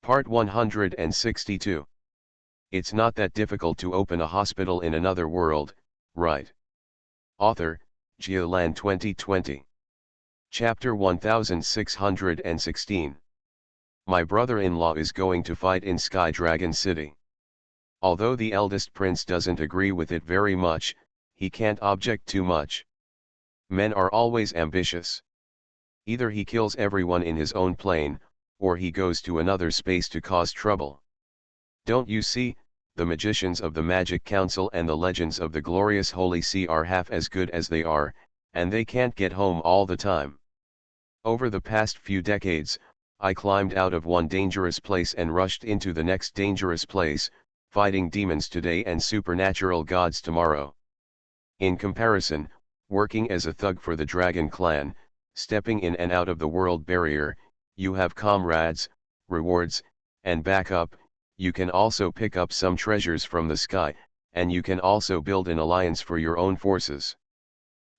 Part 162. It's not that difficult to open a hospital in another world, right? Author, Geoland 2020. Chapter 1616. My brother-in-law is going to fight in Sky Dragon City. Although the eldest prince doesn't agree with it very much, he can't object too much. Men are always ambitious. Either he kills everyone in his own plane, or he goes to another space to cause trouble. Don't you see, the magicians of the Magic Council and the legends of the glorious Holy See are half as good as they are, and they can't get home all the time. Over the past few decades, I climbed out of one dangerous place and rushed into the next dangerous place, fighting demons today and supernatural gods tomorrow. In comparison, working as a thug for the Dragon Clan, stepping in and out of the world barrier, you have comrades, rewards, and backup. You can also pick up some treasures from the sky, and you can also build an alliance for your own forces.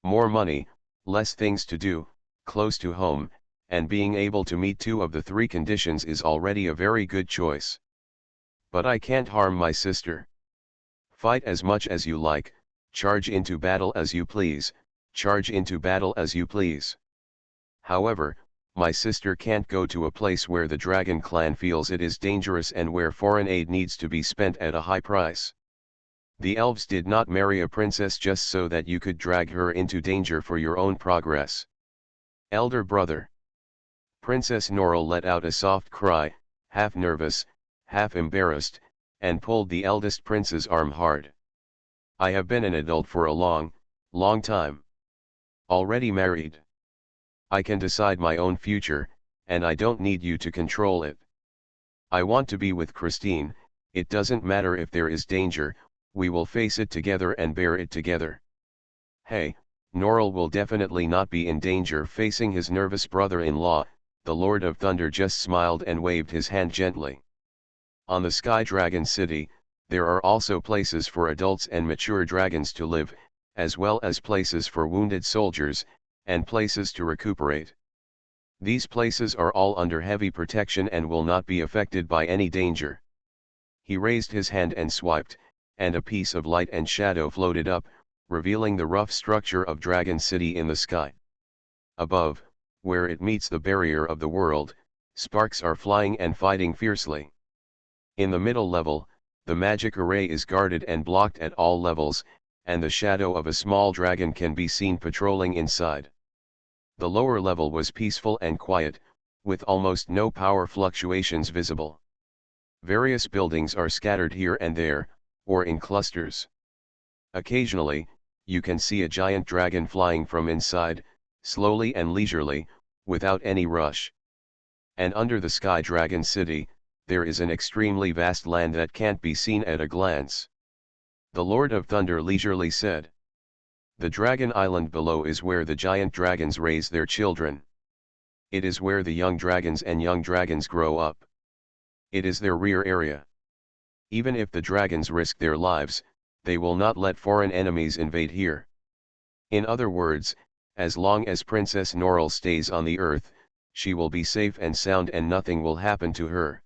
More money, less things to do, close to home, and being able to meet two of the three conditions is already a very good choice. But I can't harm my sister. Fight as much as you like, charge into battle as you please, charge into battle as you please. However, my sister can't go to a place where the Dragon Clan feels it is dangerous and where foreign aid needs to be spent at a high price. The elves did not marry a princess just so that you could drag her into danger for your own progress. Elder brother. Princess Norrell let out a soft cry, half nervous, half embarrassed, and pulled the eldest prince's arm hard. I have been an adult for a long time. Already married. I can decide my own future, and I don't need you to control it. I want to be with Christine. It doesn't matter if there is danger, we will face it together and bear it together. Hey, Norrell will definitely not be in danger. Facing his nervous brother-in-law, the Lord of Thunder just smiled and waved his hand gently. On the Sky Dragon City, there are also places for adults and mature dragons to live, as well as places for wounded soldiers, and places to recuperate. These places are all under heavy protection and will not be affected by any danger. He raised his hand and swiped, and a piece of light and shadow floated up, revealing the rough structure of Dragon City in the sky. Above, where it meets the barrier of the world, sparks are flying and fighting fiercely. In the middle level, the magic array is guarded and blocked at all levels, and the shadow of a small dragon can be seen patrolling inside. The lower level was peaceful and quiet, with almost no power fluctuations visible. Various buildings are scattered here and there, or in clusters. Occasionally, you can see a giant dragon flying from inside, slowly and leisurely, without any rush. And under the Sky Dragon City, there is an extremely vast land that can't be seen at a glance. The Lord of Thunder leisurely said. The Dragon Island below is where the giant dragons raise their children. It is where the young dragons and young dragons grow up. It is their rear area. Even if the dragons risk their lives, they will not let foreign enemies invade here. In other words, as long as Princess Norrell stays on the earth, she will be safe and sound and nothing will happen to her.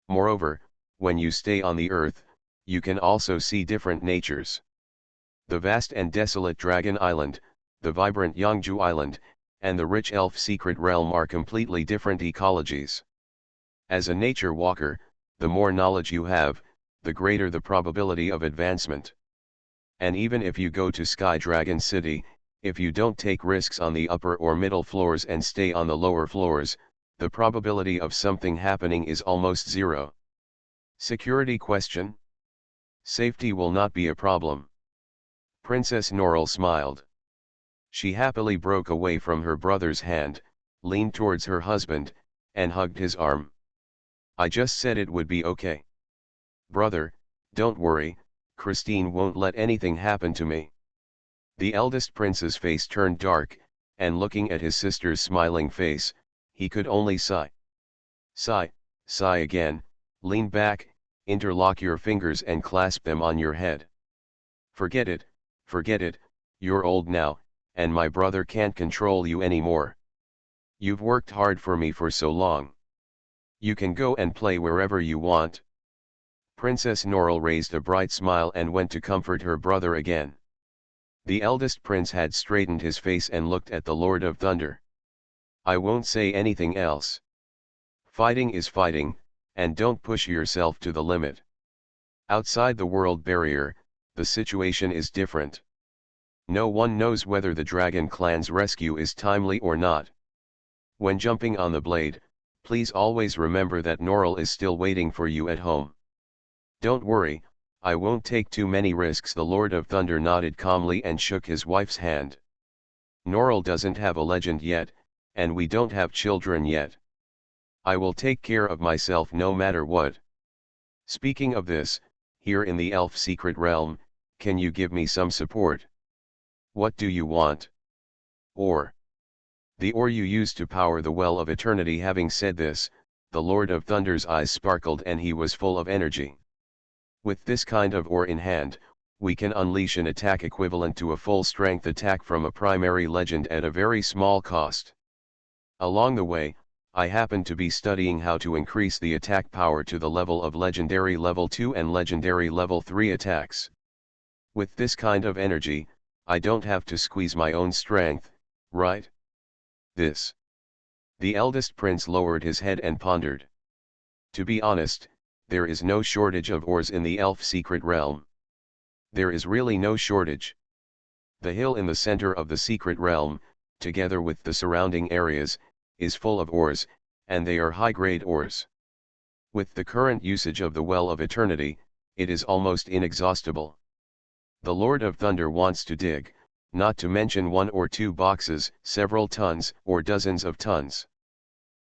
Moreover, when you stay on the earth, you can also see different natures. The vast and desolate Dragon Island, the vibrant Yangju Island, and the rich elf secret realm are completely different ecologies. As a nature walker, the more knowledge you have, the greater the probability of advancement. And even if you go to Sky Dragon City, if you don't take risks on the upper or middle floors and stay on the lower floors, the probability of something happening is almost zero. Security question? Safety will not be a problem. Princess Norrell smiled. She happily broke away from her brother's hand, leaned towards her husband, and hugged his arm. I just said it would be okay. Brother, don't worry, Christine won't let anything happen to me. The eldest prince's face turned dark, and looking at his sister's smiling face, he could only sigh. Sigh again, lean back, interlock your fingers and clasp them on your head. Forget it, you're old now, and my brother can't control you anymore. You've worked hard for me for so long. You can go and play wherever you want. Princess Norrell raised a bright smile and went to comfort her brother again. The eldest prince had straightened his face and looked at the Lord of Thunder. I won't say anything else. Fighting is fighting, and don't push yourself to the limit. Outside the world barrier, the situation is different. No one knows whether the Dragon Clan's rescue is timely or not. When jumping on the blade, please always remember that Norrell is still waiting for you at home. Don't worry, I won't take too many risks. The Lord of Thunder nodded calmly and shook his wife's hand. Norrell doesn't have a legend yet, and we don't have children yet. I will take care of myself no matter what. Speaking of this, here in the elf secret realm, can you give me some support? What do you want? Ore. The ore you used to power the Well of Eternity. Having said this, the Lord of Thunder's eyes sparkled and he was full of energy. With this kind of ore in hand, we can unleash an attack equivalent to a full-strength attack from a primary legend at a very small cost. Along the way, I happen to be studying how to increase the attack power to the level of Legendary Level 2 and Legendary Level 3 attacks. With this kind of energy, I don't have to squeeze my own strength, right? This. The eldest prince lowered his head and pondered. To be honest, there is no shortage of ores in the elf secret realm. There is really no shortage. The hill in the center of the secret realm, together with the surrounding areas, is full of ores, and they are high-grade ores. With the current usage of the Well of Eternity, it is almost inexhaustible. The Lord of Thunder wants to dig, not to mention 1 or 2 boxes, several tons, or dozens of tons.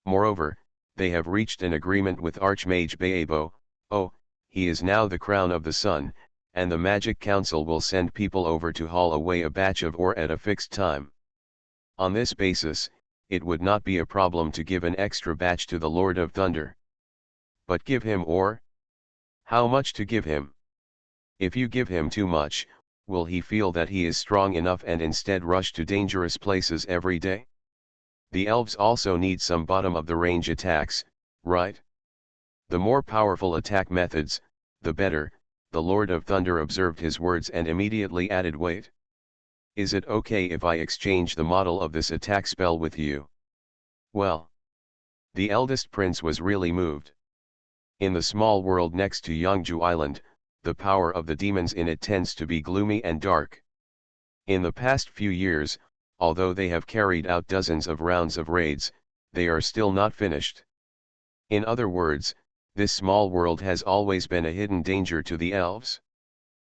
Moreover, they have reached an agreement with Archmage Baebo. Oh, he is now the Crown of the Sun, and the Magic Council will send people over to haul away a batch of ore at a fixed time. On this basis, it would not be a problem to give an extra batch to the Lord of Thunder. But give him ore? How much to give him? If you give him too much, will he feel that he is strong enough and instead rush to dangerous places every day? The elves also need some bottom-of-the-range attacks, right? The more powerful attack methods, the better. The Lord of Thunder observed his words and immediately added, wait. Is it okay if I exchange the model of this attack spell with you? Well. The eldest prince was really moved. In the small world next to Yangju Island, the power of the demons in it tends to be gloomy and dark. In the past few years, although they have carried out dozens of rounds of raids, they are still not finished. In other words, this small world has always been a hidden danger to the elves.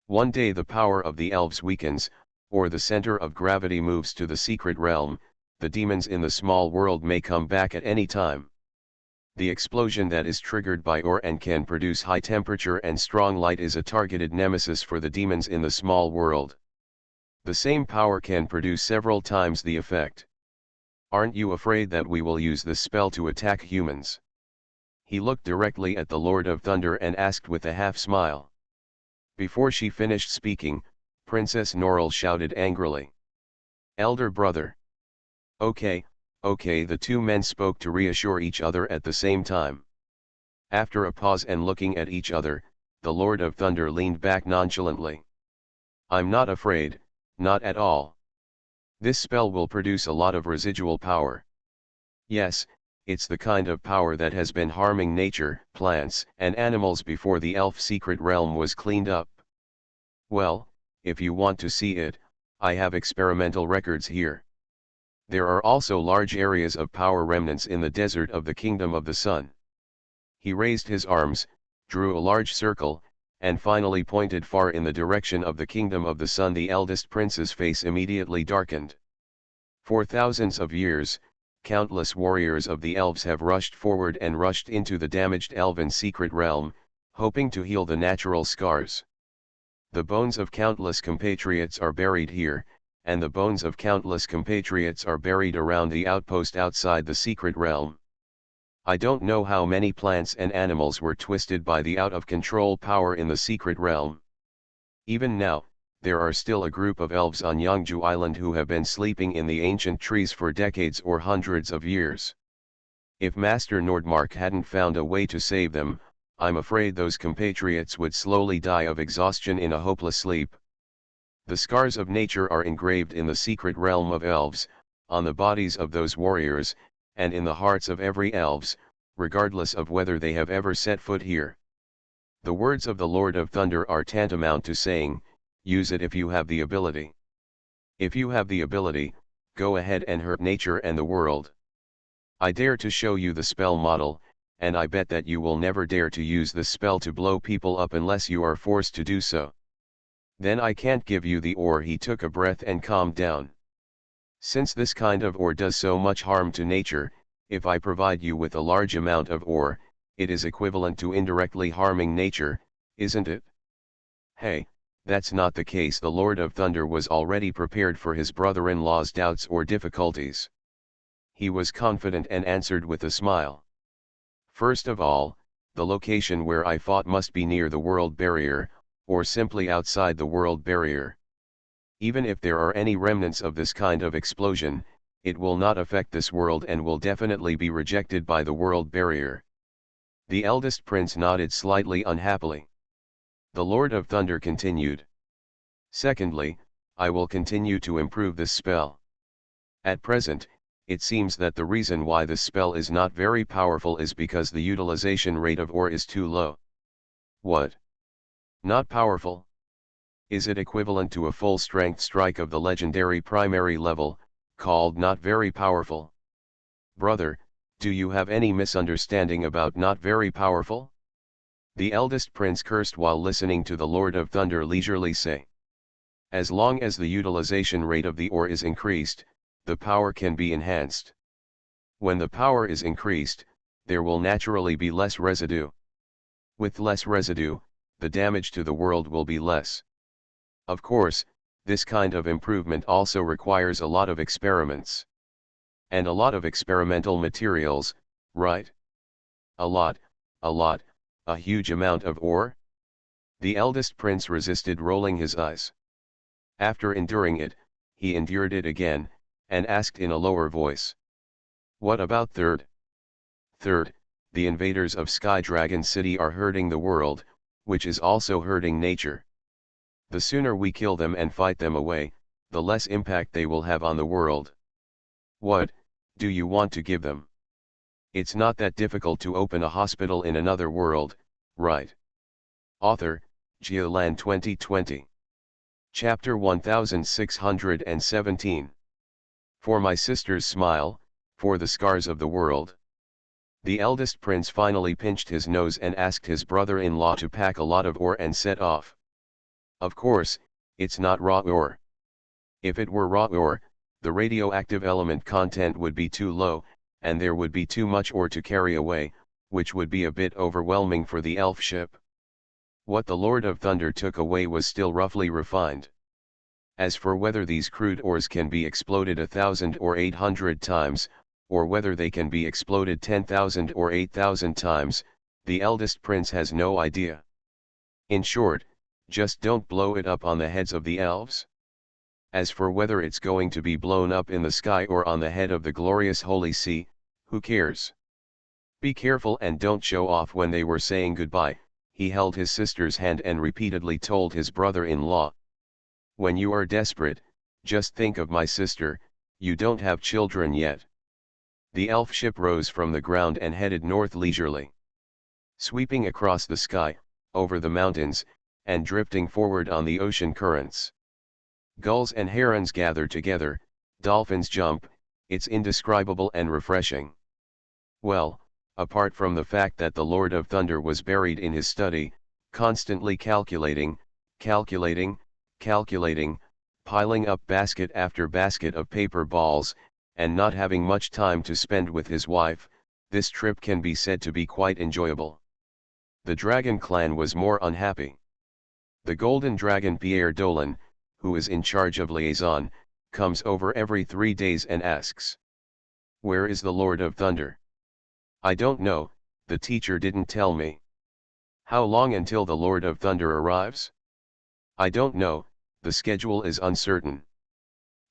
One day the power of the elves weakens, or the center of gravity moves to the secret realm, the demons in the small world may come back at any time. The explosion that is triggered by ore and can produce high temperature and strong light is a targeted nemesis for the demons in the small world. The same power can produce several times the effect. Aren't you afraid that we will use this spell to attack humans? He looked directly at the Lord of Thunder and asked with a half-smile. Before she finished speaking, Princess Norrell shouted angrily. Elder brother. Okay, okay. The two men spoke to reassure each other at the same time. After a pause and looking at each other, the Lord of Thunder leaned back nonchalantly. I'm not afraid, not at all. This spell will produce a lot of residual power. Yes, it's the kind of power that has been harming nature, plants, and animals before the elf secret realm was cleaned up. Well, if you want to see it, I have experimental records here. There are also large areas of power remnants in the desert of the Kingdom of the Sun. He raised his arms, drew a large circle, and finally pointed far in the direction of the Kingdom of the Sun. The eldest prince's face immediately darkened. For thousands of years, countless warriors of the elves have rushed forward and rushed into the damaged elven secret realm, hoping to heal the natural scars. The bones of countless compatriots are buried here, and the bones of countless compatriots are buried around the outpost outside the secret realm. I don't know how many plants and animals were twisted by the out-of-control power in the secret realm. Even now, there are still a group of elves on Yangju Island who have been sleeping in the ancient trees for decades or hundreds of years. If Master Nordmark hadn't found a way to save them, I'm afraid those compatriots would slowly die of exhaustion in a hopeless sleep. The scars of nature are engraved in the secret realm of elves, on the bodies of those warriors, and in the hearts of every elves, regardless of whether they have ever set foot here. The words of the Lord of Thunder are tantamount to saying, use it if you have the ability. If you have the ability, go ahead and hurt nature and the world. I dare to show you the spell model, and I bet that you will never dare to use this spell to blow people up unless you are forced to do so. Then I can't give you the ore. He took a breath and calmed down. Since this kind of ore does so much harm to nature, if I provide you with a large amount of ore, it is equivalent to indirectly harming nature, isn't it? Hey, that's not the case. The Lord of Thunder was already prepared for his brother-in-law's doubts or difficulties. He was confident and answered with a smile. First of all, the location where I fought must be near the world barrier, or simply outside the world barrier. Even if there are any remnants of this kind of explosion, it will not affect this world and will definitely be rejected by the world barrier. The eldest prince nodded slightly unhappily. The Lord of Thunder continued. Secondly, I will continue to improve this spell. At present, it seems that the reason why this spell is not very powerful is because the utilization rate of ore is too low. What? Not powerful? Is it equivalent to a full strength strike of the legendary primary level, called not very powerful? Brother, do you have any misunderstanding about not very powerful? The eldest prince cursed while listening to the Lord of Thunder leisurely say. As long as the utilization rate of the ore is increased, the power can be enhanced. When the power is increased, there will naturally be less residue. With less residue, the damage to the world will be less. Of course, this kind of improvement also requires a lot of experiments. And a lot of experimental materials, right? A lot, a huge amount of ore? The eldest prince resisted, rolling his eyes. After enduring it, he endured it again, and asked in a lower voice. What about third? Third, the invaders of Sky Dragon City are hurting the world, which is also hurting nature. The sooner we kill them and fight them away, the less impact they will have on the world. What do you want to give them? It's not that difficult to open a hospital in another world, right? Author, Geoland 2020. Chapter 1617. For my sister's smile, for the scars of the world. The eldest prince finally pinched his nose and asked his brother-in-law to pack a lot of ore and set off. Of course, it's not raw ore. If it were raw ore, the radioactive element content would be too low, and there would be too much ore to carry away, which would be a bit overwhelming for the elf ship. What the Lord of Thunder took away was still roughly refined. As for whether these crude ores can be exploded 1,000 or 800 times, or whether they can be exploded 10,000 or 8,000 times, the eldest prince has no idea. In short, just don't blow it up on the heads of the elves. As for whether it's going to be blown up in the sky or on the head of the glorious holy sea, who cares? Be careful and don't show off. When they were saying goodbye, he held his sister's hand and repeatedly told his brother-in-law. When you are desperate, just think of my sister, you don't have children yet. The elf ship rose from the ground and headed north leisurely. Sweeping across the sky, over the mountains, and drifting forward on the ocean currents. Gulls and herons gather together, dolphins jump, it's indescribable and refreshing. Well, apart from the fact that the Lord of Thunder was buried in his study, constantly calculating, piling up basket after basket of paper balls, and not having much time to spend with his wife, this trip can be said to be quite enjoyable. The Dragon Clan was more unhappy. The Golden Dragon Pierre Dolan, who is in charge of liaison, comes over every 3 days and asks. Where is the Lord of Thunder? I don't know, the teacher didn't tell me. How long until the Lord of Thunder arrives? I don't know, the schedule is uncertain.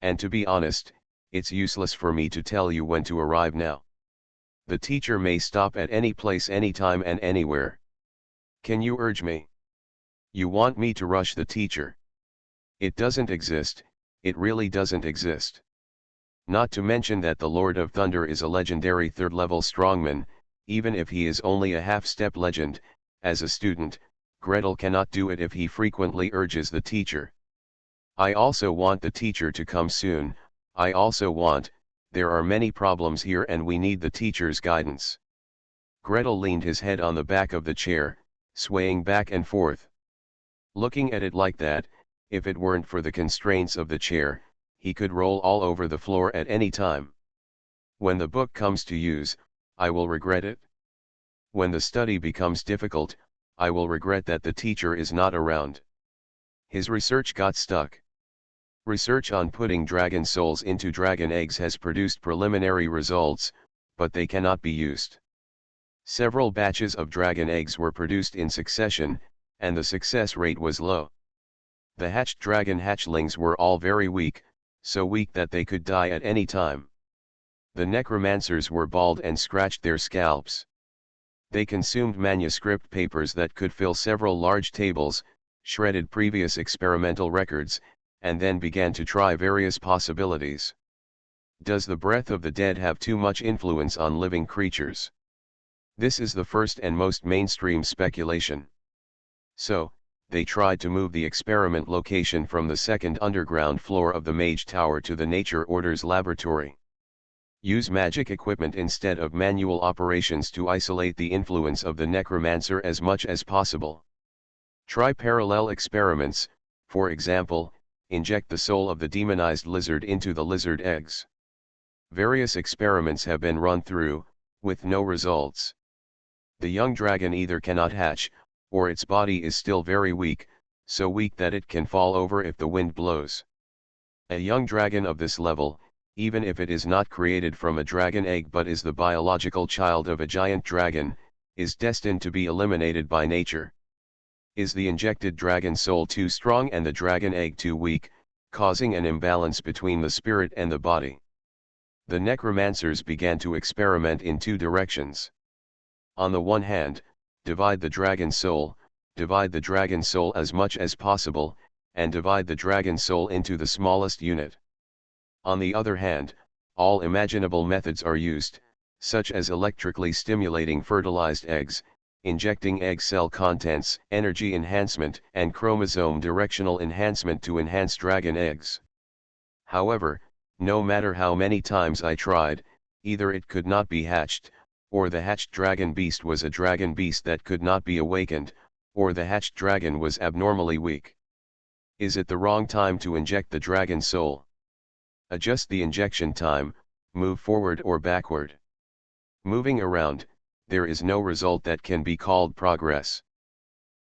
And to be honest, it's useless for me to tell you when to arrive now. The teacher may stop at any place anytime and anywhere. Can you urge me? You want me to rush the teacher? It doesn't exist, it really doesn't exist. Not to mention that the Lord of Thunder is a legendary third-level strongman, even if he is only a half-step legend. As a student, Gretel cannot do it if he frequently urges the teacher. I also want the teacher to come soon. There are many problems here and we need the teacher's guidance. Gretel leaned his head on the back of the chair, swaying back and forth. Looking at it like that, if it weren't for the constraints of the chair, he could roll all over the floor at any time. When the book comes to use, I will regret it. When the study becomes difficult, I will regret that the teacher is not around. His research got stuck. Research on putting dragon souls into dragon eggs has produced preliminary results, but they cannot be used. Several batches of dragon eggs were produced in succession, and the success rate was low. The hatched dragon hatchlings were all very weak, so weak that they could die at any time. The necromancers were bald and scratched their scalps. They consumed manuscript papers that could fill several large tables, shredded previous experimental records, and then began to try various possibilities. Does the breath of the dead have too much influence on living creatures? This is the first and most mainstream speculation. So, they tried to move the experiment location from the second underground floor of the Mage Tower to the Nature Order's laboratory. Use magic equipment instead of manual operations to isolate the influence of the necromancer as much as possible. Try parallel experiments, for example, inject the soul of the demonized lizard into the lizard eggs. Various experiments have been run through, with no results. The young dragon either cannot hatch, or its body is still very weak, so weak that it can fall over if the wind blows. A young dragon of this level, even if it is not created from a dragon egg but is the biological child of a giant dragon, is destined to be eliminated by nature. Is the injected dragon soul too strong and the dragon egg too weak, causing an imbalance between the spirit and the body? The necromancers began to experiment in two directions. On the one hand, divide the dragon soul as much as possible, and divide the dragon soul into the smallest unit. On the other hand, all imaginable methods are used, such as electrically stimulating fertilized eggs, injecting egg cell contents, energy enhancement, and chromosome directional enhancement to enhance dragon eggs. However, no matter how many times I tried, either it could not be hatched, or the hatched dragon beast was a dragon beast that could not be awakened, or the hatched dragon was abnormally weak. Is it the wrong time to inject the dragon soul? Adjust the injection time, move forward or backward. Moving around, there is no result that can be called progress.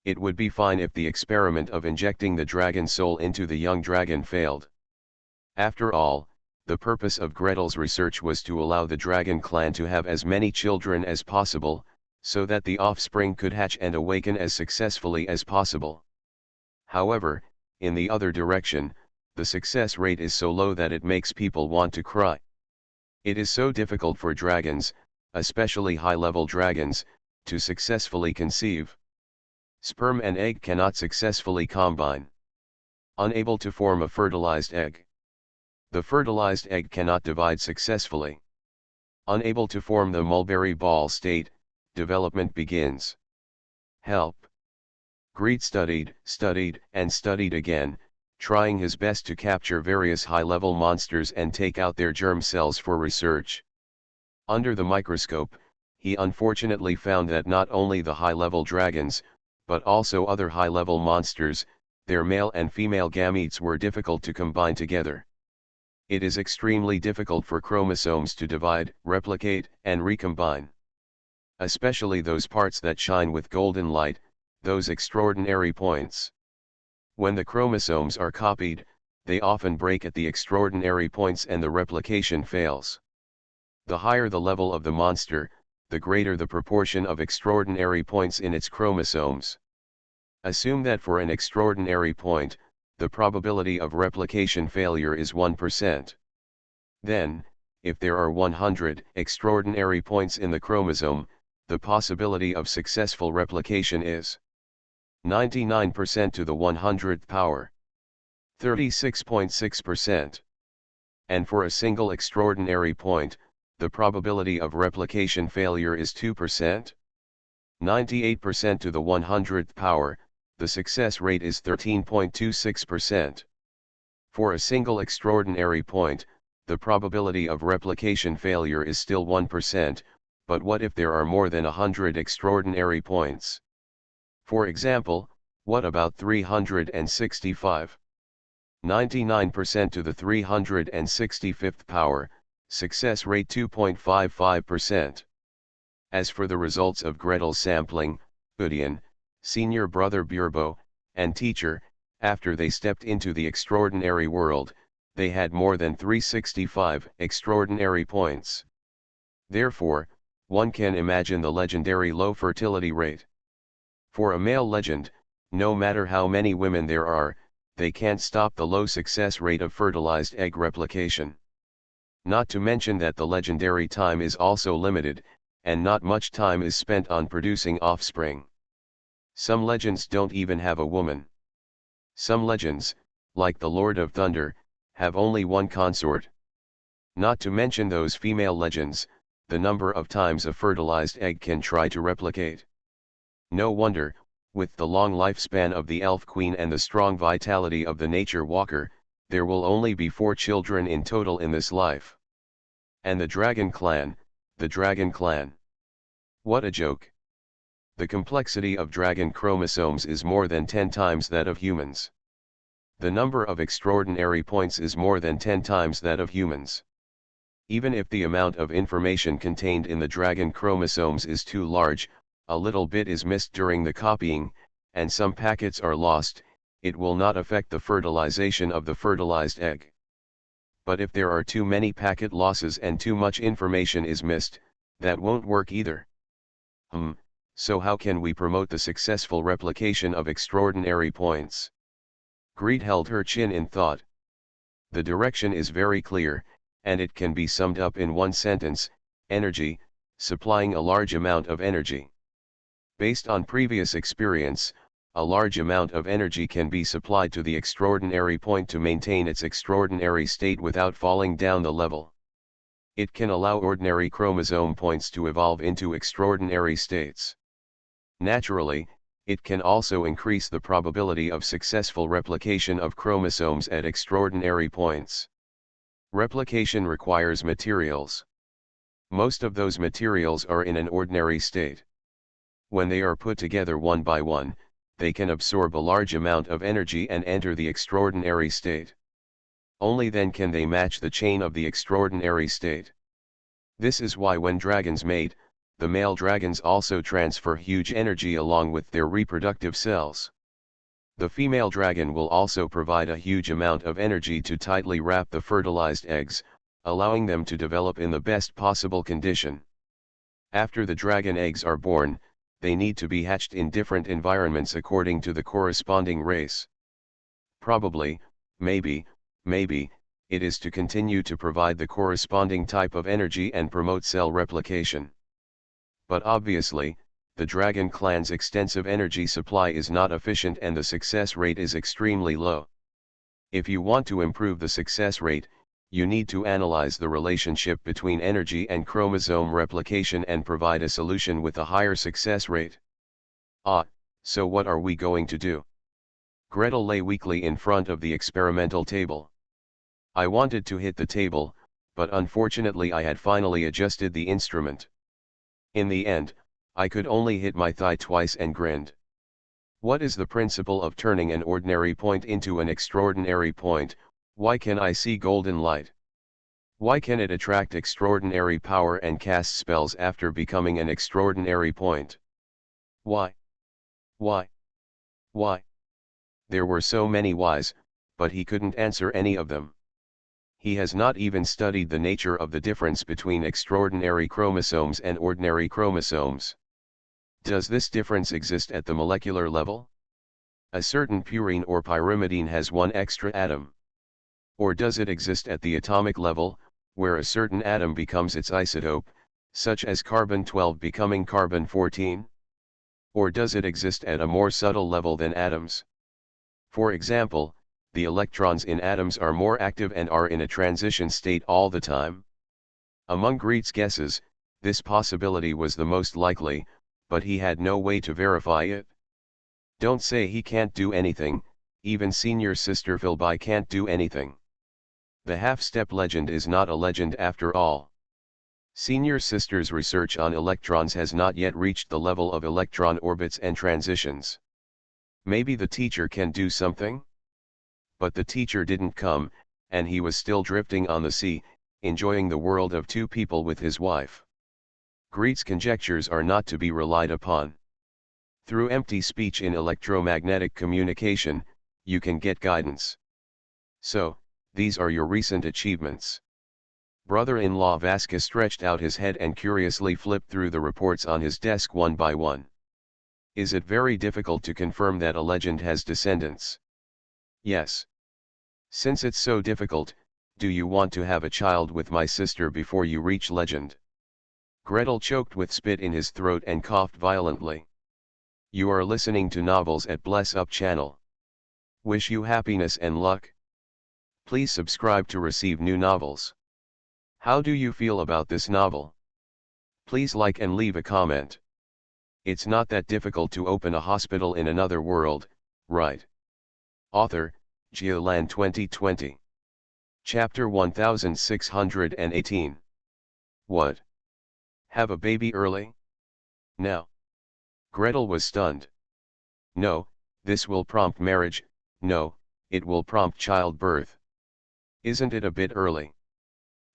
It would be fine if the experiment of injecting the dragon soul into the young dragon failed. After all, the purpose of Gretel's research was to allow the dragon clan to have as many children as possible, so that the offspring could hatch and awaken as successfully as possible. However, in the other direction, the success rate is so low that it makes people want to cry. It is so difficult for dragons, especially high-level dragons, to successfully conceive. Sperm and egg cannot successfully combine. Unable to form a fertilized egg. The fertilized egg cannot divide successfully. Unable to form the mulberry ball state, development begins. Help. Greed studied, and studied again, trying his best to capture various high-level monsters and take out their germ cells for research. Under the microscope, he unfortunately found that not only the high-level dragons, but also other high-level monsters, their male and female gametes were difficult to combine together. It is extremely difficult for chromosomes to divide, replicate, and recombine. Especially those parts that shine with golden light, those extraordinary points. When the chromosomes are copied, they often break at the extraordinary points and the replication fails. The higher the level of the monster, the greater the proportion of extraordinary points in its chromosomes. Assume that for an extraordinary point, the probability of replication failure is 1%. Then, if there are 100 extraordinary points in the chromosome, the possibility of successful replication is 99% to the 100th power, 36.6%. And for a single extraordinary point, the probability of replication failure is 2%, 98% to the 100th power, the success rate is 13.26%. For a single extraordinary point, the probability of replication failure is still 1%, but what if there are more than 100 extraordinary points? For example, what about 365? 99% to the 365th power, success rate 2.55%. As for the results of Gretel's sampling, Udian, senior brother Burbo, and teacher, after they stepped into the extraordinary world, they had more than 365 extraordinary points. Therefore, one can imagine the legendary low fertility rate. For a male legend, no matter how many women there are, they can't stop the low success rate of fertilized egg replication. Not to mention that the legendary time is also limited, and not much time is spent on producing offspring. Some legends don't even have a woman. Some legends, like the Lord of Thunder, have only one consort. Not to mention those female legends, the number of times a fertilized egg can try to replicate. No wonder, with the long lifespan of the Elf Queen and the strong vitality of the Nature Walker, there will only be 4 children in total in this life. And the Dragon Clan, the Dragon Clan. What a joke. The complexity of dragon chromosomes is more than 10 times that of humans. The number of extraordinary points is more than 10 times that of humans. Even if the amount of information contained in the dragon chromosomes is too large, a little bit is missed during the copying, and some packets are lost, it will not affect the fertilization of the fertilized egg. But if there are too many packet losses and too much information is missed, that won't work either. So how can we promote the successful replication of extraordinary points? Greed held her chin in thought. The direction is very clear, and it can be summed up in one sentence: energy, supplying a large amount of energy. Based on previous experience, a large amount of energy can be supplied to the extraordinary point to maintain its extraordinary state without falling down the level. It can allow ordinary chromosome points to evolve into extraordinary states. Naturally, it can also increase the probability of successful replication of chromosomes at extraordinary points. Replication requires materials. Most of those materials are in an ordinary state. When they are put together one by one, they can absorb a large amount of energy and enter the extraordinary state. Only then can they match the chain of the extraordinary state. This is why when dragons mate, the male dragons also transfer huge energy along with their reproductive cells. The female dragon will also provide a huge amount of energy to tightly wrap the fertilized eggs, allowing them to develop in the best possible condition. After the dragon eggs are born, they need to be hatched in different environments according to the corresponding race. Probably, maybe, it is to continue to provide the corresponding type of energy and promote cell replication. But obviously, the dragon clan's extensive energy supply is not efficient and the success rate is extremely low. If you want to improve the success rate, you need to analyze the relationship between energy and chromosome replication and provide a solution with a higher success rate. So what are we going to do? Gretel lay weakly in front of the experimental table. I wanted to hit the table, but unfortunately I had finally adjusted the instrument. In the end, I could only hit my thigh twice and grinned. What is the principle of turning an ordinary point into an extraordinary point? Why can I see golden light? Why can it attract extraordinary power and cast spells after becoming an extraordinary point? Why? There were so many whys, but he couldn't answer any of them. He has not even studied the nature of the difference between extraordinary chromosomes and ordinary chromosomes. Does this difference exist at the molecular level? A certain purine or pyrimidine has one extra atom. Or does it exist at the atomic level, where a certain atom becomes its isotope, such as carbon-12 becoming carbon-14? Or does it exist at a more subtle level than atoms? For example, the electrons in atoms are more active and are in a transition state all the time. Among Greet's guesses, this possibility was the most likely, but he had no way to verify it. Don't say he can't do anything, even senior sister Philby can't do anything. The half-step legend is not a legend after all. Senior sister's research on electrons has not yet reached the level of electron orbits and transitions. Maybe the teacher can do something? But the teacher didn't come, and he was still drifting on the sea, enjoying the world of two people with his wife. Greet's conjectures are not to be relied upon. Through empty speech in electromagnetic communication, you can get guidance. So, these are your recent achievements. Brother-in-law Vasca stretched out his head and curiously flipped through the reports on his desk one by one. Is it very difficult to confirm that a legend has descendants? Yes. Since it's so difficult, do you want to have a child with my sister before you reach legend? Gretel choked with spit in his throat and coughed violently. You are listening to Novels at Bless Up channel. Wish you happiness and luck. Please subscribe to receive new novels. How do you feel about this novel? Please like and leave a comment. It's not that difficult to open a hospital in another world, right? Author, Geoland 2020. Chapter 1618. What? Have a baby early? Now? Gretel was stunned. No, this will prompt marriage, no, it will prompt childbirth. Isn't it a bit early?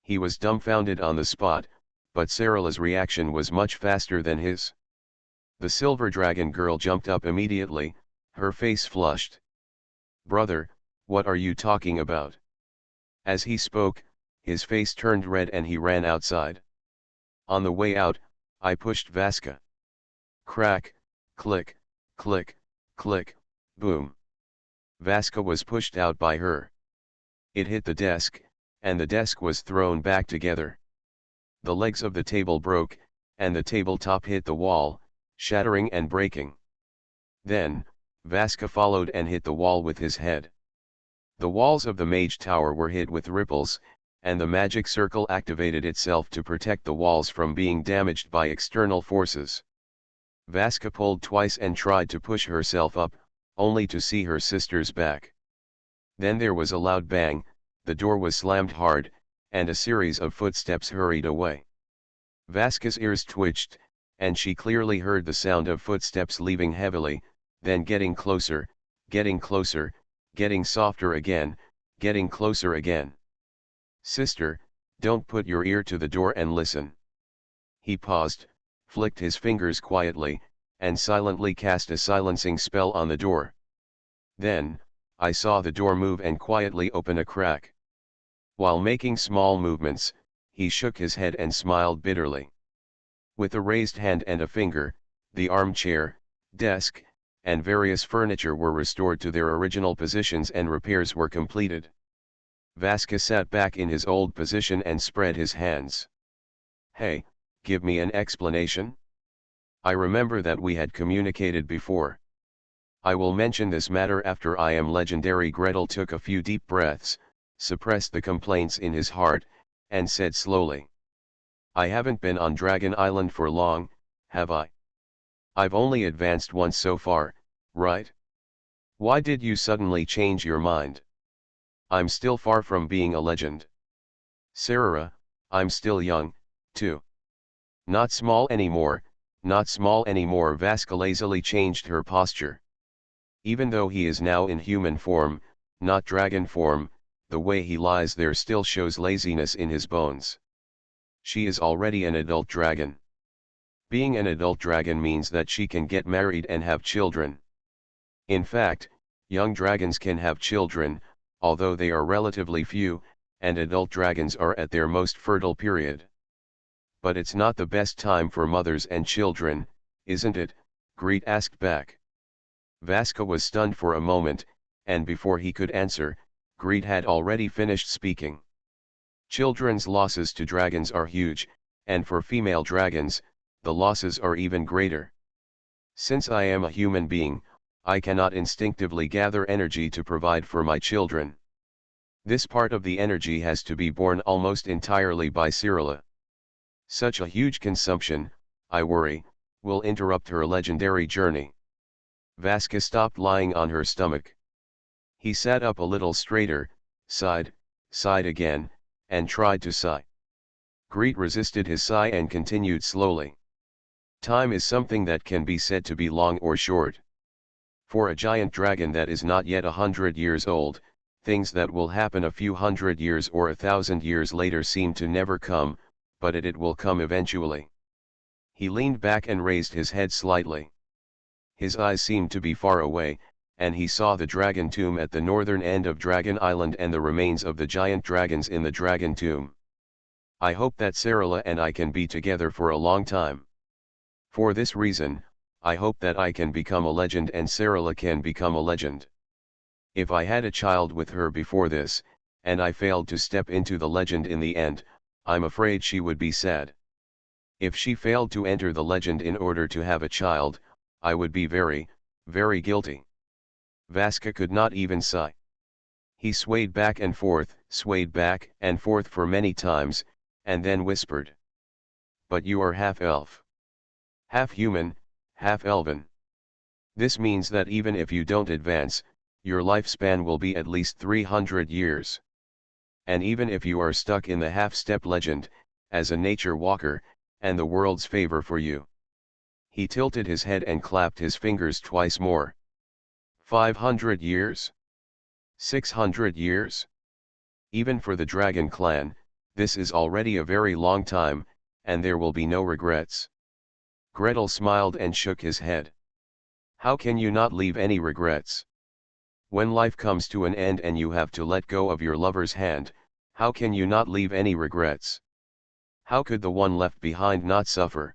He was dumbfounded on the spot, but Sarala's reaction was much faster than his. The silver dragon girl jumped up immediately, her face flushed. Brother, what are you talking about? As he spoke, his face turned red and he ran outside. On the way out, I pushed Vasca. Crack, click, click, click, boom. Vasca was pushed out by her. It hit the desk, and the desk was thrown back together. The legs of the table broke, and the tabletop hit the wall, shattering and breaking. Then, Vasca followed and hit the wall with his head. The walls of the mage tower were hit with ripples, and the magic circle activated itself to protect the walls from being damaged by external forces. Vasca pulled twice and tried to push herself up, only to see her sister's back. Then there was a loud bang, the door was slammed hard, and a series of footsteps hurried away. Vasca's ears twitched, and she clearly heard the sound of footsteps leaving heavily, then getting closer, getting softer again, getting closer again. Sister, don't put your ear to the door and listen. He paused, flicked his fingers quietly, and silently cast a silencing spell on the door. Then, I saw the door move and quietly open a crack. While making small movements, he shook his head and smiled bitterly. With a raised hand and a finger, the armchair, desk, and various furniture were restored to their original positions and repairs were completed. Vasca sat back in his old position and spread his hands. Hey, give me an explanation? I remember that we had communicated before. I will mention this matter after I am legendary. Gretel took a few deep breaths, suppressed the complaints in his heart, and said slowly. I haven't been on Dragon Island for long, have I? I've only advanced once so far, right? Why did you suddenly change your mind? I'm still far from being a legend. Sarara, I'm still young, too. Not small anymore, not small anymore. Vasca lazily changed her posture. Even though he is now in human form, not dragon form, the way he lies there still shows laziness in his bones. She is already an adult dragon. Being an adult dragon means that she can get married and have children. In fact, young dragons can have children, although they are relatively few, and adult dragons are at their most fertile period. But it's not the best time for mothers and children, isn't it? Greet asked back. Vasca was stunned for a moment, and before he could answer, Greet had already finished speaking. Children's losses to dragons are huge, and for female dragons, the losses are even greater. Since I am a human being, I cannot instinctively gather energy to provide for my children. This part of the energy has to be borne almost entirely by Cyrilla. Such a huge consumption, I worry, will interrupt her legendary journey. Vasca stopped lying on her stomach. He sat up a little straighter, sighed again, and tried to sigh. Greet resisted his sigh and continued slowly. Time is something that can be said to be long or short. For a giant dragon that is not yet 100 years old, things that will happen a few hundred years or 1,000 years later seem to never come, but it will come eventually. He leaned back and raised his head slightly. His eyes seemed to be far away, and he saw the dragon tomb at the northern end of Dragon Island and the remains of the giant dragons in the dragon tomb. I hope that Cyrilla and I can be together for a long time. For this reason, I hope that I can become a legend and Cyrilla can become a legend. If I had a child with her before this, and I failed to step into the legend in the end, I'm afraid she would be sad. If she failed to enter the legend in order to have a child, I would be very, very guilty. Vasca could not even sigh. He swayed back and forth for many times, and then whispered. But you are half elf. Half human, half elven. This means that even if you don't advance, your lifespan will be at least 300 years. And even if you are stuck in the half-step legend, as a nature walker, and the world's favor for you. He tilted his head and clapped his fingers twice more. 500 years? 600 years? Even for the dragon clan, this is already a very long time, and there will be no regrets. Gretel smiled and shook his head. How can you not leave any regrets? When life comes to an end and you have to let go of your lover's hand, how can you not leave any regrets? How could the one left behind not suffer?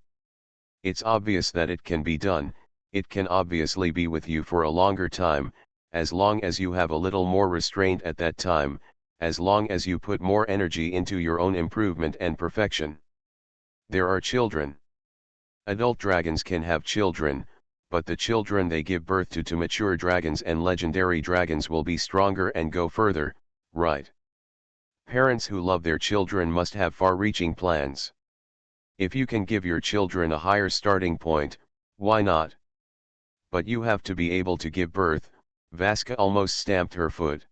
It's obvious that it can be done, it can obviously be with you for a longer time, as long as you have a little more restraint at that time, as long as you put more energy into your own improvement and perfection. There are children. Adult dragons can have children, but the children they give birth to mature dragons and legendary dragons will be stronger and go further, right? Parents who love their children must have far-reaching plans. If you can give your children a higher starting point, why not? But you have to be able to give birth. Vasca almost stamped her foot.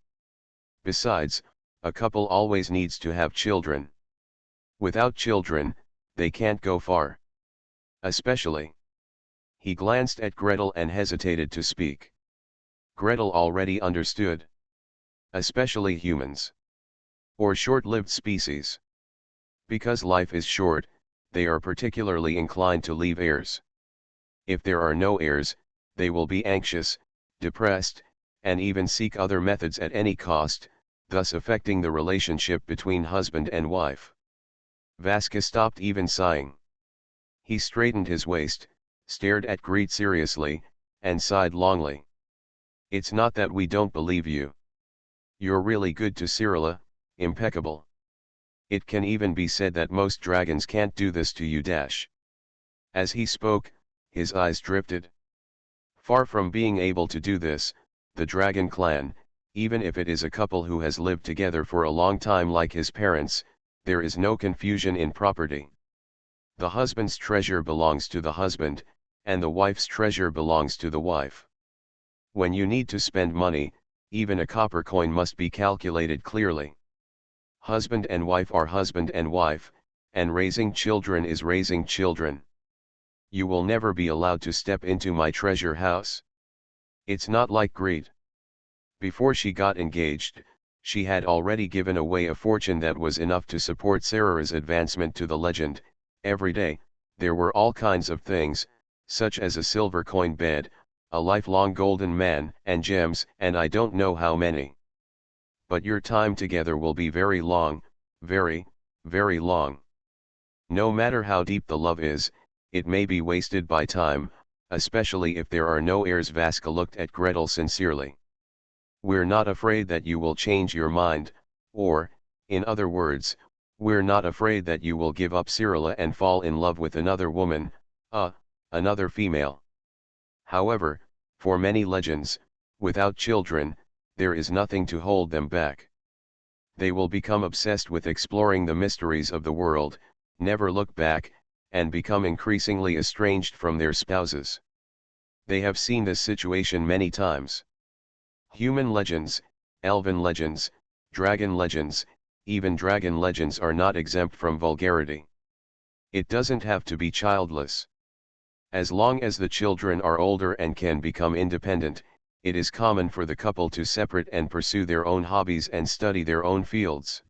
Besides, a couple always needs to have children. Without children, they can't go far. Especially. He glanced at Gretel and hesitated to speak. Gretel already understood. Especially humans. Or short-lived species. Because life is short, they are particularly inclined to leave heirs. If there are no heirs, they will be anxious, depressed, and even seek other methods at any cost, thus affecting the relationship between husband and wife. Vasca stopped even sighing. He straightened his waist, stared at Greet seriously, and sighed longly. It's not that we don't believe you. You're really good to Cyrilla, impeccable. It can even be said that most dragons can't do this to you. As he spoke, his eyes drifted. Far from being able to do this, the dragon clan, even if it is a couple who has lived together for a long time like his parents, there is no confusion in property. The husband's treasure belongs to the husband, and the wife's treasure belongs to the wife. When you need to spend money, even a copper coin must be calculated clearly. Husband and wife are husband and wife, and raising children is raising children. You will never be allowed to step into my treasure house. It's not like greed. Before she got engaged, she had already given away a fortune that was enough to support Sarah's advancement to the legend. Every day, there were all kinds of things, such as a silver coin bed, a lifelong golden man, and gems, and I don't know how many. But your time together will be very long, very, very long. No matter how deep the love is, it may be wasted by time, especially if there are no heirs. Vasca looked at Gretel sincerely. We're not afraid that you will change your mind, or, in other words, We're not afraid that you will give up Cyrilla and fall in love with another woman, another female. However, for many legends, without children, there is nothing to hold them back. They will become obsessed with exploring the mysteries of the world, never look back, and become increasingly estranged from their spouses. They have seen this situation many times. Human legends, elven legends, dragon legends, even dragon legends are not exempt from vulgarity. It doesn't have to be childless. As long as the children are older and can become independent, it is common for the couple to separate and pursue their own hobbies and study their own fields.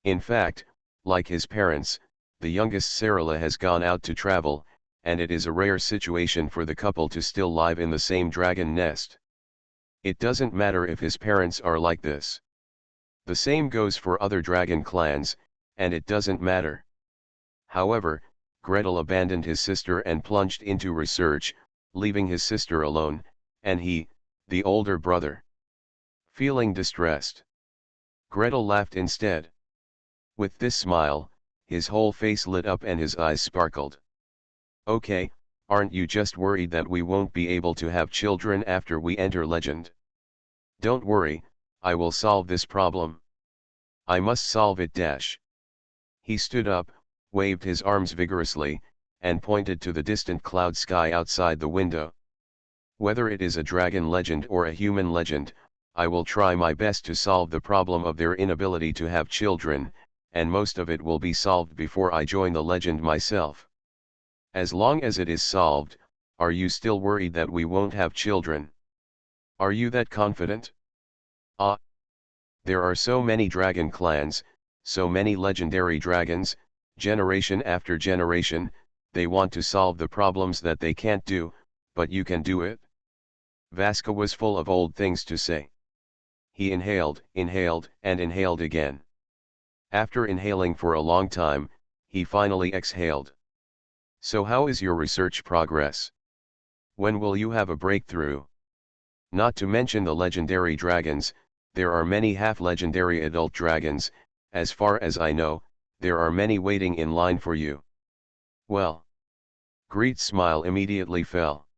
In fact, like his parents, the youngest Cyrilla has gone out to travel, and it is a rare situation for the couple to still live in the same dragon nest. It doesn't matter if his parents are like this. The same goes for other dragon clans, and it doesn't matter. However, Gretel abandoned his sister and plunged into research, leaving his sister alone, and he, the older brother, feeling distressed. Gretel laughed instead. With this smile, his whole face lit up and his eyes sparkled. Okay, aren't you just worried that we won't be able to have children after we enter legend? Don't worry, I will solve this problem. I must solve it. He stood up, waved his arms vigorously, and pointed to the distant cloud sky outside the window. Whether it is a dragon legend or a human legend, I will try my best to solve the problem of their inability to have children, and most of it will be solved before I join the legend myself. As long as it is solved, are you still worried that we won't have children? Are you that confident? There are so many dragon clans, so many legendary dragons, generation after generation, they want to solve the problems that they can't do, but you can do it? Vasca was full of old things to say. He inhaled, and inhaled again. After inhaling for a long time, he finally exhaled. So how is your research progress? When will you have a breakthrough? Not to mention the legendary dragons, there are many half-legendary adult dragons, as far as I know, there are many waiting in line for you. Well. Greet's smile immediately fell.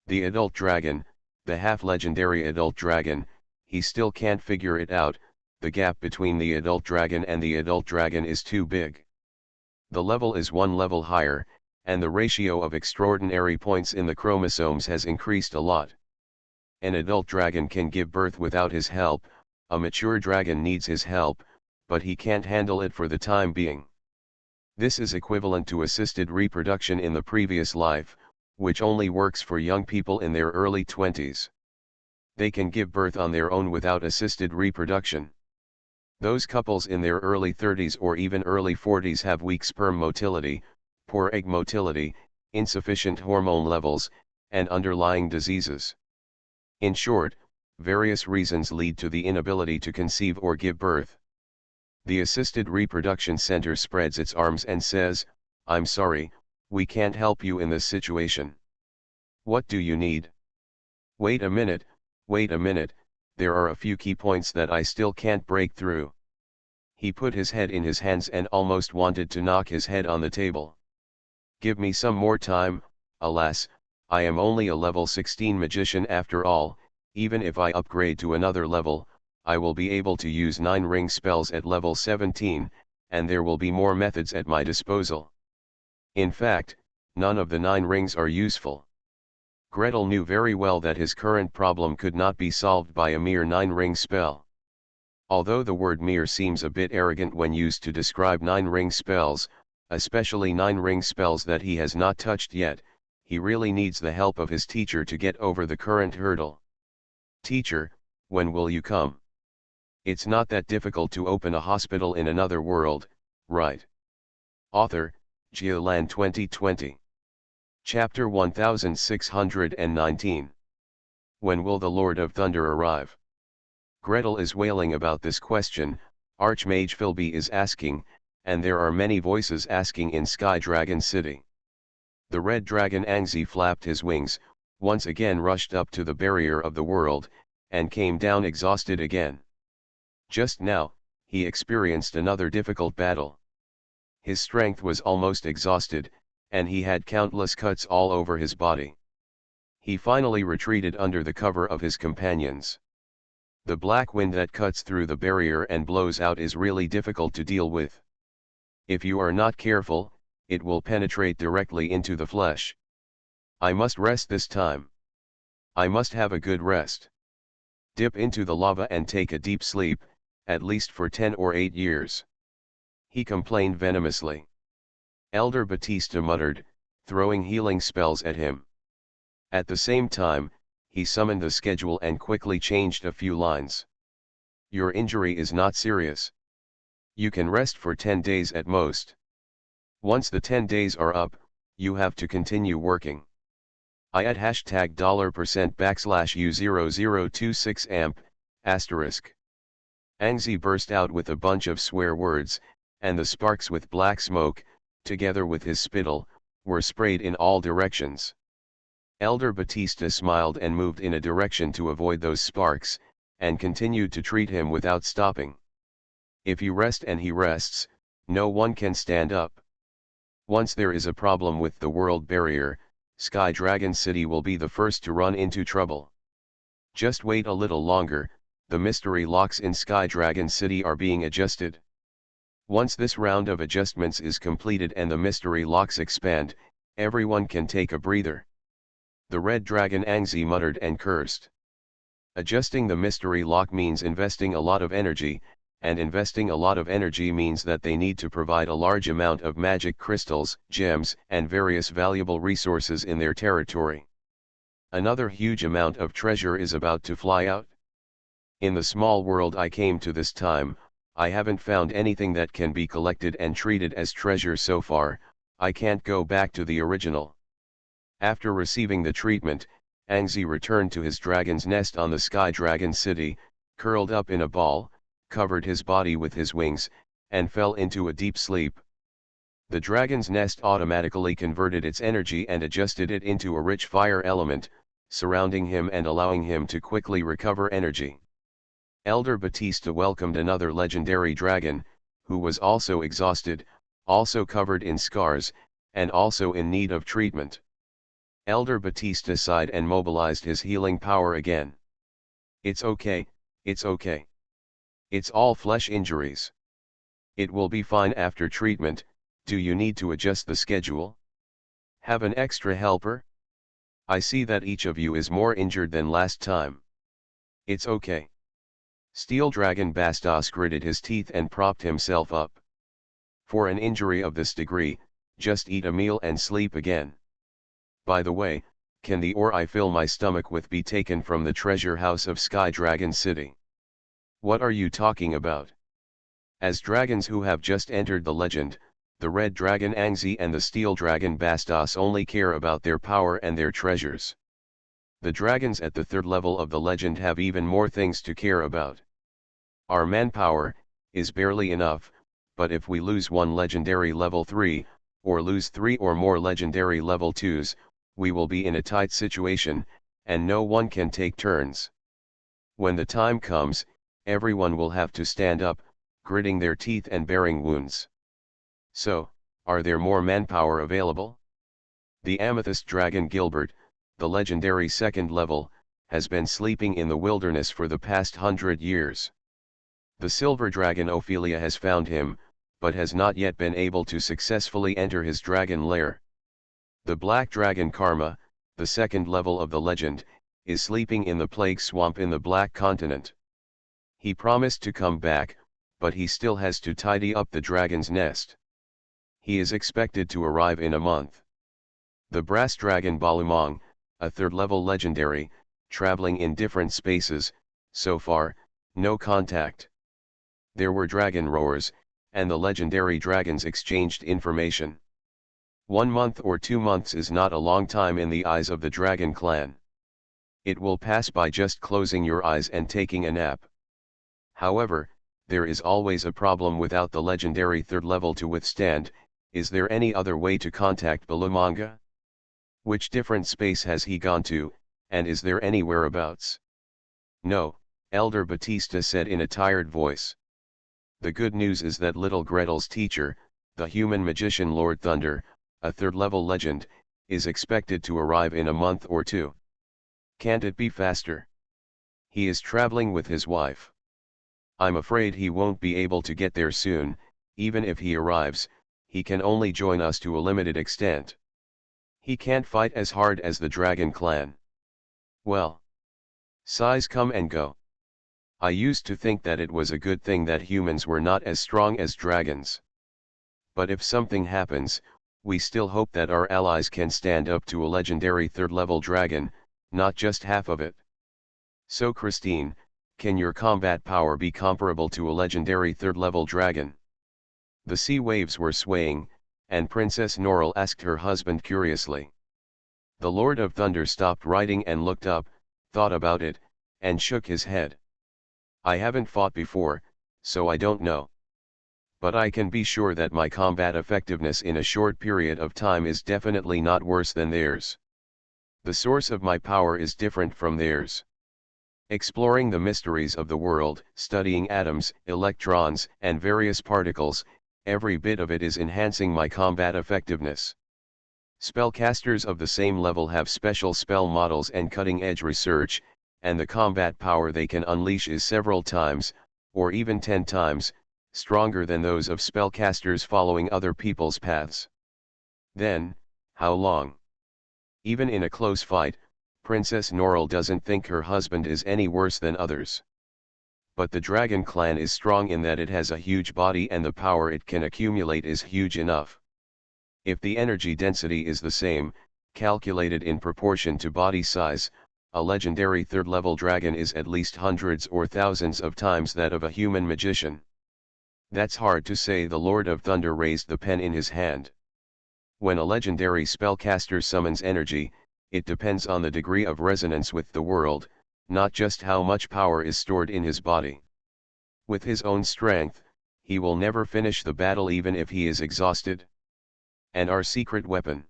The adult dragon, the half-legendary adult dragon, he still can't figure it out, the gap between the adult dragon and the adult dragon is too big. The level is one level higher, and the ratio of extraordinary points in the chromosomes has increased a lot. An adult dragon can give birth without his help, a mature dragon needs his help, but he can't handle it for the time being. This is equivalent to assisted reproduction in the previous life, which only works for young people in their early 20s. They can give birth on their own without assisted reproduction. Those couples in their early 30s or even early 40s have weak sperm motility, poor egg motility, insufficient hormone levels, and underlying diseases. In short, various reasons lead to the inability to conceive or give birth. The assisted reproduction center spreads its arms and says, "I'm sorry, we can't help you in this situation. What do you need?" Wait a minute, there are a few key points that I still can't break through." He put his head in his hands and almost wanted to knock his head on the table. "Give me some more time, alas, I am only a level 16 magician after all. Even if I upgrade to another level, I will be able to use 9 ring spells at level 17, and there will be more methods at my disposal. In fact, none of the 9 rings are useful." Gretel knew very well that his current problem could not be solved by a mere 9-ring spell. Although the word mere seems a bit arrogant when used to describe 9-ring spells, especially 9-ring spells that he has not touched yet, he really needs the help of his teacher to get over the current hurdle. "Teacher, when will you come? It's not that difficult to open a hospital in another world, right?" Author, Geoland 2020. Chapter 1619. When will the Lord of Thunder arrive? Gretel is wailing about this question, Archmage Philby is asking, and there are many voices asking in Sky Dragon City. The red dragon Angzi flapped his wings, once again rushed up to the barrier of the world, and came down exhausted again. Just now, he experienced another difficult battle. His strength was almost exhausted, and he had countless cuts all over his body. He finally retreated under the cover of his companions. The black wind that cuts through the barrier and blows out is really difficult to deal with. If you are not careful, it will penetrate directly into the flesh. I must rest this time. I must have a good rest. Dip into the lava and take a deep sleep, at least for 10 or 8 years. He complained venomously. Elder Batista muttered, throwing healing spells at him. At the same time, he summoned the schedule and quickly changed a few lines. Your injury is not serious. You can rest for 10 days at most. Once the 10 days are up, you have to continue working. I at hashtag $%\U0026amp, asterisk. Angzi burst out with a bunch of swear words, and the sparks with black smoke, together with his spittle, were sprayed in all directions. Elder Batista smiled and moved in a direction to avoid those sparks, and continued to treat him without stopping. If you rest and he rests, no one can stand up. Once there is a problem with the world barrier, Sky Dragon City will be the first to run into trouble. Just wait a little longer, the mystery locks in Sky Dragon City are being adjusted. Once this round of adjustments is completed and the mystery locks expand, everyone can take a breather. The red dragon Angzi muttered and cursed. Adjusting the mystery lock means investing a lot of energy, and investing a lot of energy means that they need to provide a large amount of magic crystals, gems, and various valuable resources in their territory. Another huge amount of treasure is about to fly out. In the small world I came to this time, I haven't found anything that can be collected and treated as treasure so far. I can't go back to the original. After receiving the treatment, Angzi returned to his dragon's nest on the Sky Dragon City, curled up in a ball, covered his body with his wings, and fell into a deep sleep. The dragon's nest automatically converted its energy and adjusted it into a rich fire element, surrounding him and allowing him to quickly recover energy. Elder Batista welcomed another legendary dragon, who was also exhausted, also covered in scars, and also in need of treatment. Elder Batista sighed and mobilized his healing power again. It's okay, it's okay. It's all flesh injuries. It will be fine after treatment. Do you need to adjust the schedule? Have an extra helper? I see that each of you is more injured than last time. It's okay. Steel Dragon Bastos gritted his teeth and propped himself up. For an injury of this degree, just eat a meal and sleep again. By the way, can the ore I fill my stomach with be taken from the treasure house of Sky Dragon City? What are you talking about? As dragons who have just entered the legend, the red dragon Angzi and the steel dragon Bastos only care about their power and their treasures. The dragons at the 3rd level of the legend have even more things to care about. Our manpower is barely enough, but if we lose one legendary level 3, or lose 3 or more legendary level 2s, we will be in a tight situation, and no one can take turns. When the time comes, everyone will have to stand up, gritting their teeth and bearing wounds. So, are there more manpower available? The amethyst dragon Gilbert, the legendary 2nd level, has been sleeping in the wilderness for the past 100 years. The silver dragon Ophelia has found him, but has not yet been able to successfully enter his dragon lair. The black dragon Karma, the 2nd level of the legend, is sleeping in the plague swamp in the Black Continent. He promised to come back, but he still has to tidy up the dragon's nest. He is expected to arrive in a month. The brass dragon Balumong, a 3rd level legendary, traveling in different spaces, so far, no contact. There were dragon roars, and the legendary dragons exchanged information. 1 month or 2 months is not a long time in the eyes of the dragon clan. It will pass by just closing your eyes and taking a nap. However, there is always a problem without the legendary 3rd level to withstand. Is there any other way to contact Balumanga? Which different space has he gone to, and is there any whereabouts? No, Elder Batista said in a tired voice. The good news is that little Gretel's teacher, the human magician Lord Thunder, a third-level legend, is expected to arrive in a month or two. Can't it be faster? He is traveling with his wife. I'm afraid he won't be able to get there soon. Even if he arrives, he can only join us to a limited extent. He can't fight as hard as the Dragon Clan. Well, sighs come and go. I used to think that it was a good thing that humans were not as strong as dragons. But if something happens, we still hope that our allies can stand up to a legendary third-level dragon, not just half of it. So Christine, can your combat power be comparable to a legendary third-level dragon? The sea waves were swaying, and Princess Norrell asked her husband curiously. The Lord of Thunder stopped writing and looked up, thought about it, and shook his head. I haven't fought before, so I don't know. But I can be sure that my combat effectiveness in a short period of time is definitely not worse than theirs. The source of my power is different from theirs. Exploring the mysteries of the world, studying atoms, electrons, and various particles, every bit of it is enhancing my combat effectiveness. Spellcasters of the same level have special spell models and cutting-edge research, and the combat power they can unleash is several times, or even 10 times, stronger than those of spellcasters following other people's paths. Then, how long? Even in a close fight, Princess Norrell doesn't think her husband is any worse than others. But the Dragon Clan is strong in that it has a huge body and the power it can accumulate is huge enough. If the energy density is the same, calculated in proportion to body size, a legendary third-level dragon is at least hundreds or thousands of times that of a human magician. That's hard to say. The Lord of Thunder raised the pen in his hand. When a legendary spellcaster summons energy, it depends on the degree of resonance with the world, not just how much power is stored in his body. With his own strength, he will never finish the battle even if he is exhausted. And our secret weapon?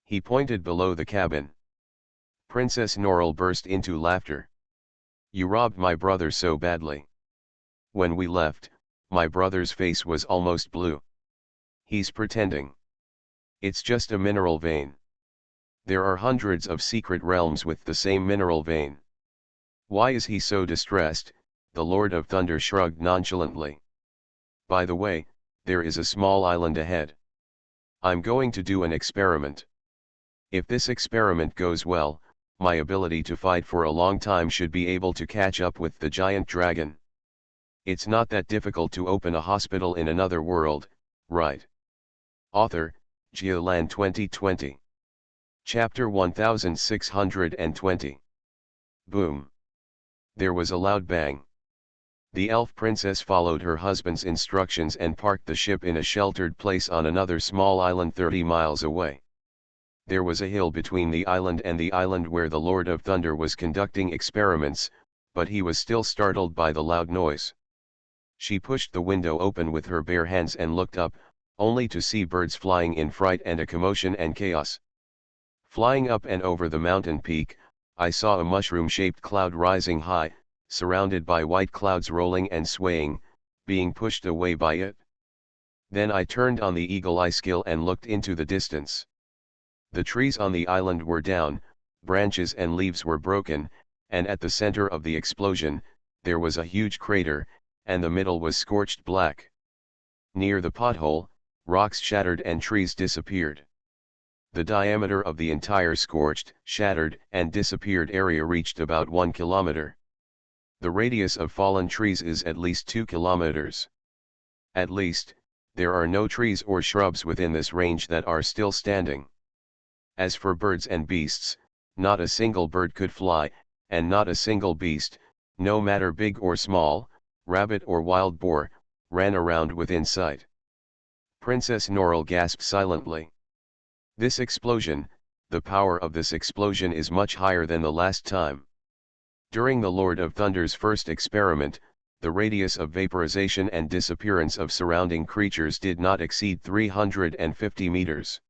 He pointed below the cabin. Princess Norrell burst into laughter. You robbed my brother so badly. When we left, my brother's face was almost blue. He's pretending. It's just a mineral vein. There are hundreds of secret realms with the same mineral vein. Why is he so distressed? The Lord of Thunder shrugged nonchalantly. By the way, there is a small island ahead. I'm going to do an experiment. If this experiment goes well, my ability to fight for a long time should be able to catch up with the giant dragon. It's not that difficult to open a hospital in another world, right? Author, Geoland 2020. Chapter 1620. Boom. There was a loud bang. The elf princess followed her husband's instructions and parked the ship in a sheltered place on another small island 30 miles away. There was a hill between the island and the island where the Lord of Thunder was conducting experiments, but he was still startled by the loud noise. She pushed the window open with her bare hands and looked up, only to see birds flying in fright and a commotion and chaos. Flying up and over the mountain peak, I saw a mushroom-shaped cloud rising high, surrounded by white clouds rolling and swaying, being pushed away by it. Then I turned on the eagle eye skill and looked into the distance. The trees on the island were down, branches and leaves were broken, and at the center of the explosion, there was a huge crater, and the middle was scorched black. Near the pothole, rocks shattered and trees disappeared. The diameter of the entire scorched, shattered, and disappeared area reached about 1 kilometer. The radius of fallen trees is at least 2 kilometers. At least, there are no trees or shrubs within this range that are still standing. As for birds and beasts, not a single bird could fly, and not a single beast, no matter big or small, rabbit or wild boar, ran around within sight. Princess Norrell gasped silently. This explosion, the power of this explosion is much higher than the last time. During the Lord of Thunder's first experiment, the radius of vaporization and disappearance of surrounding creatures did not exceed 350 meters.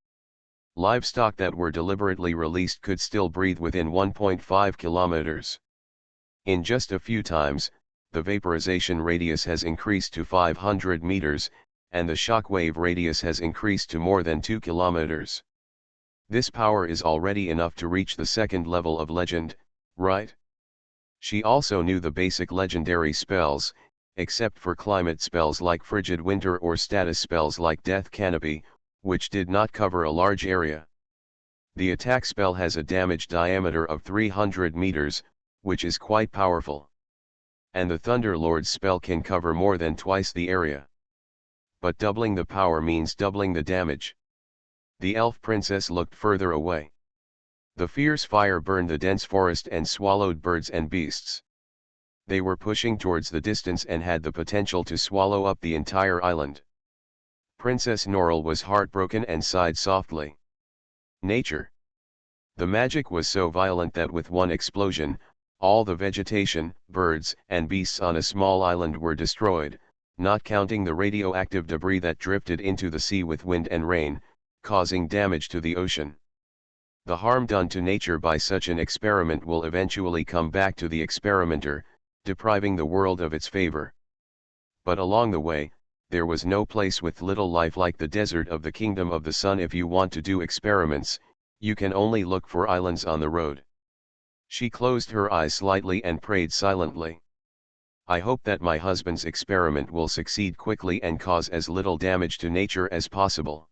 Livestock that were deliberately released could still breathe within 1.5 kilometers. In just a few times, the vaporization radius has increased to 500 meters, and the shockwave radius has increased to more than 2 kilometers. This power is already enough to reach the second level of legend, right? She also knew the basic legendary spells, except for climate spells like Frigid Winter or status spells like Death Canopy, which did not cover a large area. The attack spell has a damage diameter of 300 meters, which is quite powerful. And the Thunder Lord's spell can cover more than twice the area. But doubling the power means doubling the damage. The elf princess looked further away. The fierce fire burned the dense forest and swallowed birds and beasts. They were pushing towards the distance and had the potential to swallow up the entire island. Princess Norrell was heartbroken and sighed softly. Nature. The magic was so violent that with one explosion, all the vegetation, birds, and beasts on a small island were destroyed, not counting the radioactive debris that drifted into the sea with wind and rain, causing damage to the ocean. The harm done to nature by such an experiment will eventually come back to the experimenter, depriving the world of its favor. But along the way, there was no place with little life like the desert of the Kingdom of the Sun. If you want to do experiments, you can only look for islands on the road. She closed her eyes slightly and prayed silently. I hope that my husband's experiment will succeed quickly and cause as little damage to nature as possible.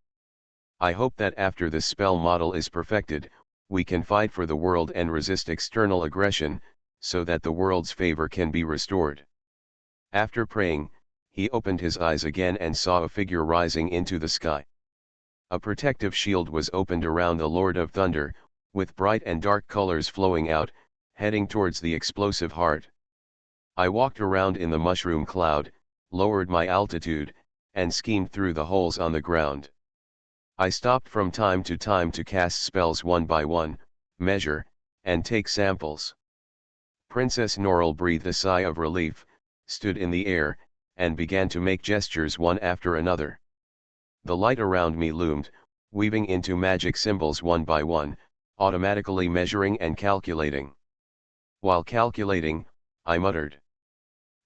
I hope that after this spell model is perfected, we can fight for the world and resist external aggression, so that the world's favor can be restored. After praying, he opened his eyes again and saw a figure rising into the sky. A protective shield was opened around the Lord of Thunder, with bright and dark colors flowing out, heading towards the explosive heart. I walked around in the mushroom cloud, lowered my altitude, and schemed through the holes on the ground. I stopped from time to time to cast spells one by one, measure, and take samples. Princess Norrell breathed a sigh of relief, stood in the air, and began to make gestures one after another. The light around me loomed, weaving into magic symbols one by one, automatically measuring and calculating. While calculating, I muttered.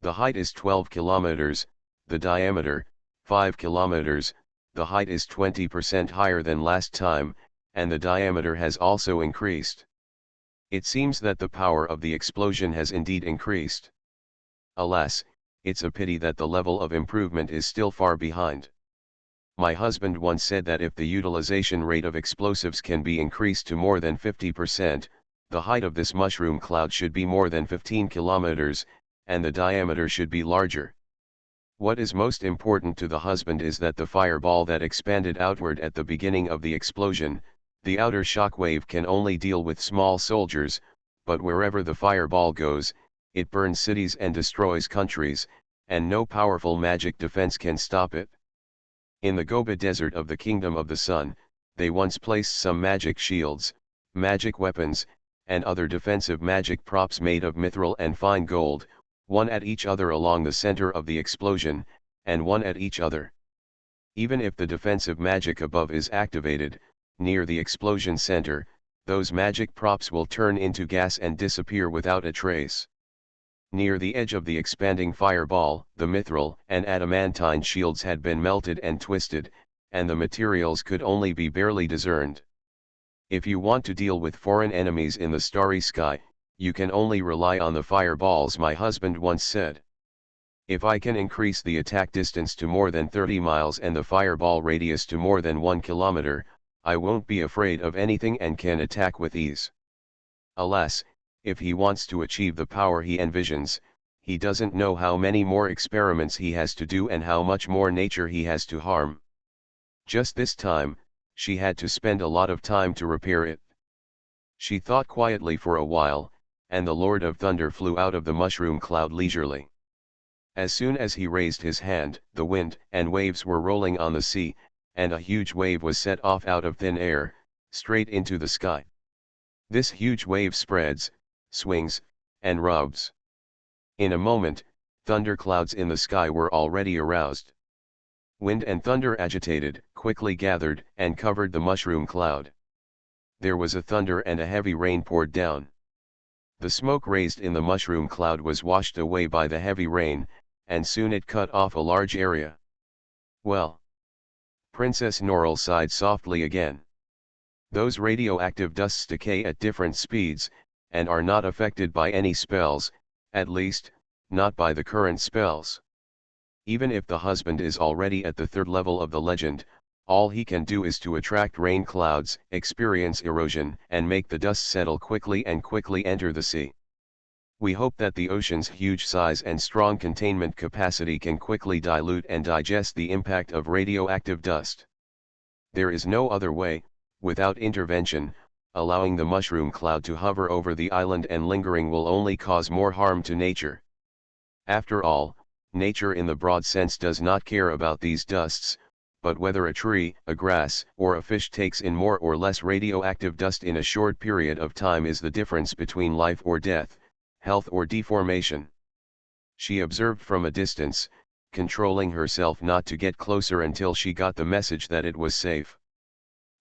The height is 12 kilometers, the diameter, 5 kilometers, the height is 20% higher than last time, and the diameter has also increased. It seems that the power of the explosion has indeed increased. Alas, it's a pity that the level of improvement is still far behind. My husband once said that if the utilization rate of explosives can be increased to more than 50%, the height of this mushroom cloud should be more than 15 kilometers, and the diameter should be larger. What is most important to the husband is that the fireball that expanded outward at the beginning of the explosion, the outer shockwave can only deal with small soldiers, but wherever the fireball goes, it burns cities and destroys countries, and no powerful magic defense can stop it. In the Gobi Desert of the Kingdom of the Sun, they once placed some magic shields, magic weapons, and other defensive magic props made of mithril and fine gold, one at each other along the center of the explosion, and one at each other. Even if the defensive magic above is activated, near the explosion center, those magic props will turn into gas and disappear without a trace. Near the edge of the expanding fireball, the mithril and adamantine shields had been melted and twisted, and the materials could only be barely discerned. If you want to deal with foreign enemies in the starry sky, you can only rely on the fireballs, my husband once said. If I can increase the attack distance to more than 30 miles and the fireball radius to more than 1 kilometer, I won't be afraid of anything and can attack with ease. Alas, if he wants to achieve the power he envisions, he doesn't know how many more experiments he has to do and how much more nature he has to harm. Just this time, she had to spend a lot of time to repair it. She thought quietly for a while, and the Lord of Thunder flew out of the mushroom cloud leisurely. As soon as he raised his hand, the wind and waves were rolling on the sea, and a huge wave was set off out of thin air, straight into the sky. This huge wave spreads, swings, and rubs. In a moment, thunderclouds in the sky were already aroused. Wind and thunder agitated, quickly gathered, and covered the mushroom cloud. There was a thunder and a heavy rain poured down. The smoke raised in the mushroom cloud was washed away by the heavy rain, and soon it cut off a large area. Well. Princess Norrell sighed softly again. Those radioactive dusts decay at different speeds, and are not affected by any spells, at least, not by the current spells. Even if the husband is already at the third level of the legend, all he can do is to attract rain clouds, experience erosion, and make the dust settle quickly and quickly enter the sea. We hope that the ocean's huge size and strong containment capacity can quickly dilute and digest the impact of radioactive dust. There is no other way, without intervention. Allowing the mushroom cloud to hover over the island and lingering will only cause more harm to nature. After all, nature in the broad sense does not care about these dusts, but whether a tree, a grass, or a fish takes in more or less radioactive dust in a short period of time is the difference between life or death, health or deformation. She observed from a distance, controlling herself not to get closer until she got the message that it was safe.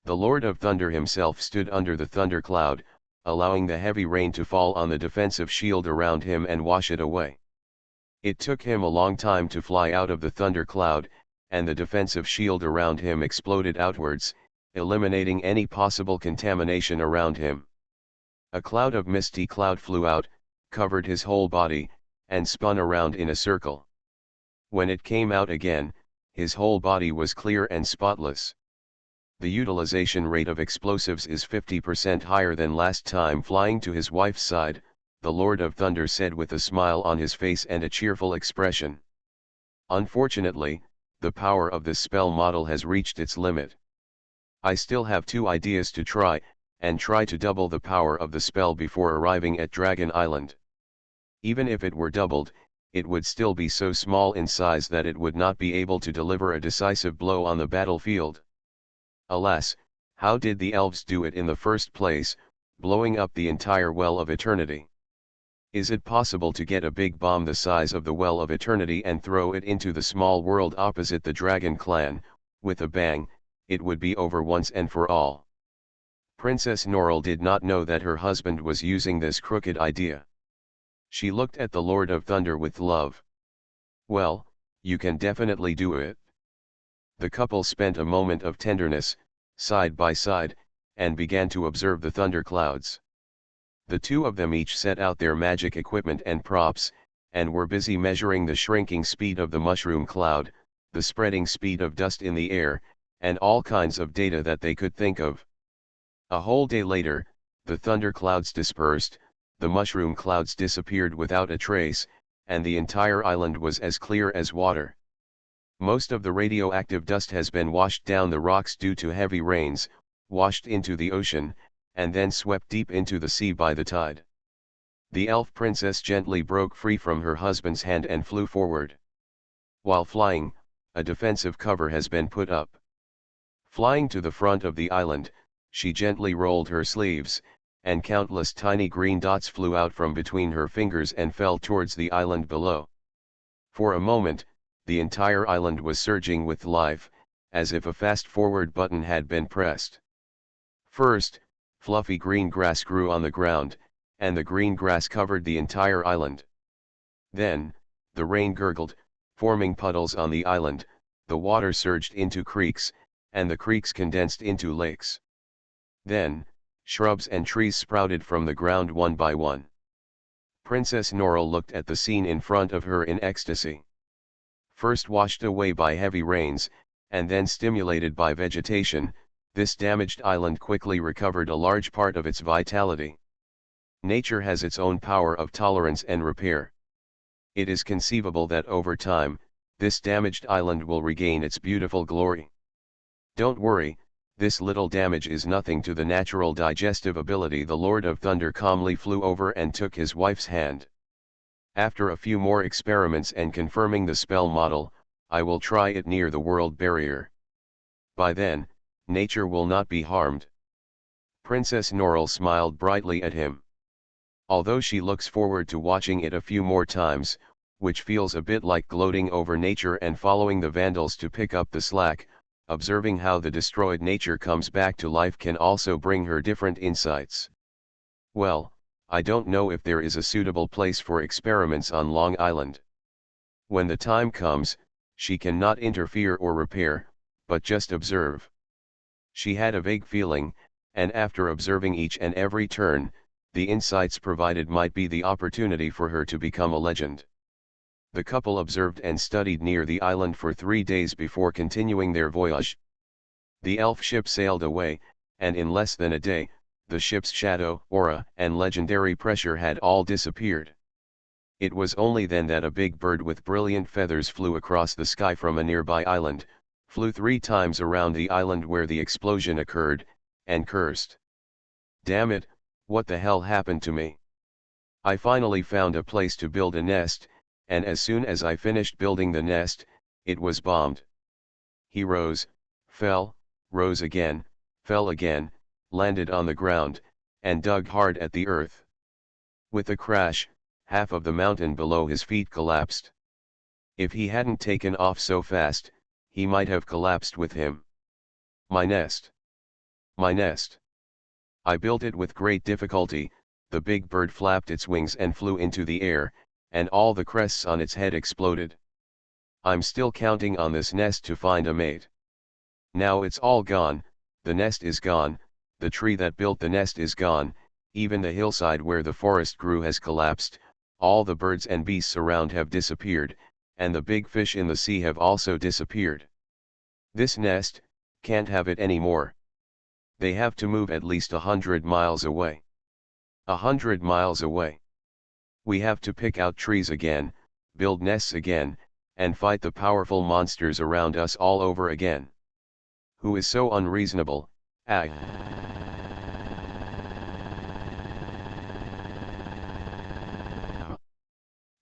The Lord of Thunder himself stood under the thunder cloud, allowing the heavy rain to fall on the defensive shield around him and wash it away. It took him a long time to fly out of the thunder cloud, and the defensive shield around him exploded outwards, eliminating any possible contamination around him. A cloud of misty cloud flew out, covered his whole body, and spun around in a circle. When it came out again, his whole body was clear and spotless. The utilization rate of explosives is 50% higher than last time flying to his wife's side, the Lord of Thunder said with a smile on his face and a cheerful expression. Unfortunately, the power of this spell model has reached its limit. I still have 2 ideas to try, and try to double the power of the spell before arriving at Dragon Island. Even if it were doubled, it would still be so small in size that it would not be able to deliver a decisive blow on the battlefield. Alas, how did the elves do it in the first place, blowing up the entire Well of Eternity? Is it possible to get a big bomb the size of the Well of Eternity and throw it into the small world opposite the Dragon Clan? With a bang, it would be over once and for all. Princess Norrell did not know that her husband was using this crooked idea. She looked at the Lord of Thunder with love. Well, you can definitely do it. The couple spent a moment of tenderness, side by side, and began to observe the thunder clouds. The 2 of them each set out their magic equipment and props, and were busy measuring the shrinking speed of the mushroom cloud, the spreading speed of dust in the air, and all kinds of data that they could think of. A whole day later, the thunder clouds dispersed, the mushroom clouds disappeared without a trace, and the entire island was as clear as water. Most of the radioactive dust has been washed down the rocks due to heavy rains, washed into the ocean, and then swept deep into the sea by the tide. The elf princess gently broke free from her husband's hand and flew forward. While flying, a defensive cover has been put up. Flying to the front of the island, she gently rolled her sleeves, and countless tiny green dots flew out from between her fingers and fell towards the island below. For a moment, the entire island was surging with life, as if a fast-forward button had been pressed. First, fluffy green grass grew on the ground, and the green grass covered the entire island. Then, the rain gurgled, forming puddles on the island, the water surged into creeks, and the creeks condensed into lakes. Then, shrubs and trees sprouted from the ground one by one. Princess Norrell looked at the scene in front of her in ecstasy. First washed away by heavy rains, and then stimulated by vegetation, this damaged island quickly recovered a large part of its vitality. Nature has its own power of tolerance and repair. It is conceivable that over time, this damaged island will regain its beautiful glory. Don't worry, this little damage is nothing to the natural digestive ability. The Lord of Thunder calmly flew over and took his wife's hand. After a few more experiments and confirming the spell model, I will try it near the world barrier. By then, nature will not be harmed. Princess Norrell smiled brightly at him. Although she looks forward to watching it a few more times, which feels a bit like gloating over nature and following the vandals to pick up the slack, observing how the destroyed nature comes back to life can also bring her different insights. Well, I don't know if there is a suitable place for experiments on Long Island. When the time comes, she can not interfere or repair, but just observe. She had a vague feeling, and after observing each and every turn, the insights provided might be the opportunity for her to become a legend. The couple observed and studied near the island for 3 days before continuing their voyage. The elf ship sailed away, and in less than a day, the ship's shadow, aura, and legendary pressure had all disappeared. It was only then that a big bird with brilliant feathers flew across the sky from a nearby island, flew 3 times around the island where the explosion occurred, and cursed. "Damn it, what the hell happened to me? I finally found a place to build a nest, and as soon as I finished building the nest, it was bombed." He rose, fell, rose again, fell again, landed on the ground, and dug hard at the earth. With a crash, half of the mountain below his feet collapsed. If he hadn't taken off so fast, he might have collapsed with him. "My nest. My nest. I built it with great difficulty." The big bird flapped its wings and flew into the air, and all the crests on its head exploded. "I'm still counting on this nest to find a mate. Now it's all gone, the nest is gone, the tree that built the nest is gone, even the hillside where the forest grew has collapsed, all the birds and beasts around have disappeared, and the big fish in the sea have also disappeared. This nest, can't have it anymore. They have to move at least 100 miles away. 100 miles away. We have to pick out trees again, build nests again, and fight the powerful monsters around us all over again. Who is so unreasonable? Ah.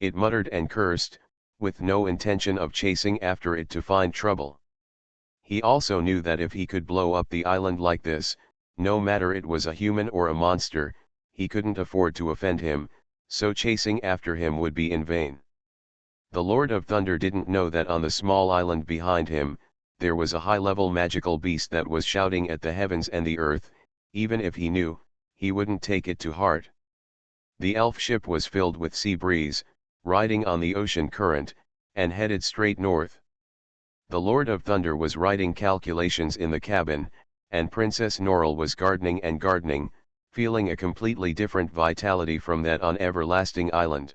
It muttered and cursed, with no intention of chasing after it to find trouble. He also knew that if he could blow up the island like this, no matter it was a human or a monster, he couldn't afford to offend him, so chasing after him would be in vain. The Lord of Thunder didn't know that on the small island behind him, there was a high-level magical beast that was shouting at the heavens and the earth. Even if he knew, he wouldn't take it to heart. The elf ship was filled with sea breeze, riding on the ocean current, and headed straight north. The Lord of Thunder was writing calculations in the cabin, and Princess Norrell was gardening and gardening, feeling a completely different vitality from that on Everlasting Island.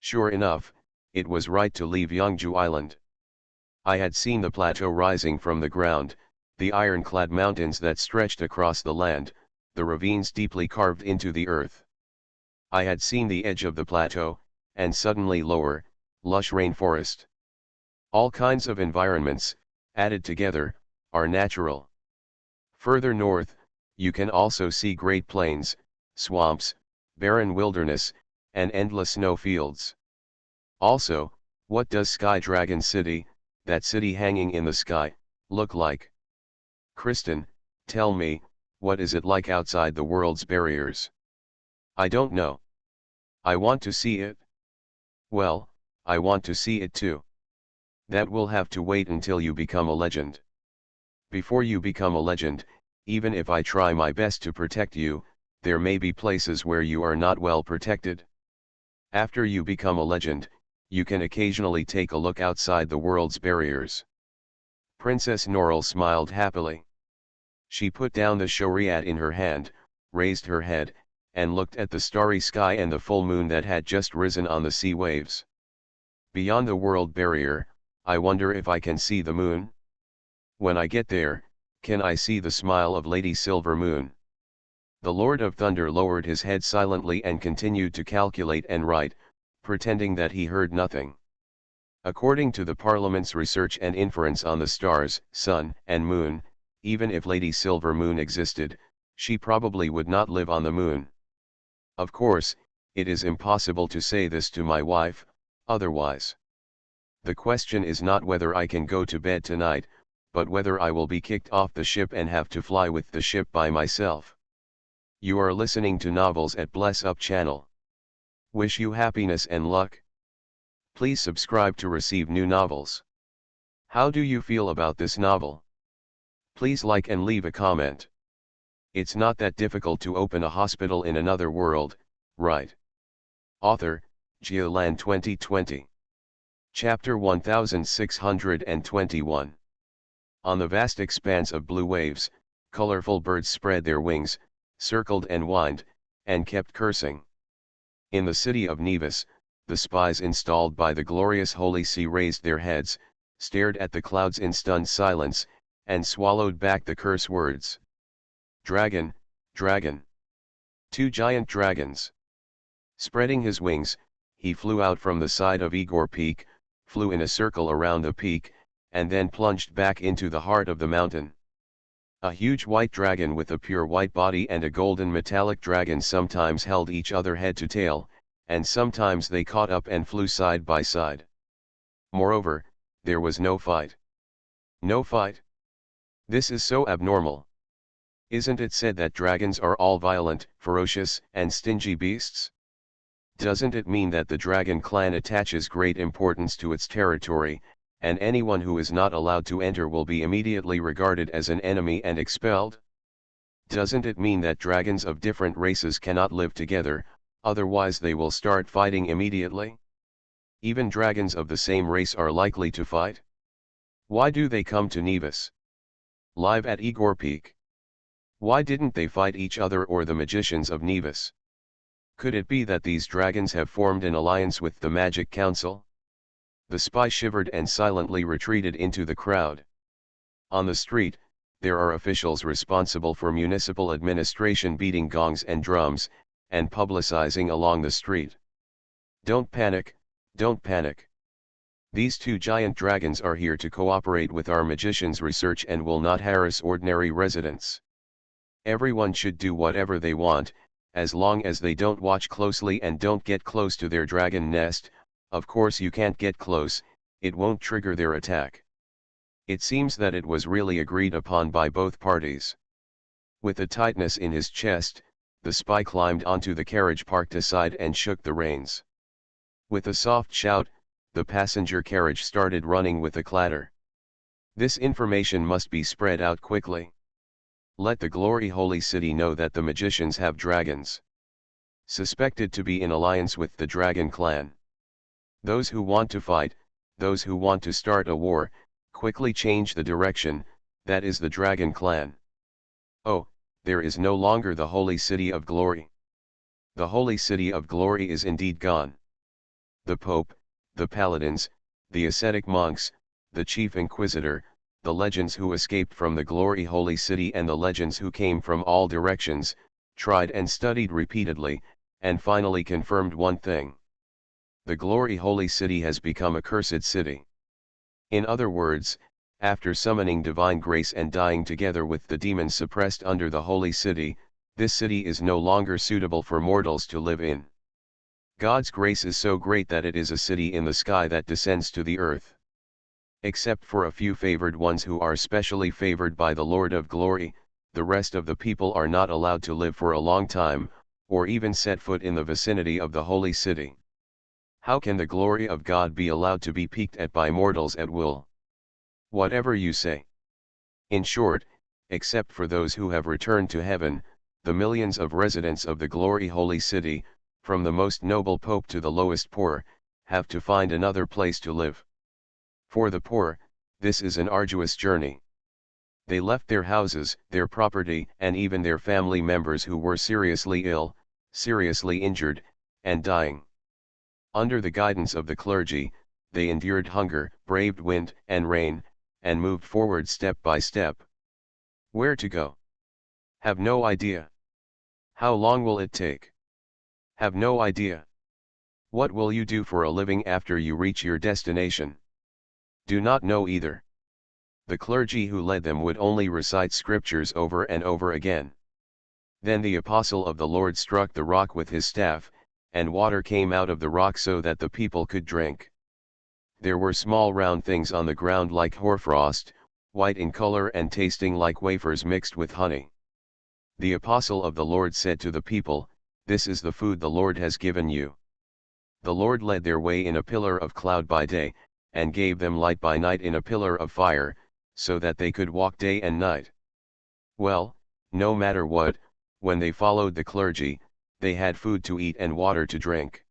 Sure enough, it was right to leave Yongju Island. I had seen the plateau rising from the ground, the ironclad mountains that stretched across the land, the ravines deeply carved into the earth. I had seen the edge of the plateau, and suddenly lower, lush rainforest. All kinds of environments, added together, are natural. Further north, you can also see great plains, swamps, barren wilderness, and endless snow fields. Also, what does Sky Dragon City, that city hanging in the sky, look like? Kristen, tell me, what is it like outside the world's barriers? I don't know. I want to see it. Well, I want to see it too. That will have to wait until you become a legend. Before you become a legend, even if I try my best to protect you, there may be places where you are not well protected. After you become a legend, you can occasionally take a look outside the world's barriers. Princess Norrell smiled happily. She put down the shoriat in her hand, raised her head, and looked at the starry sky and the full moon that had just risen on the sea waves. Beyond the world barrier, I wonder if I can see the moon? When I get there, can I see the smile of Lady Silver Moon? The Lord of Thunder lowered his head silently and continued to calculate and write, pretending that he heard nothing. According to the Parliament's research and inference on the stars, sun, and moon, even if Lady Silver Moon existed, she probably would not live on the moon. Of course, it is impossible to say this to my wife, otherwise. The question is not whether I can go to bed tonight, but whether I will be kicked off the ship and have to fly with the ship by myself. You are listening to Novels at Bless Up channel. Wish you happiness and luck. Please subscribe to receive new novels. How do you feel about this novel? Please like and leave a comment. It's not that difficult to open a hospital in another world, Right. Author, Geoland 2020. Chapter 1621. On the vast expanse of blue waves, colorful birds spread their wings, circled and whined, and kept cursing. In the city of Nevis, the spies installed by the glorious Holy See raised their heads, stared at the clouds in stunned silence, and swallowed back the curse words. Dragon, dragon. 2 giant dragons. Spreading his wings, he flew out from the side of Igor Peak, flew in a circle around the peak, and then plunged back into the heart of the mountain. A huge white dragon with a pure white body and a golden metallic dragon sometimes held each other head to tail, and sometimes they caught up and flew side by side. Moreover, there was no fight. No fight? This is so abnormal. Isn't it said that dragons are all violent, ferocious, and stingy beasts? Doesn't it mean that the dragon clan attaches great importance to its territory, and anyone who is not allowed to enter will be immediately regarded as an enemy and expelled? Doesn't it mean that dragons of different races cannot live together, otherwise they will start fighting immediately? Even dragons of the same race are likely to fight? Why do they come to Nevis? Live at Igor Peak? Why didn't they fight each other or the magicians of Nevis? Could it be that these dragons have formed an alliance with the Magic Council? The spy shivered and silently retreated into the crowd. On the street, there are officials responsible for municipal administration beating gongs and drums, and publicizing along the street. Don't panic, don't panic. These 2 giant dragons are here to cooperate with our magicians' research and will not harass ordinary residents. Everyone should do whatever they want, as long as they don't watch closely and don't get close to their dragon nest. Of course you can't get close, it won't trigger their attack. It seems that it was really agreed upon by both parties. With a tightness in his chest, the spy climbed onto the carriage parked aside and shook the reins. With a soft shout, the passenger carriage started running with a clatter. This information must be spread out quickly. Let the glory holy city know that the magicians have dragons. Suspected to be in alliance with the dragon clan. Those who want to fight, those who want to start a war, quickly change the direction, that is the dragon clan. Oh, there is no longer the holy city of glory. The holy city of glory is indeed gone. The Pope, the paladins, the ascetic monks, the chief inquisitor, the legends who escaped from the glory holy city and the legends who came from all directions, tried and studied repeatedly, and finally confirmed one thing. The glory holy city has become a cursed city. In other words, after summoning divine grace and dying together with the demons suppressed under the holy city, this city is no longer suitable for mortals to live in. God's grace is so great that it is a city in the sky that descends to the earth. Except for a few favored ones who are specially favored by the Lord of Glory, the rest of the people are not allowed to live for a long time, or even set foot in the vicinity of the holy city. How can the glory of God be allowed to be peeked at by mortals at will? Whatever you say. In short, except for those who have returned to heaven, the millions of residents of the glory holy city, from the most noble pope to the lowest poor, have to find another place to live. For the poor, this is an arduous journey. They left their houses, their property, and even their family members who were seriously ill, seriously injured, and dying. Under the guidance of the clergy, they endured hunger, braved wind and rain, and moved forward step by step. Where to go? Have no idea. How long will it take? Have no idea. What will you do for a living after you reach your destination? Do not know either. The clergy who led them would only recite scriptures over and over again. Then the apostle of the Lord struck the rock with his staff, and water came out of the rock so that the people could drink. There were small round things on the ground like hoarfrost, white in color and tasting like wafers mixed with honey. The apostle of the Lord said to the people, "This is the food the Lord has given you." The Lord led their way in a pillar of cloud by day, and gave them light by night in a pillar of fire, so that they could walk day and night. Well, no matter what, when they followed the clergy, they had food to eat and water to drink.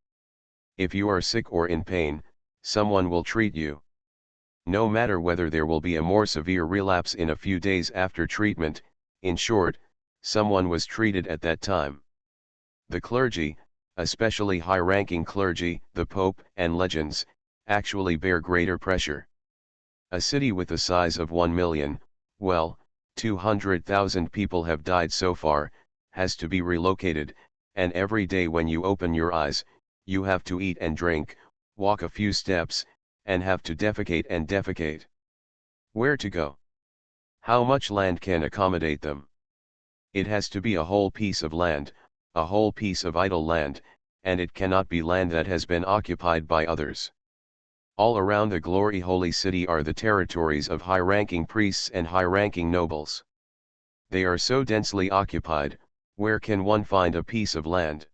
If you are sick or in pain, someone will treat you. No matter whether there will be a more severe relapse in a few days after treatment, in short, someone was treated at that time. The clergy, especially high-ranking clergy, the Pope and legends, actually bear greater pressure. A city with the size of 1 million, well, 200,000 people have died so far, has to be relocated, and every day when you open your eyes, you have to eat and drink, walk a few steps, and have to defecate and defecate. Where to go? How much land can accommodate them? It has to be a whole piece of land, a whole piece of idle land, and it cannot be land that has been occupied by others. All around the glory holy city are the territories of high-ranking priests and high-ranking nobles. They are so densely occupied, where can one find a piece of land?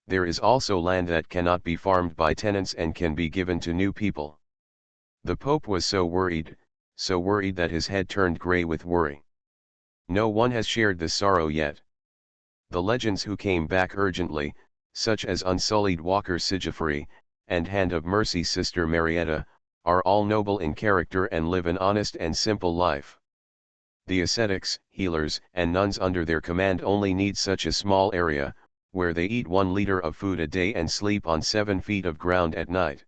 There is also land that cannot be farmed by tenants and can be given to new people. The Pope was so worried that his head turned grey with worry. No one has shared this sorrow yet. The legends who came back urgently, such as Unsullied Walker Sigifree, and Hand of Mercy Sister Marietta, are all noble in character and live an honest and simple life. The ascetics, healers, and nuns under their command only need such a small area, where they eat 1 liter of food a day and sleep on 7 feet of ground at night.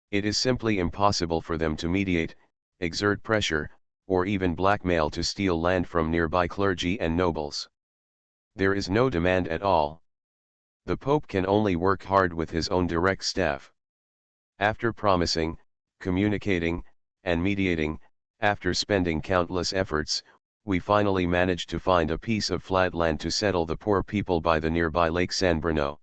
It is simply impossible for them to mediate, exert pressure, or even blackmail to steal land from nearby clergy and nobles. There is no demand at all. The Pope can only work hard with his own direct staff. After promising, communicating, and mediating, after spending countless efforts, we finally managed to find a piece of flat land to settle the poor people by the nearby Lake San Bruno.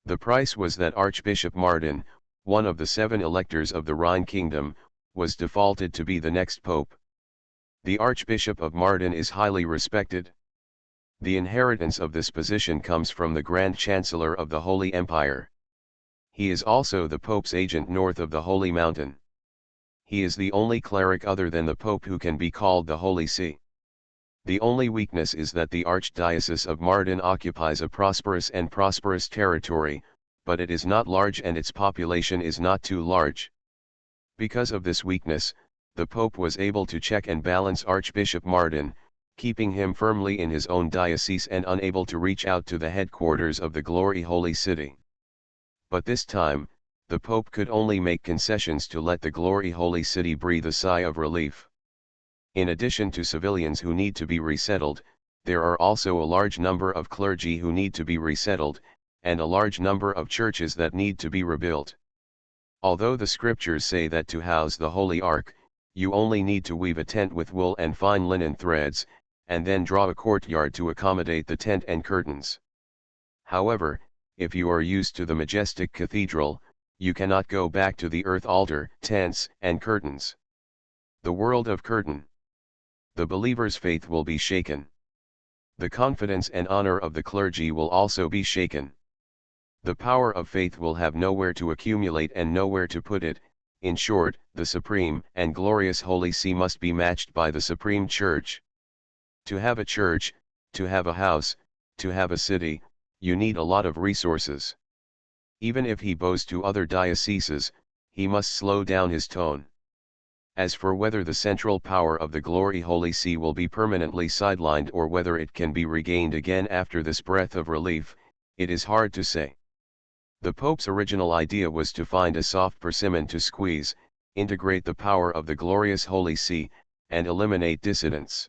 The price was that Archbishop Martin, one of the 7 electors of the Rhine Kingdom, was defaulted to be the next pope. The Archbishop of Martin is highly respected. The inheritance of this position comes from the Grand Chancellor of the Holy Empire. He is also the Pope's agent north of the Holy Mountain. He is the only cleric other than the Pope who can be called the Holy See. The only weakness is that the Archdiocese of Martin occupies a prosperous territory, but it is not large and its population is not too large. Because of this weakness, the Pope was able to check and balance Archbishop Martin, keeping him firmly in his own diocese and unable to reach out to the headquarters of the Glory Holy City. But this time, the Pope could only make concessions to let the Glory Holy City breathe a sigh of relief. In addition to civilians who need to be resettled, there are also a large number of clergy who need to be resettled, and a large number of churches that need to be rebuilt. Although the scriptures say that to house the Holy Ark, you only need to weave a tent with wool and fine linen threads, and then draw a courtyard to accommodate the tent and curtains. However, if you are used to the majestic cathedral, you cannot go back to the earth altar, tents, and curtains. The world of curtain. The believer's faith will be shaken. The confidence and honor of the clergy will also be shaken. The power of faith will have nowhere to accumulate and nowhere to put it. In short, the supreme and glorious Holy See must be matched by the Supreme Church. To have a church, to have a house, to have a city, you need a lot of resources. Even if he bows to other dioceses, he must slow down his tone. As for whether the central power of the Glory Holy See will be permanently sidelined or whether it can be regained again after this breath of relief, it is hard to say. The Pope's original idea was to find a soft persimmon to squeeze, integrate the power of the glorious Holy See, and eliminate dissidents.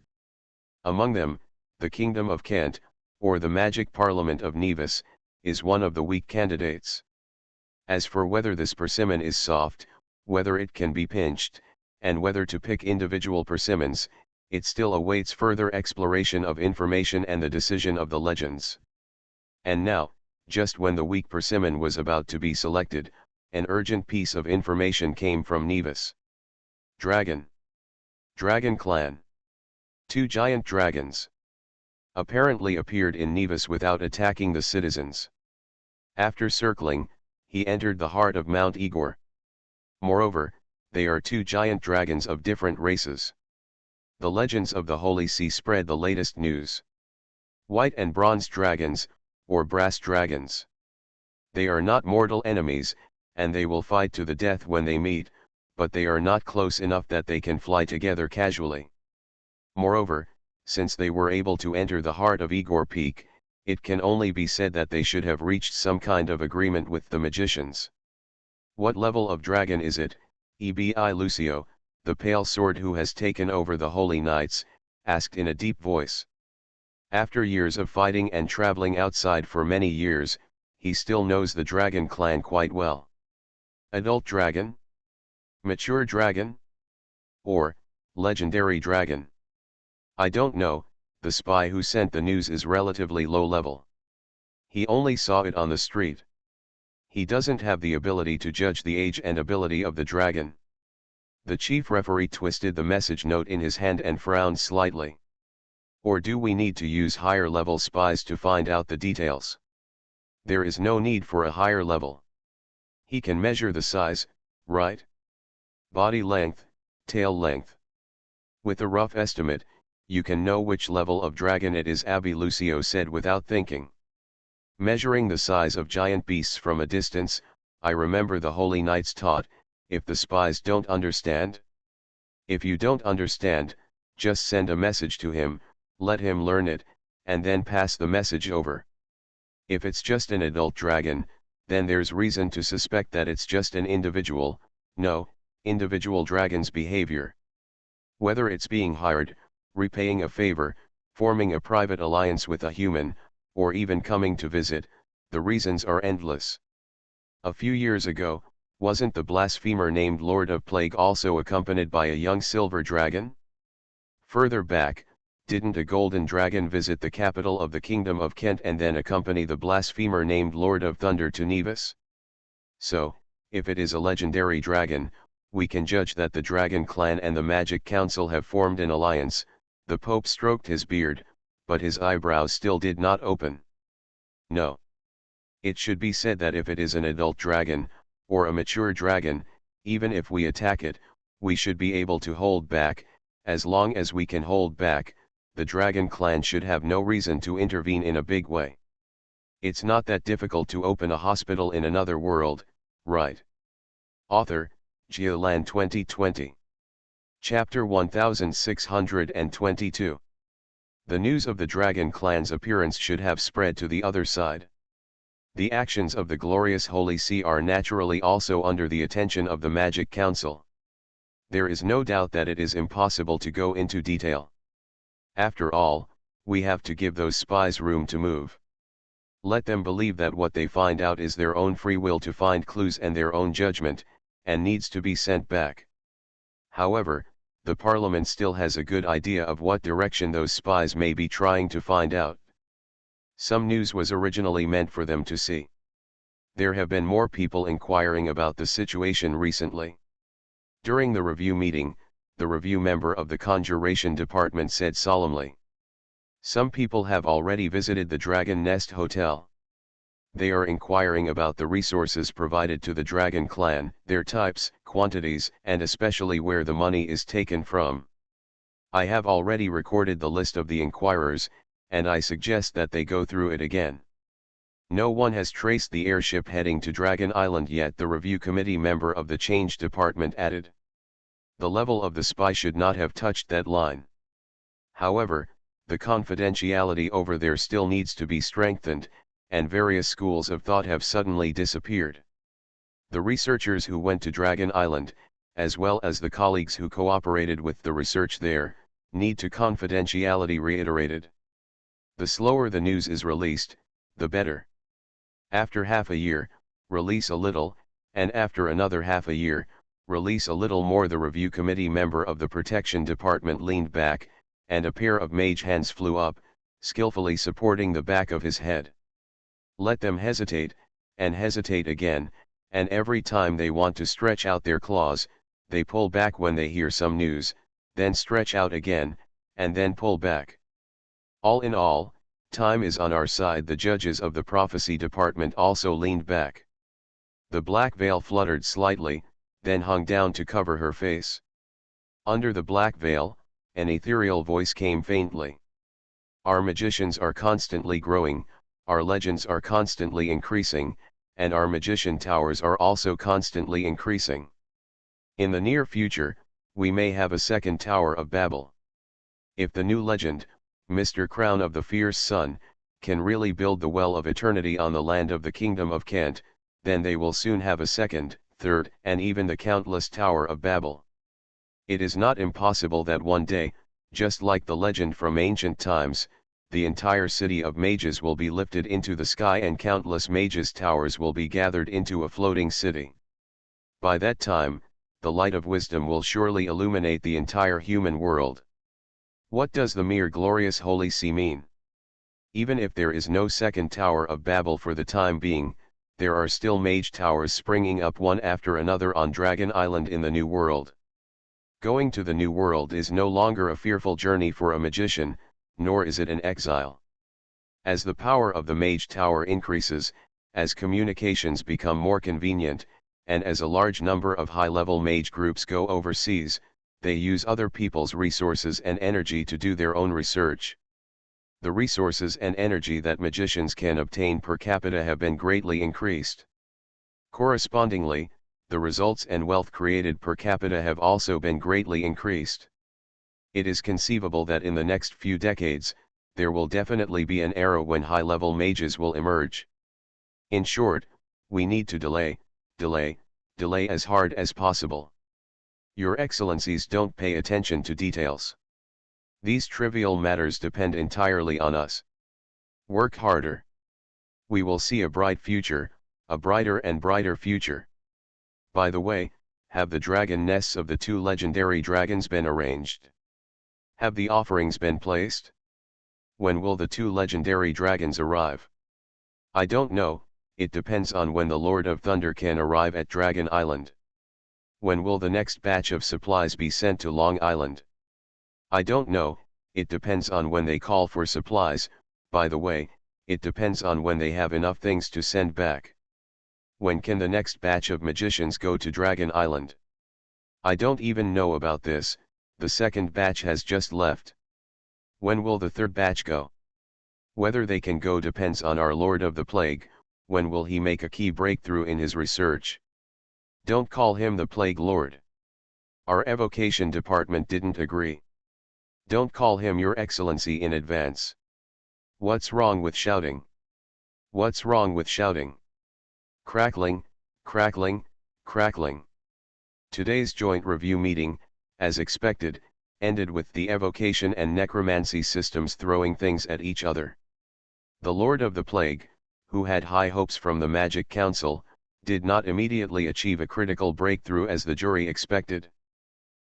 Among them, the Kingdom of Kent, or the Magic Parliament of Nevis, is one of the weak candidates. As for whether this persimmon is soft, whether it can be pinched, and whether to pick individual persimmons, it still awaits further exploration of information and the decision of the legends. And now, just when the weak persimmon was about to be selected, an urgent piece of information came from Nevis. Dragon clan. 2 giant dragons apparently appeared in Nevis without attacking the citizens. After circling, he entered the heart of Mount Igor. Moreover, they are 2 giant dragons of different races. The legends of the Holy See spread the latest news. White and bronze dragons, or brass dragons. They are not mortal enemies, and they will fight to the death when they meet, but they are not close enough that they can fly together casually. Moreover, since they were able to enter the heart of Igor Peak, it can only be said that they should have reached some kind of agreement with the magicians. What level of dragon is it, Ebi Lucio, the pale sword who has taken over the Holy Knights, asked in a deep voice. After years of fighting and traveling outside for many years, he still knows the dragon clan quite well. Adult dragon? Mature dragon? Or, legendary dragon? I don't know. The spy who sent the news is relatively low level. He only saw it on the street. He doesn't have the ability to judge the age and ability of the dragon. The chief referee twisted the message note in his hand and frowned slightly. Or do we need to use higher level spies to find out the details? There is no need for a higher level. He can measure the size, right? Body length, tail length. With a rough estimate, you can know which level of dragon it is, Abi Lucio said without thinking. Measuring the size of giant beasts from a distance, I remember the Holy Knights taught, if the spies don't understand. If you don't understand, just send a message to him, let him learn it, and then pass the message over. If it's just an adult dragon, then there's reason to suspect that it's just an individual dragon's behavior. Whether it's being hired, repaying a favor, forming a private alliance with a human, or even coming to visit, the reasons are endless. A few years ago, wasn't the blasphemer named Lord of Plague also accompanied by a young silver dragon? Further back, didn't a golden dragon visit the capital of the Kingdom of Kent and then accompany the blasphemer named Lord of Thunder to Nevis? So, if it is a legendary dragon, we can judge that the Dragon Clan and the Magic Council have formed an alliance. The Pope stroked his beard, but his eyebrows still did not open. No. It should be said that if it is an adult dragon, or a mature dragon, even if we attack it, we should be able to hold back. As long as we can hold back, the Dragon Clan should have no reason to intervene in a big way. It's not that difficult to open a hospital in another world, right? Author, Geoland 2020. Chapter 1622. The news of the Dragon Clan's appearance should have spread to the other side. The actions of the glorious Holy See are naturally also under the attention of the Magic Council. There is no doubt that it is impossible to go into detail. After all, we have to give those spies room to move. Let them believe that what they find out is their own free will to find clues and their own judgment, and needs to be sent back. However, the Parliament still has a good idea of what direction those spies may be trying to find out. Some news was originally meant for them to see. There have been more people inquiring about the situation recently. During the review meeting, the review member of the Conjuration Department said solemnly, "Some people have already visited the Dragon Nest Hotel. They are inquiring about the resources provided to the Dragon Clan, their types, quantities, and especially where the money is taken from. I have already recorded the list of the inquirers, and I suggest that they go through it again. No one has traced the airship heading to Dragon Island yet," the review committee member of the Change Department added. The level of the spy should not have touched that line. However, the confidentiality over there still needs to be strengthened, and various schools of thought have suddenly disappeared. The researchers who went to Dragon Island, as well as the colleagues who cooperated with the research there, need to confidentiality reiterated. The slower the news is released, the better. After half a year, release a little, and after another half a year, release a little more. The review committee member of the Protection Department leaned back, and a pair of mage hands flew up, skillfully supporting the back of his head. Let them hesitate, and hesitate again, and every time they want to stretch out their claws, they pull back when they hear some news, then stretch out again, and then pull back. All in all, time is on our side. The judges of the Prophecy Department also leaned back. The black veil fluttered slightly, then hung down to cover her face. Under the black veil, an ethereal voice came faintly. "Our magicians are constantly growing, our legends are constantly increasing, and our magician towers are also constantly increasing. In the near future, we may have a second Tower of Babel. If the new legend, Mr. Crown of the Fierce Sun, can really build the Well of Eternity on the land of the Kingdom of Kent, then they will soon have a second, third, and even the countless Tower of Babel. It is not impossible that one day, just like the legend from ancient times, the entire city of mages will be lifted into the sky and countless mages' towers will be gathered into a floating city. By that time, the light of wisdom will surely illuminate the entire human world. What does the mere glorious Holy See mean? Even if there is no second Tower of Babel for the time being, there are still mage towers springing up one after another on Dragon Island in the New World. Going to the New World is no longer a fearful journey for a magician, nor is it an exile. As the power of the mage tower increases, as communications become more convenient, and as a large number of high-level mage groups go overseas, they use other people's resources and energy to do their own research. The resources and energy that magicians can obtain per capita have been greatly increased. Correspondingly, the results and wealth created per capita have also been greatly increased. It is conceivable that in the next few decades, there will definitely be an era when high-level mages will emerge. In short, we need to delay as hard as possible. Your Excellencies don't pay attention to details. These trivial matters depend entirely on us. Work harder. We will see a bright future, a brighter and brighter future. By the way, have the dragon nests of the two legendary dragons been arranged? Have the offerings been placed? When will the two legendary dragons arrive? I don't know, it depends on when the Lord of Thunder can arrive at Dragon Island. When will the next batch of supplies be sent to Long Island? I don't know, it depends on when they call for supplies. By the way, it depends on when they have enough things to send back. When can the next batch of magicians go to Dragon Island? I don't even know about this, the second batch has just left. When will the third batch go? Whether they can go depends on our Lord of the Plague. When will he make a key breakthrough in his research? Don't call him the Plague Lord. Our evocation department didn't agree. Don't call him Your Excellency in advance. What's wrong with shouting? What's wrong with shouting? Crackling, crackling, crackling. Today's joint review meeting, as expected, ended with the evocation and necromancy systems throwing things at each other. The Lord of the Plague, who had high hopes from the Magic Council, did not immediately achieve a critical breakthrough as the jury expected.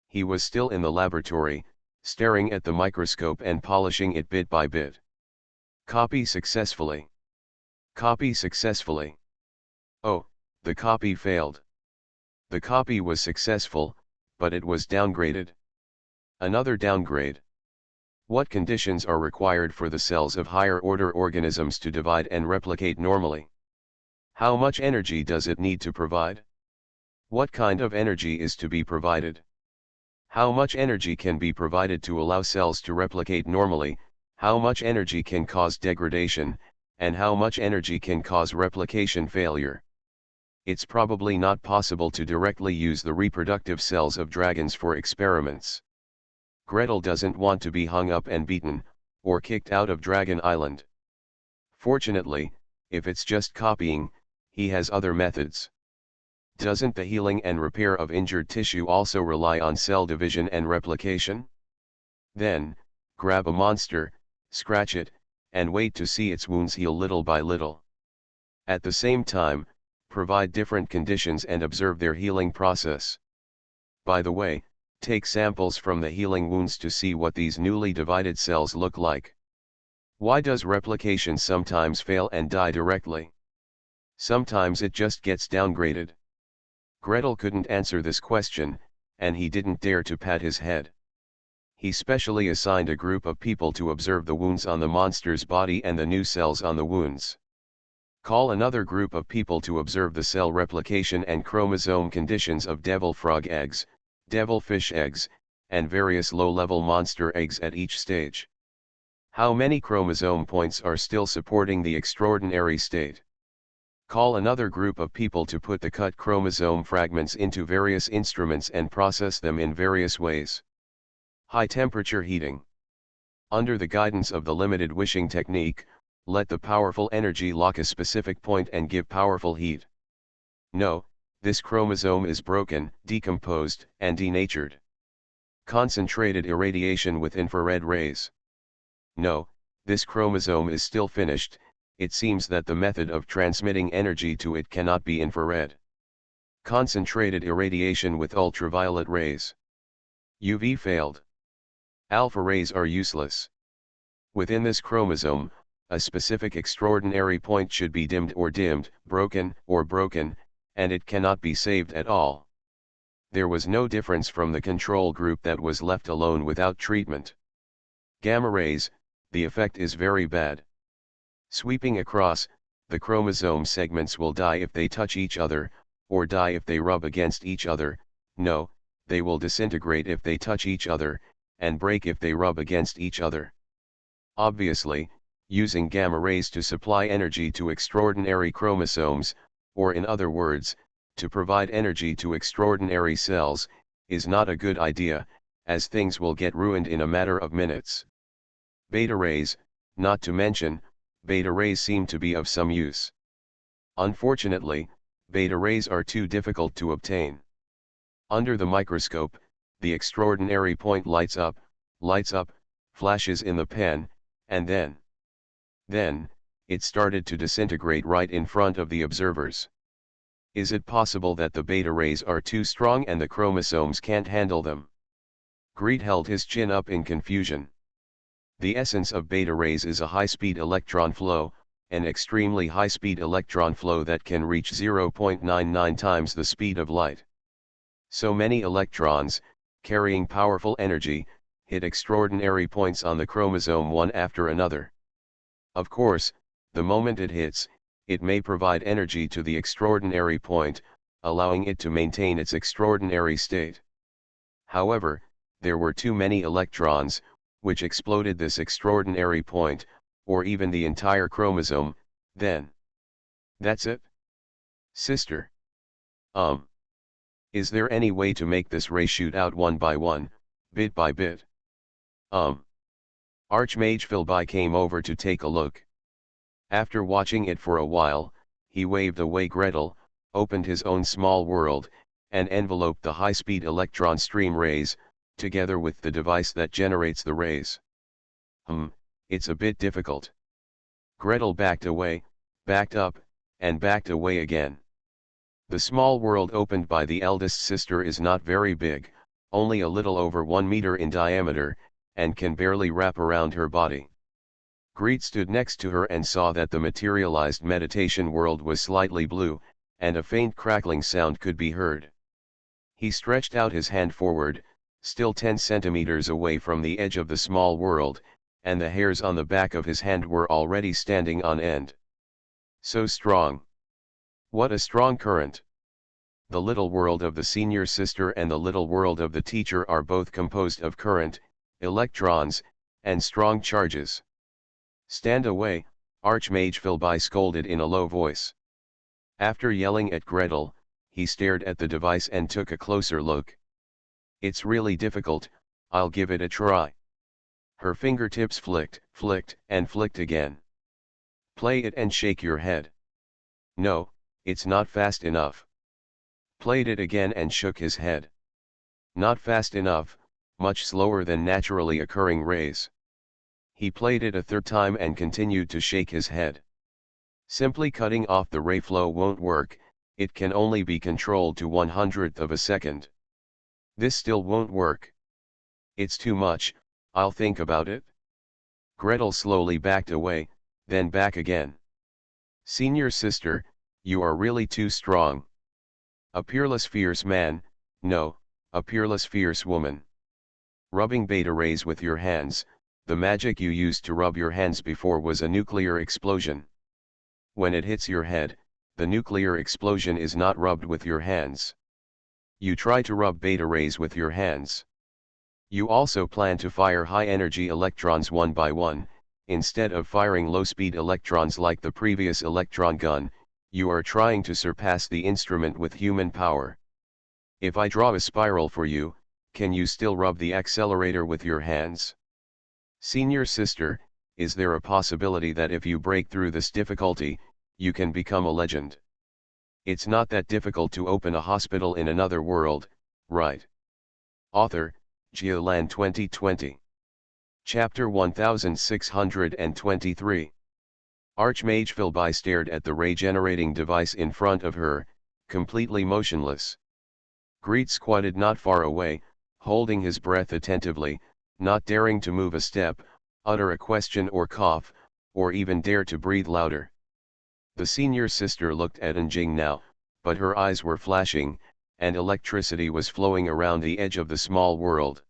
He was still in the laboratory, staring at the microscope and polishing it bit by bit. Copy successfully. Copy successfully. Oh, the copy failed. The copy was successful, but it was downgraded. Another downgrade. What conditions are required for the cells of higher order organisms to divide and replicate normally? How much energy does it need to provide? What kind of energy is to be provided? How much energy can be provided to allow cells to replicate normally? How much energy can cause degradation, and how much energy can cause replication failure? It's probably not possible to directly use the reproductive cells of dragons for experiments. Gretel doesn't want to be hung up and beaten, or kicked out of Dragon Island. Fortunately, if it's just copying, he has other methods. Doesn't the healing and repair of injured tissue also rely on cell division and replication? Then, grab a monster, scratch it, and wait to see its wounds heal little by little. At the same time, provide different conditions and observe their healing process. By the way, take samples from the healing wounds to see what these newly divided cells look like. Why does replication sometimes fail and die directly? Sometimes it just gets downgraded. Gretel couldn't answer this question, and he didn't dare to pat his head. He specially assigned a group of people to observe the wounds on the monster's body and the new cells on the wounds. Call another group of people to observe the cell replication and chromosome conditions of devil frog eggs, devilfish eggs, and various low-level monster eggs at each stage. How many chromosome points are still supporting the extraordinary state? Call another group of people to put the cut chromosome fragments into various instruments and process them in various ways. High temperature heating. Under the guidance of the limited wishing technique, let the powerful energy lock a specific point and give powerful heat. No, this chromosome is broken, decomposed, and denatured. Concentrated irradiation with infrared rays. No, this chromosome is still finished. It seems that the method of transmitting energy to it cannot be infrared. Concentrated irradiation with ultraviolet rays. UV failed. Alpha rays are useless. Within this chromosome, a specific extraordinary point should be dimmed, broken, and it cannot be saved at all. There was no difference from the control group that was left alone without treatment. Gamma rays, the effect is very bad. Sweeping across, the chromosome segments will die if they touch each other, or die if they rub against each other. No, they will disintegrate if they touch each other, and break if they rub against each other. Obviously, using gamma rays to supply energy to extraordinary chromosomes, or in other words, to provide energy to extraordinary cells, is not a good idea, as things will get ruined in a matter of minutes. Beta rays, not to mention, beta rays seem to be of some use. Unfortunately, beta rays are too difficult to obtain. Under the microscope, the extraordinary point lights up, flashes in the pen, and then, it started to disintegrate right in front of the observers. Is it possible that the beta rays are too strong and the chromosomes can't handle them? Greet held his chin up in confusion. The essence of beta rays is a high-speed electron flow, an extremely high-speed electron flow that can reach 0.99 times the speed of light. So many electrons, carrying powerful energy, hit extraordinary points on the chromosome one after another. Of course, the moment it hits, it may provide energy to the extraordinary point, allowing it to maintain its extraordinary state. However, there were too many electrons, which exploded this extraordinary point, or even the entire chromosome. Then. That's it? Sister. Is there any way to make this ray shoot out one by one, bit by bit? Archmage Philby came over to take a look. After watching it for a while, he waved away Gretel, opened his own small world, and enveloped the high-speed electron stream rays, together with the device that generates the rays. It's a bit difficult. Gretel backed away, backed up, and backed away again. The small world opened by the eldest sister is not very big, only a little over 1 meter in diameter, and can barely wrap around her body. Greet stood next to her and saw that the materialized meditation world was slightly blue, and a faint crackling sound could be heard. He stretched out his hand forward, still 10 centimeters away from the edge of the small world, and the hairs on the back of his hand were already standing on end. So strong. What a strong current. The little world of the senior sister and the little world of the teacher are both composed of current, electrons, and strong charges. Stand away, Archmage Philby scolded in a low voice. After yelling at Gretel, he stared at the device and took a closer look. It's really difficult, I'll give it a try. Her fingertips flicked, and flicked again. Play it and shake your head. No, it's not fast enough. Played it again and shook his head. Not fast enough, much slower than naturally occurring rays. He played it a third time and continued to shake his head. Simply cutting off the ray flow won't work, it can only be controlled to 1/100th of a second. This still won't work. It's too much, I'll think about it. Gretel slowly backed away, then back again. Senior sister, you are really too strong. A peerless fierce man, no, a peerless fierce woman. Rubbing beta rays with your hands, the magic you used to rub your hands before was a nuclear explosion. When it hits your head, the nuclear explosion is not rubbed with your hands. You try to rub beta rays with your hands. You also plan to fire high-energy electrons one by one, Instead of firing low-speed electrons like the previous electron gun, you are trying to surpass the instrument with human power. If I draw a spiral for you, can you still rub the accelerator with your hands? Senior sister, is there a possibility that if you break through this difficulty, you can become a legend? It's not that difficult to open a hospital in another world, right? Author, Geolan 2020. Chapter 1623. Archmage Philby stared at the ray-generating device in front of her, completely motionless. Greet squatted not far away, holding his breath attentively, not daring to move a step, utter a question or cough, or even dare to breathe louder. The senior sister looked at Anjing now, but her eyes were flashing, and electricity was flowing around the edge of the small world.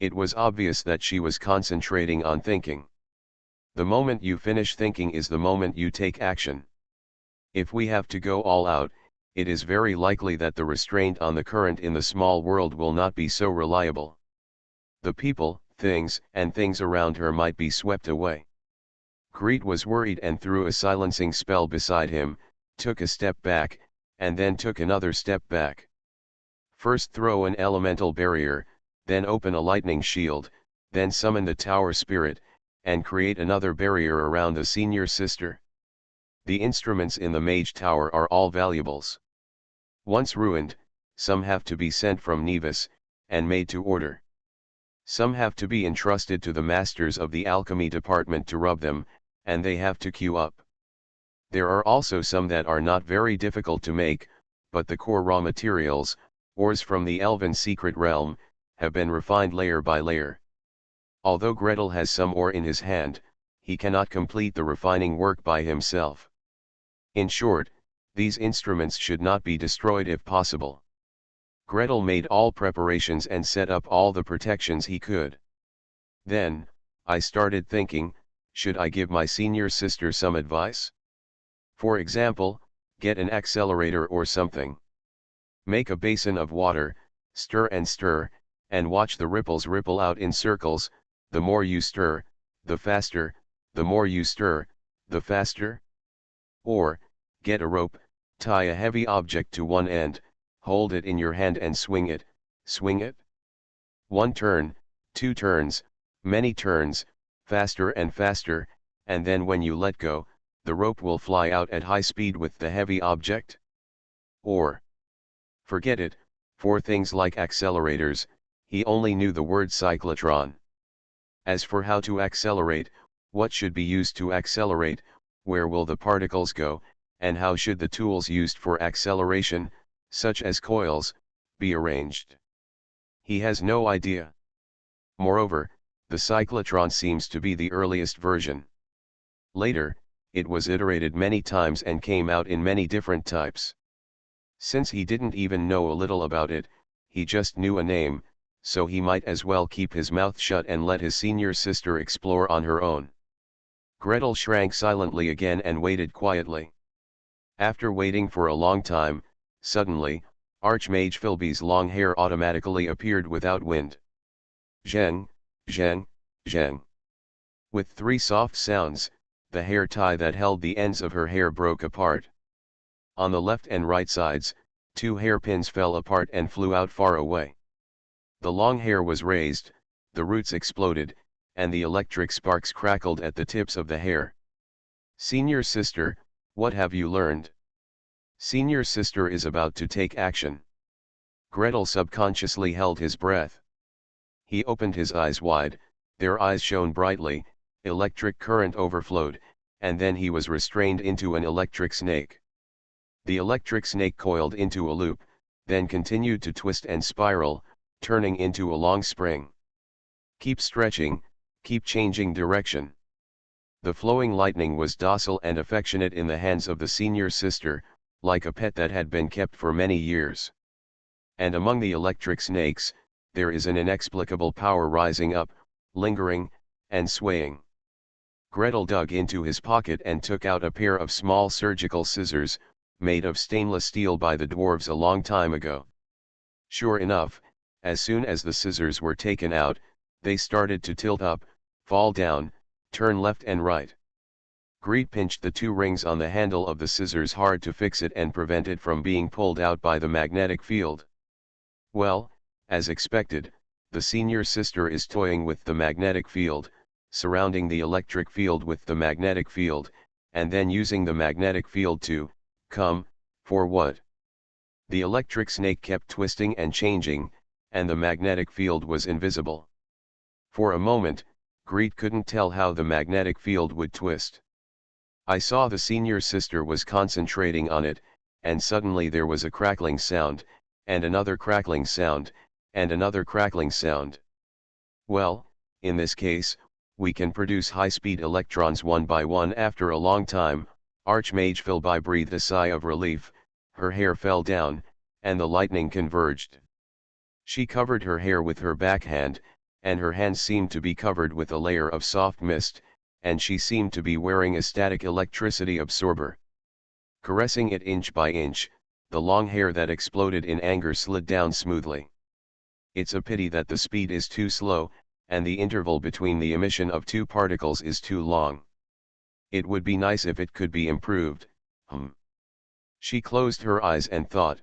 It was obvious that she was concentrating on thinking. The moment you finish thinking is the moment you take action. If we have to go all out, it is very likely that the restraint on the current in the small world will not be so reliable. The people, things, and things around her might be swept away. Greet was worried and threw a silencing spell beside him, took a step back, and then took another step back. First throw an elemental barrier, then open a lightning shield, then summon the tower spirit, and create another barrier around the senior sister. The instruments in the mage tower are all valuables. Once ruined, some have to be sent from Nevis, and made to order. Some have to be entrusted to the masters of the alchemy department to rub them, and they have to queue up. There are also some that are not very difficult to make, but the core raw materials, ores from the elven secret realm, have been refined layer by layer. Although Gretel has some ore in his hand, he cannot complete the refining work by himself. In short, these instruments should not be destroyed if possible. Gretel made all preparations and set up all the protections he could. Then, I started thinking, should I give my senior sister some advice? For example, get an accelerator or something. Make a basin of water, stir, and watch the ripples ripple out in circles. The more you stir, the faster, the more you stir, the faster. Or, get a rope, tie a heavy object to one end, hold it in your hand and swing it. One turn, 2 turns, many turns, faster and faster, and then when you let go, the rope will fly out at high speed with the heavy object. Or, forget it, for things like accelerators, he only knew the word cyclotron. As for how to accelerate, what should be used to accelerate, where will the particles go, and how should the tools used for acceleration, such as coils, be arranged? He has no idea. Moreover, the cyclotron seems to be the earliest version. Later, it was iterated many times and came out in many different types. Since he didn't even know a little about it, he just knew a name, so he might as well keep his mouth shut and let his senior sister explore on her own. Gretel shrank silently again and waited quietly. After waiting for a long time, suddenly, Archmage Philby's long hair automatically appeared without wind. Zheng, zheng, zheng. With 3 soft sounds, the hair tie that held the ends of her hair broke apart. On the left and right sides, 2 hairpins fell apart and flew out far away. The long hair was raised, the roots exploded, and the electric sparks crackled at the tips of the hair. Senior sister, what have you learned? Senior sister is about to take action. Gretel subconsciously held his breath. He opened his eyes wide, their eyes shone brightly, electric current overflowed, and then he was restrained into an electric snake. The electric snake coiled into a loop, then continued to twist and spiral, turning into a long spring. Keep stretching, keep changing direction. The flowing lightning was docile and affectionate in the hands of the senior sister, like a pet that had been kept for many years. And among the electric snakes, there is an inexplicable power rising up, lingering, and swaying. Gretel dug into his pocket and took out a pair of small surgical scissors, made of stainless steel by the dwarves a long time ago. Sure enough, as soon as the scissors were taken out, they started to tilt up, fall down, Turn left and right. Greet pinched the two rings on the handle of the scissors hard to fix it and prevent it from being pulled out by the magnetic field. Well, as expected, the senior sister is toying with the magnetic field, surrounding the electric field with the magnetic field, and then using the magnetic field to, come, for what? The electric snake kept twisting and changing, and the magnetic field was invisible. For a moment, Greet couldn't tell how the magnetic field would twist. I saw the senior sister was concentrating on it, and suddenly there was a crackling sound, and another crackling sound, and another crackling sound. Well, in this case, we can produce high-speed electrons one by one after a long time. Archmage Philby breathed a sigh of relief, her hair fell down, and the lightning converged. She covered her hair with her backhand, and her hands seemed to be covered with a layer of soft mist, and she seemed to be wearing a static electricity absorber. Caressing it inch by inch, the long hair that exploded in anger slid down smoothly. It's a pity that the speed is too slow, and the interval between the emission of two particles is too long. It would be nice if it could be improved. She closed her eyes and thought.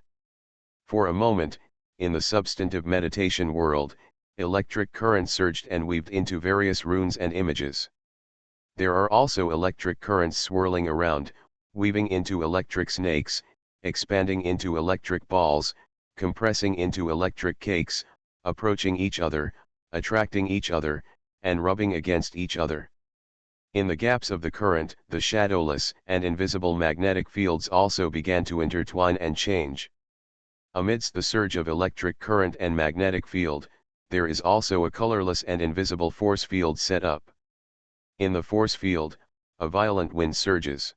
For a moment, in the substantive meditation world, electric current surged and weaved into various runes and images. There are also electric currents swirling around, weaving into electric snakes, expanding into electric balls, compressing into electric cakes, approaching each other, attracting each other, and rubbing against each other. In the gaps of the current, the shadowless and invisible magnetic fields also began to intertwine and change. Amidst the surge of electric current and magnetic field, there is also a colorless and invisible force field set up. In the force field, a violent wind surges.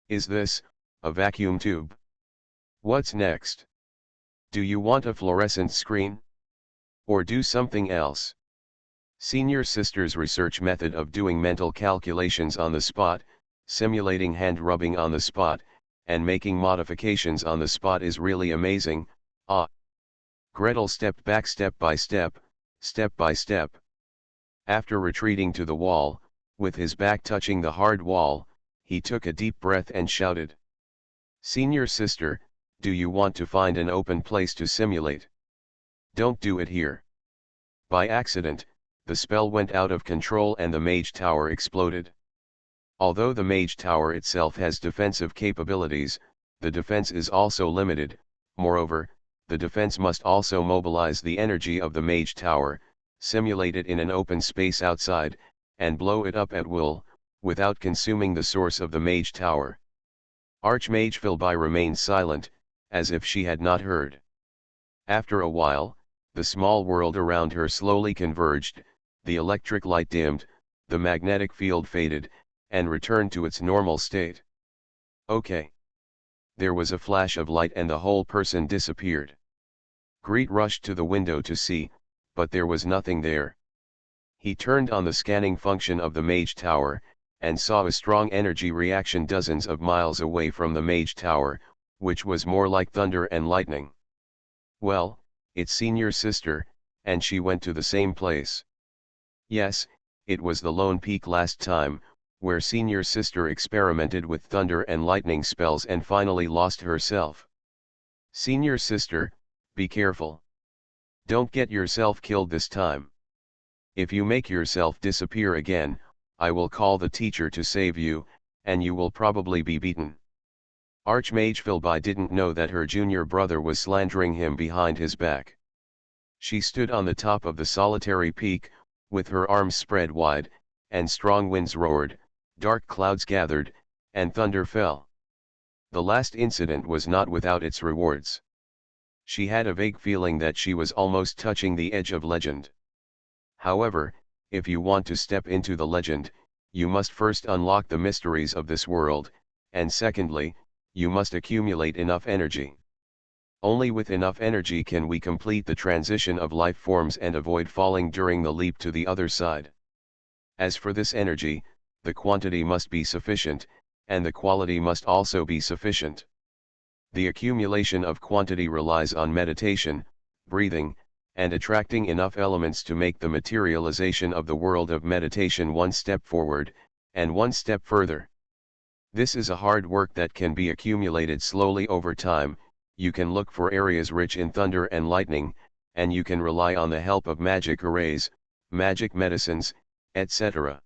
Is this a vacuum tube? What's next? Do you want a fluorescent screen? Or do something else? Senior sister's research method of doing mental calculations on the spot, simulating hand rubbing on the spot, and making modifications on the spot is really amazing. Gretel stepped back step by step, step by step. After retreating to the wall, with his back touching the hard wall, he took a deep breath and shouted. Senior sister, do you want to find an open place to simulate? Don't do it here. By accident, the spell went out of control and the mage tower exploded. Although the mage tower itself has defensive capabilities, the defense is also limited. Moreover, the defense must also mobilize the energy of the mage tower, simulate it in an open space outside, and blow it up at will, without consuming the source of the mage tower. Archmage Philby remained silent, as if she had not heard. After a while, the small world around her slowly converged, the electric light dimmed, the magnetic field faded, and returned to its normal state. Okay. There was a flash of light and the whole person disappeared. Greet rushed to the window to see, but there was nothing there. He turned on the scanning function of the mage tower, and saw a strong energy reaction dozens of miles away from the mage tower, which was more like thunder and lightning. Well, it's senior sister, and she went to the same place. Yes, it was the Lone Peak last time, where senior sister experimented with thunder and lightning spells and finally lost herself. Senior sister, be careful. Don't get yourself killed this time. If you make yourself disappear again, I will call the teacher to save you, and you will probably be beaten. Archmage Philby didn't know that her junior brother was slandering him behind his back. She stood on the top of the solitary peak, with her arms spread wide, and strong winds roared, dark clouds gathered, and thunder fell. The last incident was not without its rewards. She had a vague feeling that she was almost touching the edge of legend. However, if you want to step into the legend, you must first unlock the mysteries of this world, and secondly, you must accumulate enough energy. Only with enough energy can we complete the transition of life forms and avoid falling during the leap to the other side. As for this energy, the quantity must be sufficient, and the quality must also be sufficient. The accumulation of quantity relies on meditation, breathing, and attracting enough elements to make the materialization of the world of meditation one step forward, and one step further. This is a hard work that can be accumulated slowly over time. You can look for areas rich in thunder and lightning, and you can rely on the help of magic arrays, magic medicines, etc.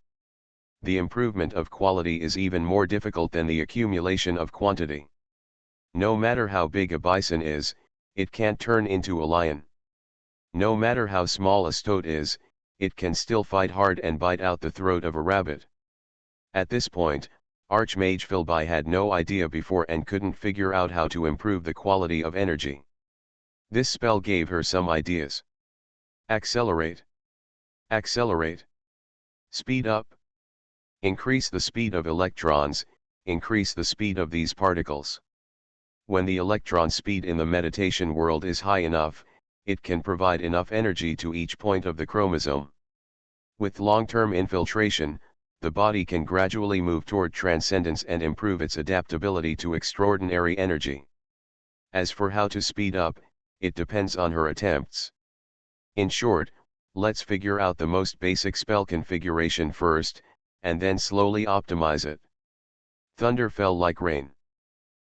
The improvement of quality is even more difficult than the accumulation of quantity. No matter how big a bison is, it can't turn into a lion. No matter how small a stoat is, it can still fight hard and bite out the throat of a rabbit. At this point, Archmage Philby had no idea before and couldn't figure out how to improve the quality of energy. This spell gave her some ideas. Accelerate. Accelerate. Speed up. Increase the speed of electrons, increase the speed of these particles. When the electron speed in the meditation world is high enough, it can provide enough energy to each point of the chromosome. With long-term infiltration, the body can gradually move toward transcendence and improve its adaptability to extraordinary energy. As for how to speed up, it depends on her attempts. In short, let's figure out the most basic spell configuration first, and then slowly optimize it. Thunder fell like rain.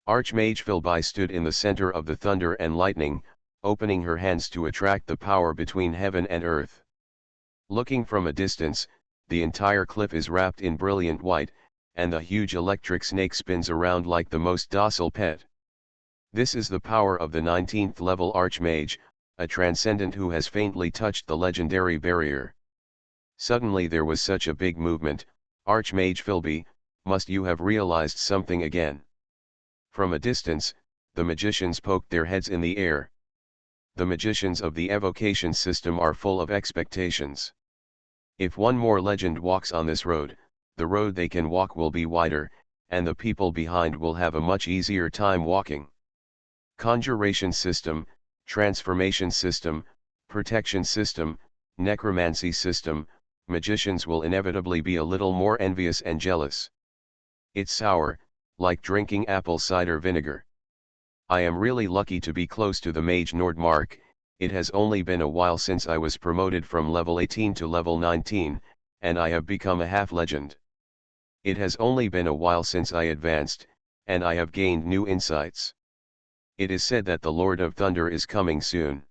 Archmage Philby stood in the center of the thunder and lightning, opening her hands to attract the power between heaven and earth. Looking from a distance, the entire cliff is wrapped in brilliant white, and the huge electric snake spins around like the most docile pet. This is the power of the 19th level Archmage, a transcendent who has faintly touched the legendary barrier. Suddenly there was such a big movement. Archmage Philby, must you have realized something again? From a distance, the magicians poked their heads in the air. The magicians of the evocation system are full of expectations. If one more legend walks on this road, the road they can walk will be wider, and the people behind will have a much easier time walking. Conjuration system, transformation system, protection system, necromancy system, magicians will inevitably be a little more envious and jealous. It's sour, like drinking apple cider vinegar. I am really lucky to be close to the Mage Nordmark. It has only been a while since I was promoted from level 18 to level 19, and I have become a half-legend. It has only been a while since I advanced, and I have gained new insights. It is said that the Lord of Thunder is coming soon.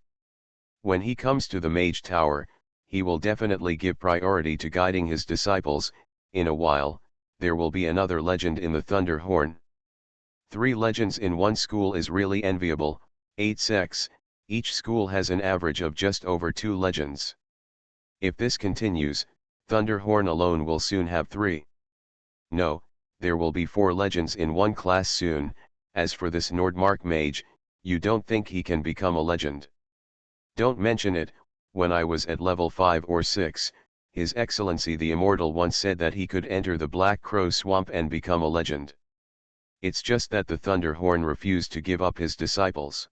When he comes to the Mage Tower, he will definitely give priority to guiding his disciples. In a while, there will be another legend in the Thunder Horn. 3 legends in one school is really enviable. 8 sects. Each school has an average of just over 2 legends. If this continues, Thunderhorn alone will soon have 3. No, there will be 4 legends in one class soon. As for this Nordmark mage, you don't think he can become a legend? Don't mention it. When I was at level 5 or 6, His Excellency the Immortal once said that he could enter the Black Crow Swamp and become a legend. It's just that the Thunderhorn refused to give up his disciples.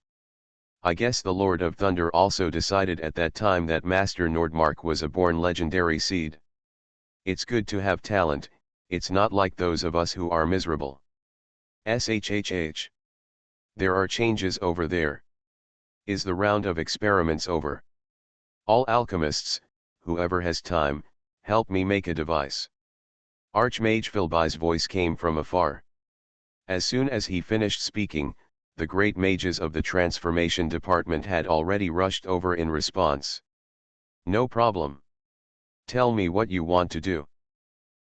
I guess the Lord of Thunder also decided at that time that Master Nordmark was a born legendary seed. It's good to have talent, it's not like those of us who are miserable. SHHH. There are changes over there. Is the round of experiments over? All alchemists, whoever has time, help me make a device. Archmage Philby's voice came from afar. As soon as he finished speaking, the great mages of the transformation department had already rushed over in response. No problem. Tell me what you want to do.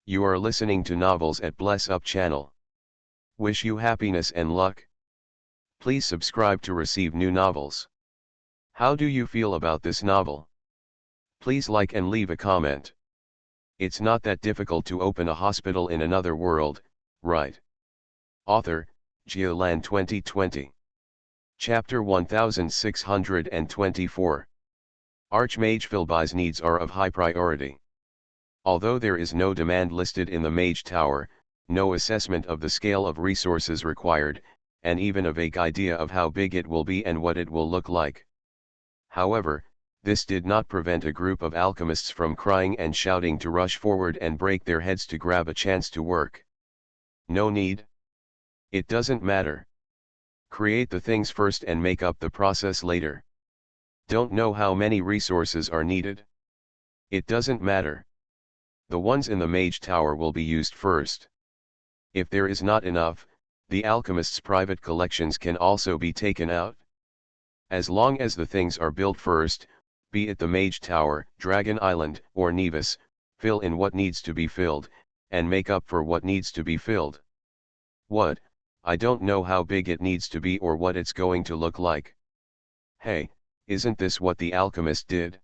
You are listening to Novels at Bless Up channel. Wish you happiness and luck. Please subscribe to receive new novels. How do you feel about this novel? Please like and leave a comment. It's not that difficult to open a hospital in another world, right? Author, Geoland 2020. Chapter 1624. Archmage Philby's needs are of high priority. Although there is no demand listed in the Mage Tower, no assessment of the scale of resources required, and even a vague idea of how big it will be and what it will look like. However, this did not prevent a group of alchemists from crying and shouting to rush forward and break their heads to grab a chance to work. No need. It doesn't matter. Create the things first and make up the process later. Don't know how many resources are needed? It doesn't matter. The ones in the mage tower will be used first. If there is not enough, the alchemist's private collections can also be taken out. As long as the things are built first, be it the mage tower, dragon island, or Nevis, fill in what needs to be filled, and make up for what needs to be filled. What? I don't know how big it needs to be or what it's going to look like. Hey, isn't this what the alchemist did?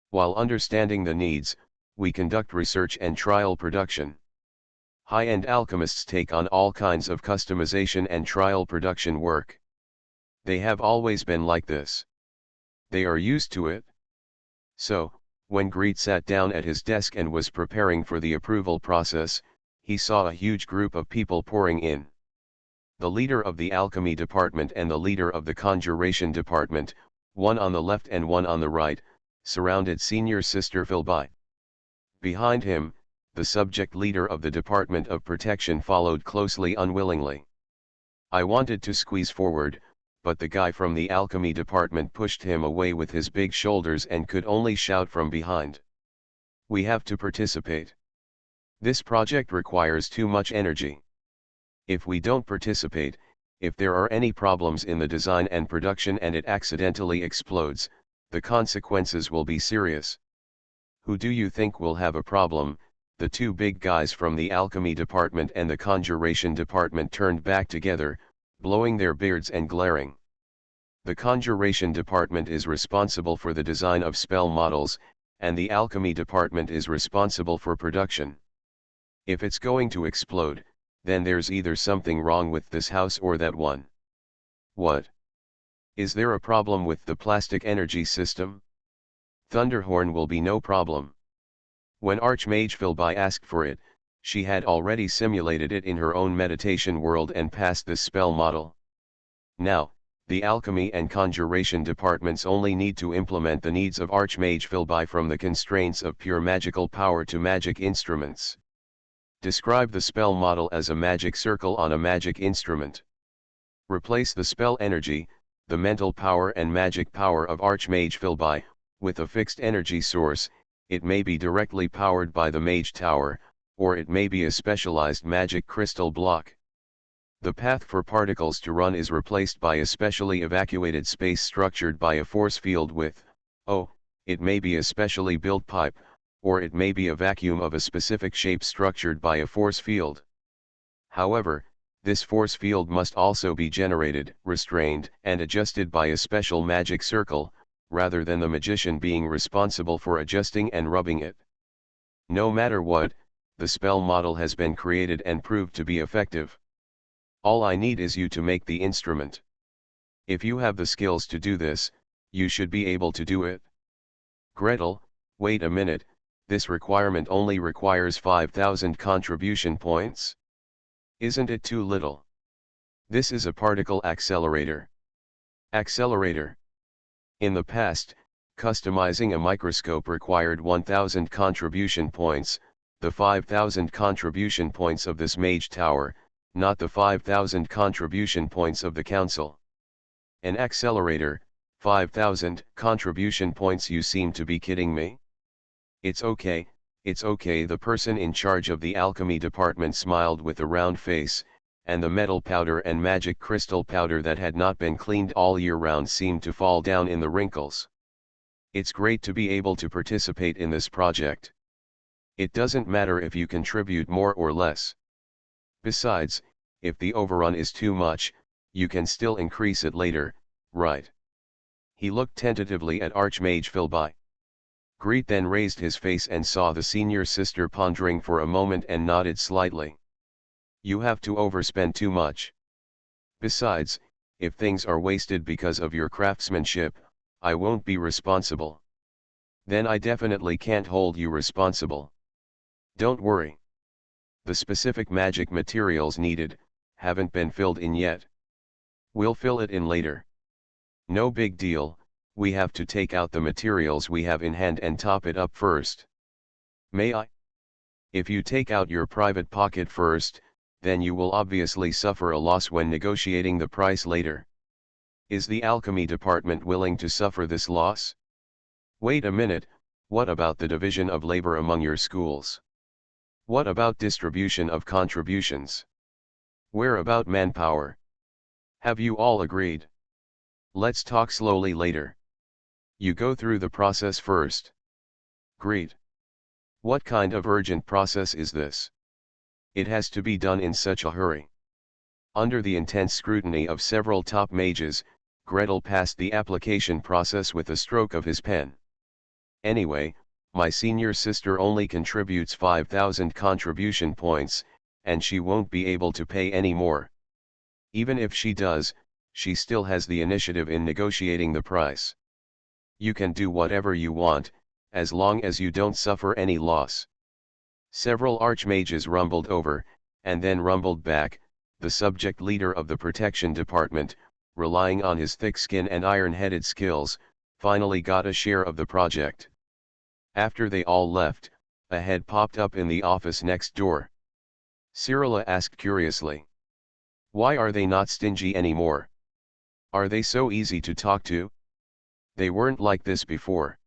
While understanding the needs, we conduct research and trial production. High-end alchemists take on all kinds of customization and trial production work. They have always been like this. They are used to it. So, when Greet sat down at his desk and was preparing for the approval process, he saw a huge group of people pouring in. The leader of the alchemy department and the leader of the conjuration department, one on the left and one on the right, surrounded senior sister Philby. Behind him, the subject leader of the Department of Protection followed closely unwillingly. I wanted to squeeze forward, but the guy from the alchemy department pushed him away with his big shoulders and could only shout from behind. We have to participate. This project requires too much energy. If we don't participate, if there are any problems in the design and production and it accidentally explodes, the consequences will be serious. Who do you think will have a problem? The two big guys from the alchemy department and the conjuration department turned back together, blowing their beards and glaring. The conjuration department is responsible for the design of spell models, and the alchemy department is responsible for production. If it's going to explode, then there's either something wrong with this house or that one. What? Is there a problem with the plastic energy system? Thunderhorn will be no problem. When Archmage Philby asked for it, she had already simulated it in her own meditation world and passed this spell model. Now, the alchemy and conjuration departments only need to implement the needs of Archmage Philby from the constraints of pure magical power to magic instruments. Describe the spell model as a magic circle on a magic instrument. Replace the spell energy, the mental power and magic power of Archmage Philby, with a fixed energy source. It may be directly powered by the mage tower, or it may be a specialized magic crystal block. The path for particles to run is replaced by a specially evacuated space structured by a force field with, it may be a specially built pipe, or it may be a vacuum of a specific shape structured by a force field. However, this force field must also be generated, restrained, and adjusted by a special magic circle, rather than the magician being responsible for adjusting and rubbing it. No matter what, the spell model has been created and proved to be effective. All I need is you to make the instrument. If you have the skills to do this, you should be able to do it. Gretel, wait a minute, this requirement only requires 5,000 contribution points. Isn't it too little? This is a particle accelerator. Accelerator. In the past, customizing a microscope required 1,000 contribution points, the 5,000 contribution points of this mage tower, not the 5,000 contribution points of the council. An accelerator, 5,000 contribution points. You seem to be kidding me? It's okay, the person in charge of the alchemy department smiled with a round face, and the metal powder and magic crystal powder that had not been cleaned all year round seemed to fall down in the wrinkles. It's great to be able to participate in this project. It doesn't matter if you contribute more or less. Besides, if the overrun is too much, you can still increase it later, right? He looked tentatively at Archmage Philby. Greet then raised his face and saw the senior sister pondering for a moment and nodded slightly. You have to overspend too much. Besides, if things are wasted because of your craftsmanship, I won't be responsible. Then I definitely can't hold you responsible. Don't worry. The specific magic materials needed haven't been filled in yet. We'll fill it in later. No big deal, we have to take out the materials we have in hand and top it up first. May I? If you take out your private pocket first, then you will obviously suffer a loss when negotiating the price later. Is the alchemy department willing to suffer this loss? Wait a minute, what about the division of labor among your schools? What about distribution of contributions? Where about manpower? Have you all agreed? Let's talk slowly later. You go through the process first. Great. What kind of urgent process is this? It has to be done in such a hurry. Under the intense scrutiny of several top mages, Gretel passed the application process with a stroke of his pen. Anyway, my senior sister only contributes 5,000 contribution points, and she won't be able to pay any more. Even if she does, she still has the initiative in negotiating the price. You can do whatever you want, as long as you don't suffer any loss. Several archmages rumbled over, and then rumbled back. The subject leader of the protection department, relying on his thick skin and iron-headed skills, finally got a share of the project. After they all left, a head popped up in the office next door. Cyrilla asked curiously. Why are they not stingy anymore? Are they so easy to talk to? They weren't like this before.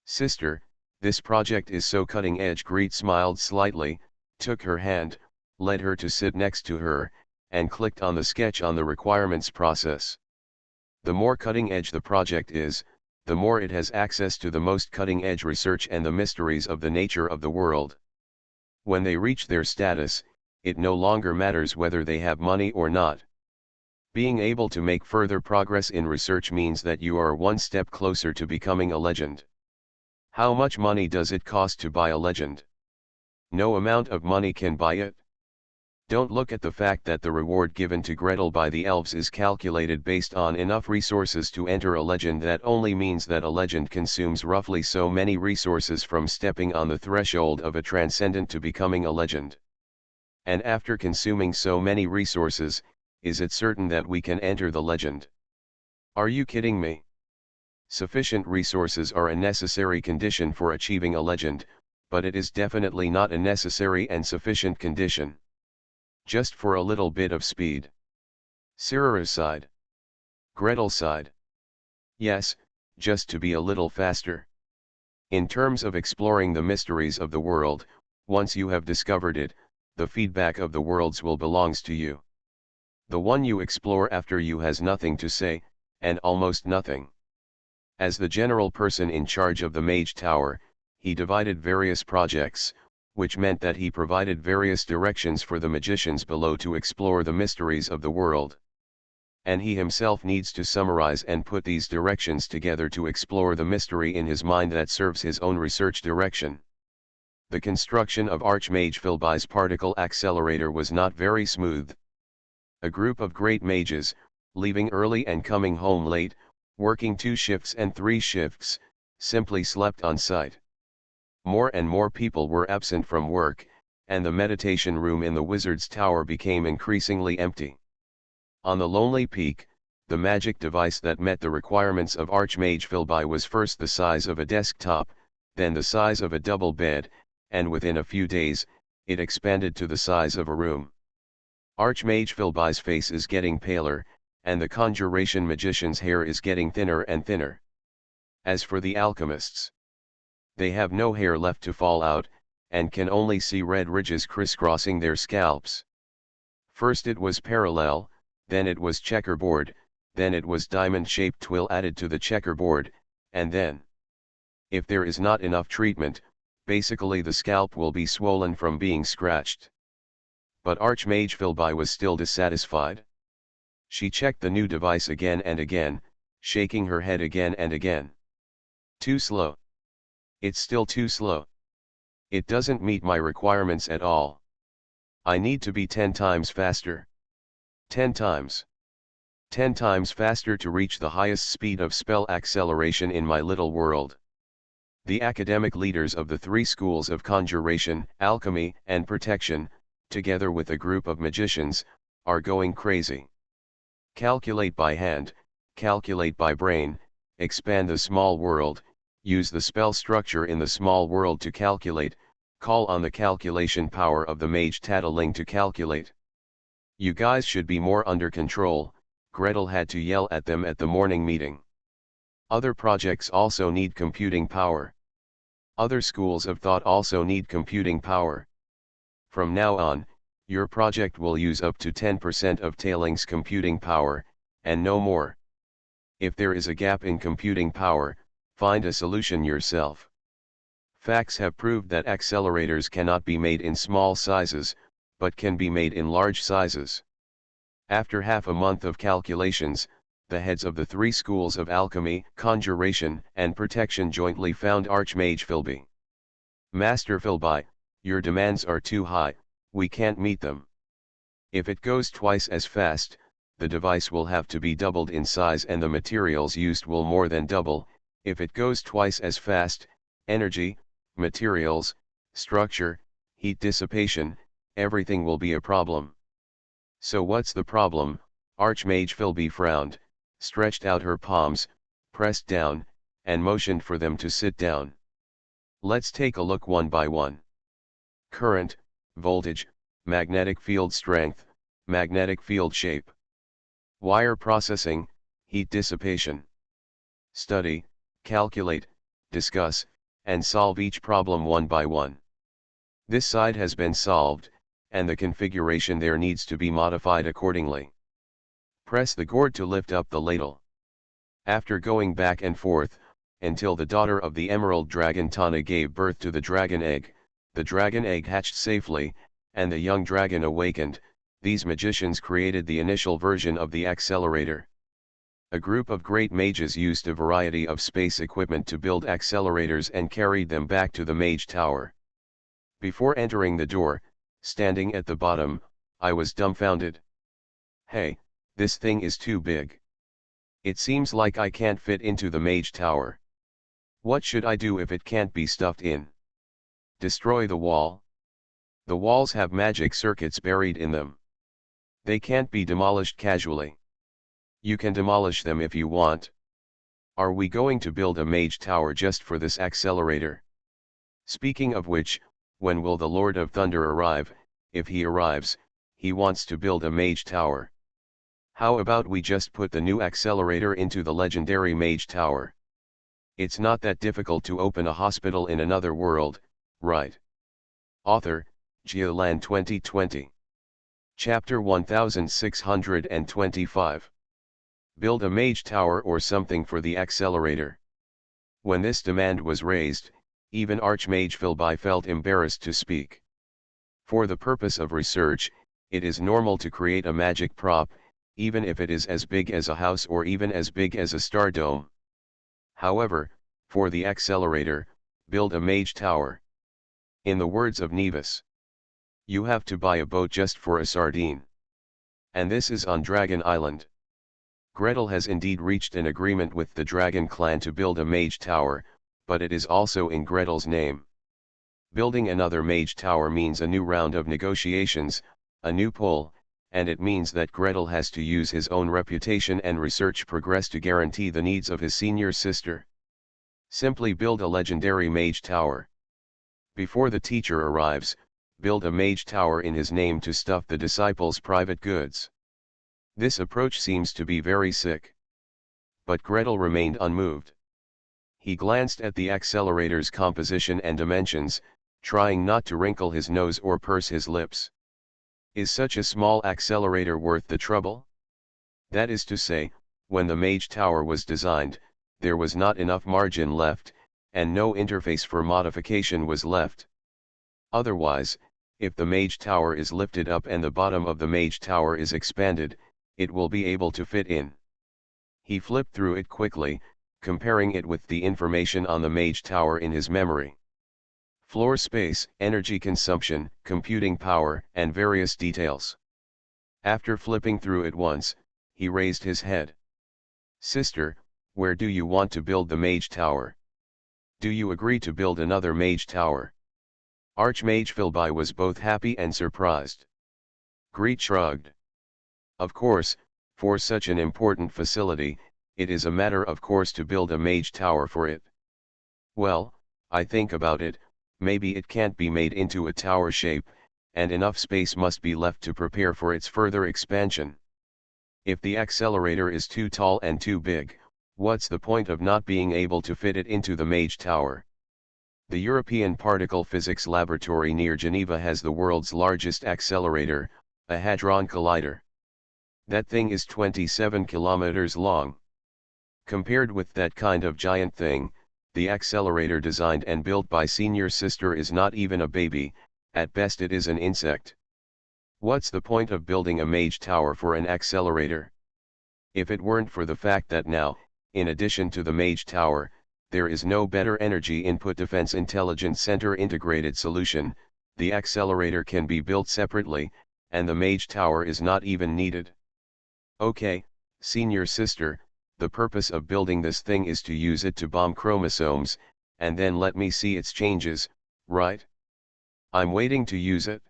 Sister, this project is so cutting edge. Greet smiled slightly, took her hand, led her to sit next to her, and clicked on the sketch on the requirements process. The more cutting edge the project is, the more it has access to the most cutting edge research and the mysteries of the nature of the world. When they reach their status, it no longer matters whether they have money or not. Being able to make further progress in research means that you are one step closer to becoming a legend. How much money does it cost to buy a legend? No amount of money can buy it. Don't look at the fact that the reward given to Gretel by the elves is calculated based on enough resources to enter a legend. That only means that a legend consumes roughly so many resources from stepping on the threshold of a transcendent to becoming a legend. And after consuming so many resources, is it certain that we can enter the legend? Are you kidding me? Sufficient resources are a necessary condition for achieving a legend, but it is definitely not a necessary and sufficient condition. Just for a little bit of speed. Cyrilla sighed. Gretel sighed. Yes, just to be a little faster. In terms of exploring the mysteries of the world, once you have discovered it, the feedback of the worlds will belongs to you. The one you explore after you has nothing to say, and almost nothing. As the general person in charge of the Mage Tower, he divided various projects, which meant that he provided various directions for the magicians below to explore the mysteries of the world. And he himself needs to summarize and put these directions together to explore the mystery in his mind that serves his own research direction. The construction of Archmage Philby's particle accelerator was not very smooth. A group of great mages, leaving early and coming home late, working 2 shifts and 3 shifts, simply slept on site. More and more people were absent from work, and the meditation room in the Wizard's Tower became increasingly empty. On the lonely peak, the magic device that met the requirements of Archmage Philby was first the size of a desktop, then the size of a double bed, and within a few days, it expanded to the size of a room. Archmage Philby's face is getting paler, and the conjuration magician's hair is getting thinner and thinner. As for the alchemists, they have no hair left to fall out, and can only see red ridges crisscrossing their scalps. First it was parallel, then it was checkerboard, then it was diamond-shaped twill added to the checkerboard, and then, if there is not enough treatment, basically the scalp will be swollen from being scratched. But Archmage Philby was still dissatisfied. She checked the new device again and again, shaking her head again and again. Too slow. It's still too slow. It doesn't meet my requirements at all. I need to be 10 times faster. 10 times. 10 times faster to reach the highest speed of spell acceleration in my little world. The academic leaders of the 3 schools of conjuration, alchemy, and protection, together with a group of magicians, are going crazy. Calculate by hand, calculate by brain, expand the small world, use the spell structure in the small world to calculate, call on the calculation power of the mage tattling to calculate. You guys should be more under control, Gretel had to yell at them at the morning meeting. Other projects also need computing power. Other schools of thought also need computing power. From now on, your project will use up to 10% of Tailing's computing power, and no more. If there is a gap in computing power, find a solution yourself. Facts have proved that accelerators cannot be made in small sizes, but can be made in large sizes. After half a month of calculations, the heads of the three schools of alchemy, conjuration, and protection jointly found Archmage Philby. Master Philby, your demands are too high, we can't meet them. If it goes twice as fast, the device will have to be doubled in size and the materials used will more than double. If it goes twice as fast, energy, materials, structure, heat dissipation, everything will be a problem. So what's the problem? Archmage Philby frowned, stretched out her palms, pressed down, and motioned for them to sit down. Let's take a look one by one. Current, voltage, magnetic field strength, magnetic field shape. Wire processing, heat dissipation. Study, calculate, discuss, and solve each problem one by one. This side has been solved, and the configuration there needs to be modified accordingly. Press the gourd to lift up the ladle. After going back and forth, until the daughter of the emerald dragon Tana gave birth to the dragon egg hatched safely, and the young dragon awakened, these magicians created the initial version of the accelerator. A group of great mages used a variety of space equipment to build accelerators and carried them back to the mage tower. Before entering the door, standing at the bottom, I was dumbfounded. Hey, this thing is too big. It seems like I can't fit into the mage tower. What should I do if it can't be stuffed in? Destroy the wall? The walls have magic circuits buried in them. They can't be demolished casually. You can demolish them if you want. Are we going to build a mage tower just for this accelerator? Speaking of which, when will the Lord of Thunder arrive? If he arrives, he wants to build a mage tower. How about we just put the new accelerator into the legendary mage tower? It's not that difficult to open a hospital in another world, right? Author, Geoland 2020. Chapter 1625. Build a mage tower or something for the accelerator. When this demand was raised, even Archmage Philby felt embarrassed to speak. For the purpose of research, it is normal to create a magic prop, even if it is as big as a house or even as big as a star dome. However, for the accelerator, build a mage tower. In the words of Nevis, you have to buy a boat just for a sardine. And this is on Dragon Island. Gretel has indeed reached an agreement with the Dragon clan to build a mage tower, but it is also in Gretel's name. Building another mage tower means a new round of negotiations, a new pull, and it means that Gretel has to use his own reputation and research progress to guarantee the needs of his senior sister. Simply build a legendary mage tower. Before the teacher arrives, build a mage tower in his name to stuff the disciples' private goods. This approach seems to be very sick. But Gretel remained unmoved. He glanced at the accelerator's composition and dimensions, trying not to wrinkle his nose or purse his lips. Is such a small accelerator worth the trouble? That is to say, when the mage tower was designed, there was not enough margin left, and no interface for modification was left. Otherwise, if the mage tower is lifted up and the bottom of the mage tower is expanded, it will be able to fit in. He flipped through it quickly, comparing it with the information on the mage tower in his memory. Floor space, energy consumption, computing power, and various details. After flipping through it once, he raised his head. Sister, where do you want to build the mage tower? Do you agree to build another mage tower? Archmage Philby was both happy and surprised. Greet shrugged. Of course, for such an important facility, it is a matter of course to build a mage tower for it. Well, I think about it, maybe it can't be made into a tower shape, and enough space must be left to prepare for its further expansion. If the accelerator is too tall and too big, what's the point of not being able to fit it into the Mage Tower? The European Particle Physics Laboratory near Geneva has the world's largest accelerator, a Hadron Collider. That thing is 27 kilometers long. Compared with that kind of giant thing, the accelerator designed and built by Senior Sister is not even a baby, at best it is an insect. What's the point of building a Mage Tower for an accelerator? If it weren't for the fact that now, in addition to the Mage Tower, there is no better energy input defense intelligence center integrated solution, the accelerator can be built separately, and the Mage Tower is not even needed. Okay, Senior Sister, the purpose of building this thing is to use it to bomb chromosomes, and then let me see its changes, right? I'm waiting to use it.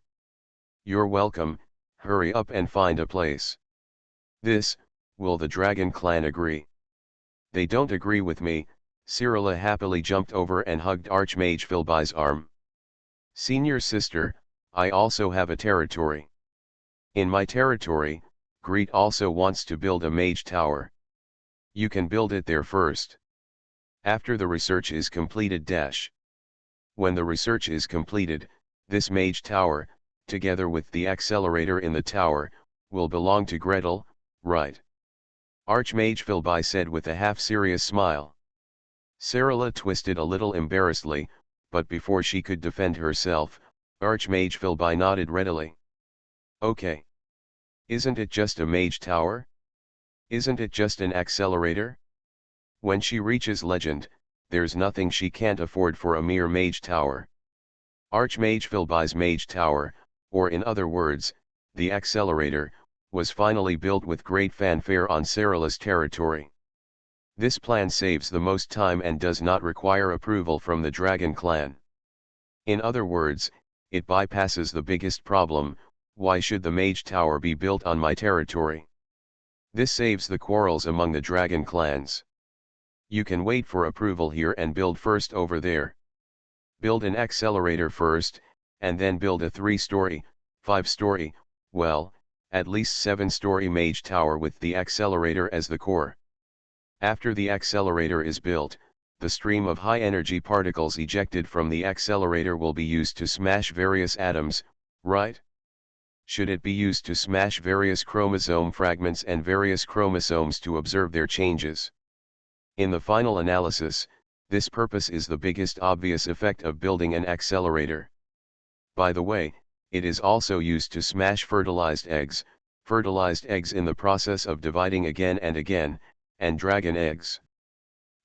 You're welcome, hurry up and find a place. Will the Dragon Clan agree? They don't agree with me. Cyrilla happily jumped over and hugged Archmage Philby's arm. Senior Sister, I also have a territory. In my territory, Greet also wants to build a Mage Tower. You can build it there first. After the research is completed When the research is completed, this Mage Tower, together with the accelerator in the tower, will belong to Gretel, right? Archmage Philby said with a half-serious smile. Cyrilla twisted a little embarrassedly, but before she could defend herself, Archmage Philby nodded readily. Okay. Isn't it just a Mage Tower? Isn't it just an accelerator? When she reaches Legend, there's nothing she can't afford for a mere Mage Tower. Archmage Philby's Mage Tower, or in other words, the accelerator, was finally built with great fanfare on Cyrilla's territory. This plan saves the most time and does not require approval from the Dragon Clan. In other words, it bypasses the biggest problem: why should the Mage Tower be built on my territory? This saves the quarrels among the Dragon Clans. You can wait for approval here and build first over there. Build an accelerator first, and then build a 3-story, 5-story, well, at least 7-story Mage Tower with the accelerator as the core. After the accelerator is built, the stream of high-energy particles ejected from the accelerator will be used to smash various atoms, right? Should it be used to smash various chromosome fragments and various chromosomes to observe their changes? In the final analysis, this purpose is the biggest obvious effect of building an accelerator. By the way, it is also used to smash fertilized eggs in the process of dividing again and again, and dragon eggs.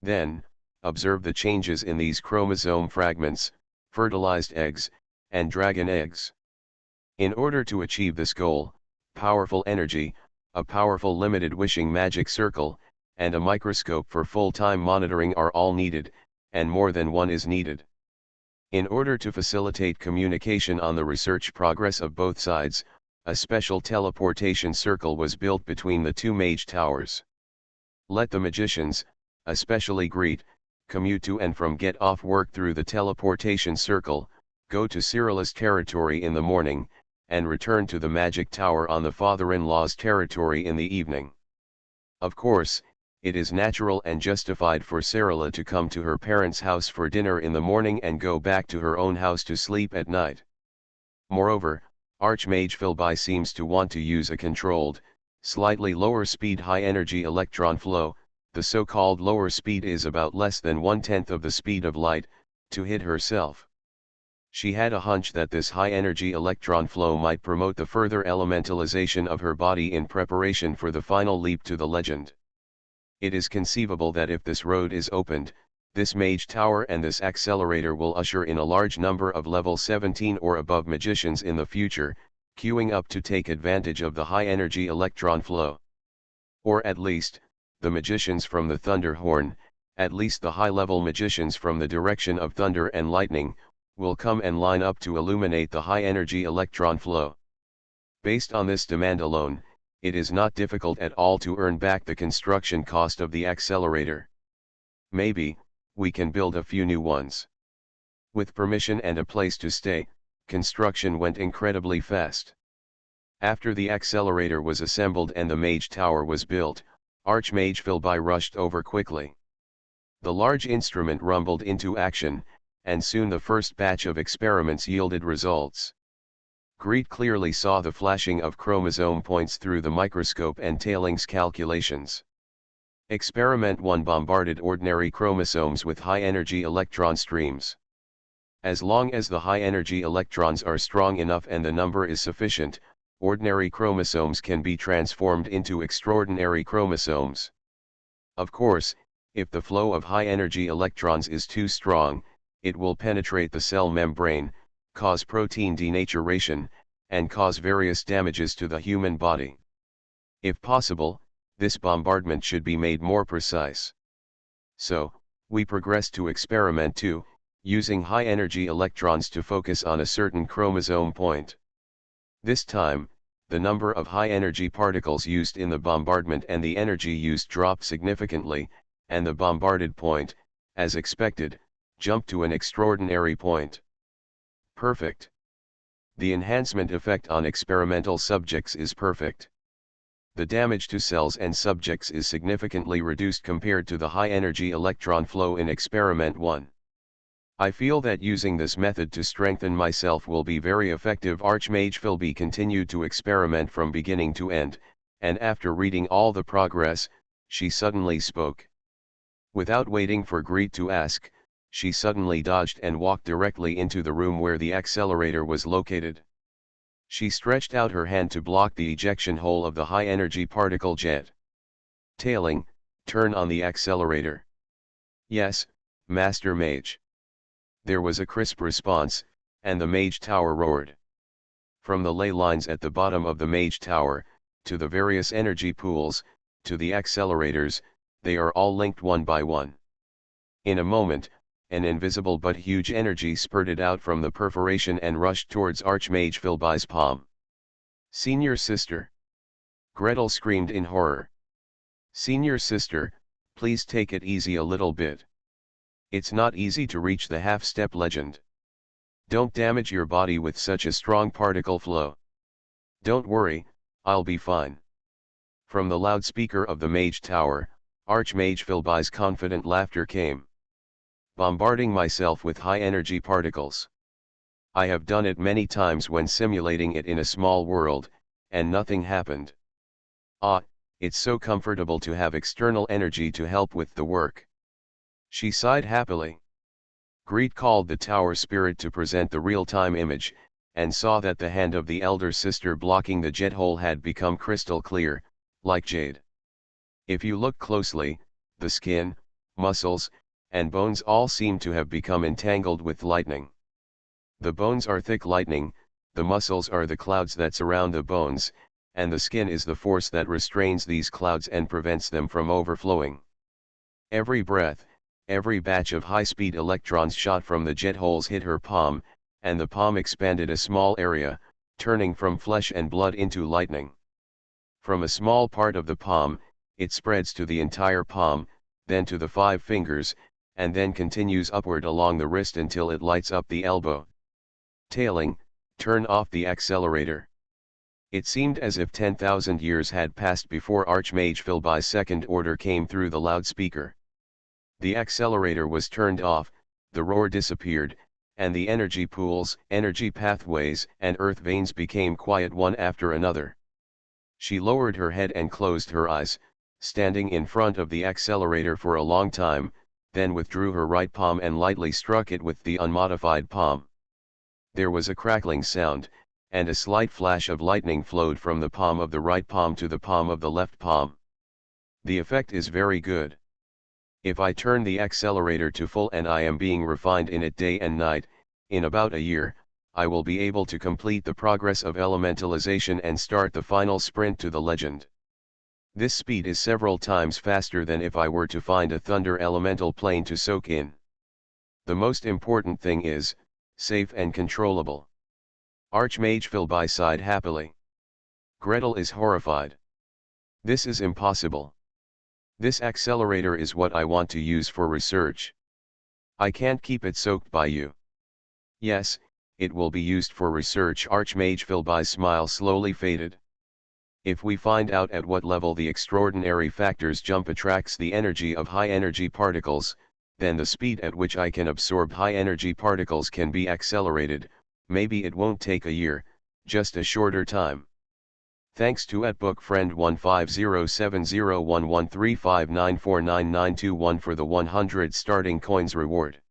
Then, observe the changes in these chromosome fragments, fertilized eggs, and dragon eggs. In order to achieve this goal, powerful energy, a powerful limited wishing magic circle, and a microscope for full-time monitoring are all needed, and more than one is needed. In order to facilitate communication on the research progress of both sides, a special teleportation circle was built between the two Mage Towers. Let the magicians, especially Greet, commute to and from get off work through the teleportation circle, go to Cyrilla's territory in the morning, and return to the Magic Tower on the father-in-law's territory in the evening. Of course, it is natural and justified for Cyrilla to come to her parents' house for dinner in the morning and go back to her own house to sleep at night. Moreover, Archmage Philby seems to want to use a controlled, slightly lower speed high-energy electron flow, the so-called lower speed is about less than 1/10 of the speed of light, to hit herself. She had a hunch that this high-energy electron flow might promote the further elementalization of her body in preparation for the final leap to the legend. It is conceivable that if this road is opened, this Mage Tower and this accelerator will usher in a large number of level 17 or above magicians in the future, queuing up to take advantage of the high-energy electron flow. Or at least, the magicians from the Thunder Horn, at least the high-level magicians from the direction of thunder and lightning, will come and line up to illuminate the high-energy electron flow. Based on this demand alone, it is not difficult at all to earn back the construction cost of the accelerator. Maybe, we can build a few new ones. With permission and a place to stay, construction went incredibly fast. After the accelerator was assembled and the mage tower was built, Archmage Philby rushed over quickly. The large instrument rumbled into action, and soon the first batch of experiments yielded results. Greet clearly saw the flashing of chromosome points through the microscope and tailings calculations. Experiment 1 bombarded ordinary chromosomes with high-energy electron streams. As long as the high-energy electrons are strong enough and the number is sufficient, ordinary chromosomes can be transformed into extraordinary chromosomes. Of course, if the flow of high-energy electrons is too strong, it will penetrate the cell membrane, cause protein denaturation, and cause various damages to the human body. If possible, this bombardment should be made more precise. So, we progress to experiment 2, using high-energy electrons to focus on a certain chromosome point. This time, the number of high-energy particles used in the bombardment and the energy used dropped significantly, and the bombarded point, as expected, jumped to an extraordinary point. Perfect. The enhancement effect on experimental subjects is perfect. The damage to cells and subjects is significantly reduced compared to the high-energy electron flow in experiment 1. I feel that using this method to strengthen myself will be very effective. Archmage Philby continued to experiment from beginning to end, and after reading all the progress, she suddenly spoke. Without waiting for Greet to ask, she suddenly dodged and walked directly into the room where the accelerator was located. She stretched out her hand to block the ejection hole of the high-energy particle jet. Tailing, turn on the accelerator. Yes, Master Mage. There was a crisp response, and the mage tower roared. From the ley lines at the bottom of the mage tower, to the various energy pools, to the accelerators, they are all linked one by one. In a moment, an invisible but huge energy spurted out from the perforation and rushed towards Archmage Philby's palm. Senior sister! Gretel screamed in horror. Senior sister, please take it easy a little bit. It's not easy to reach the half-step legend. Don't damage your body with such a strong particle flow. Don't worry, I'll be fine. From the loudspeaker of the mage tower, Archmage Philby's confident laughter came. Bombarding myself with high-energy particles. I have done it many times when simulating it in a small world, and nothing happened. Ah, it's so comfortable to have external energy to help with the work. She sighed happily. Greet called the tower spirit to present the real-time image, and saw that the hand of the elder sister blocking the jet hole had become crystal clear, like jade. If you look closely, the skin, muscles, and bones all seem to have become entangled with lightning. The bones are thick lightning, the muscles are the clouds that surround the bones, and the skin is the force that restrains these clouds and prevents them from overflowing. Every breath, every batch of high-speed electrons shot from the jet holes hit her palm, and the palm expanded a small area, turning from flesh and blood into lightning. From a small part of the palm, it spreads to the entire palm, then to the 5 fingers, and then continues upward along the wrist until it lights up the elbow. Tailing, turn off the accelerator. It seemed as if 10,000 years had passed before Archmage Philby's second order came through the loudspeaker. The accelerator was turned off, the roar disappeared, and the energy pools, energy pathways, and earth veins became quiet one after another. She lowered her head and closed her eyes, standing in front of the accelerator for a long time, then withdrew her right palm and lightly struck it with the unmodified palm. There was a crackling sound, and a slight flash of lightning flowed from the palm of the right palm to the palm of the left palm. The effect is very good. If I turn the accelerator to full and I am being refined in it day and night, in about a year, I will be able to complete the progress of elementalization and start the final sprint to the legend. This speed is several times faster than if I were to find a thunder elemental plane to soak in. The most important thing is, safe and controllable. Archmage Philby sighed happily. Gretel is horrified. This is impossible. This accelerator is what I want to use for research. I can't keep it soaked by you. Yes, it will be used for research. Archmage Philby's smile slowly faded. If we find out at what level the extraordinary factors jump attracts the energy of high-energy particles, then the speed at which I can absorb high-energy particles can be accelerated. Maybe it won't take a year, just a shorter time. Thanks to @book friend 1507011359499921 for the 100 starting coins reward.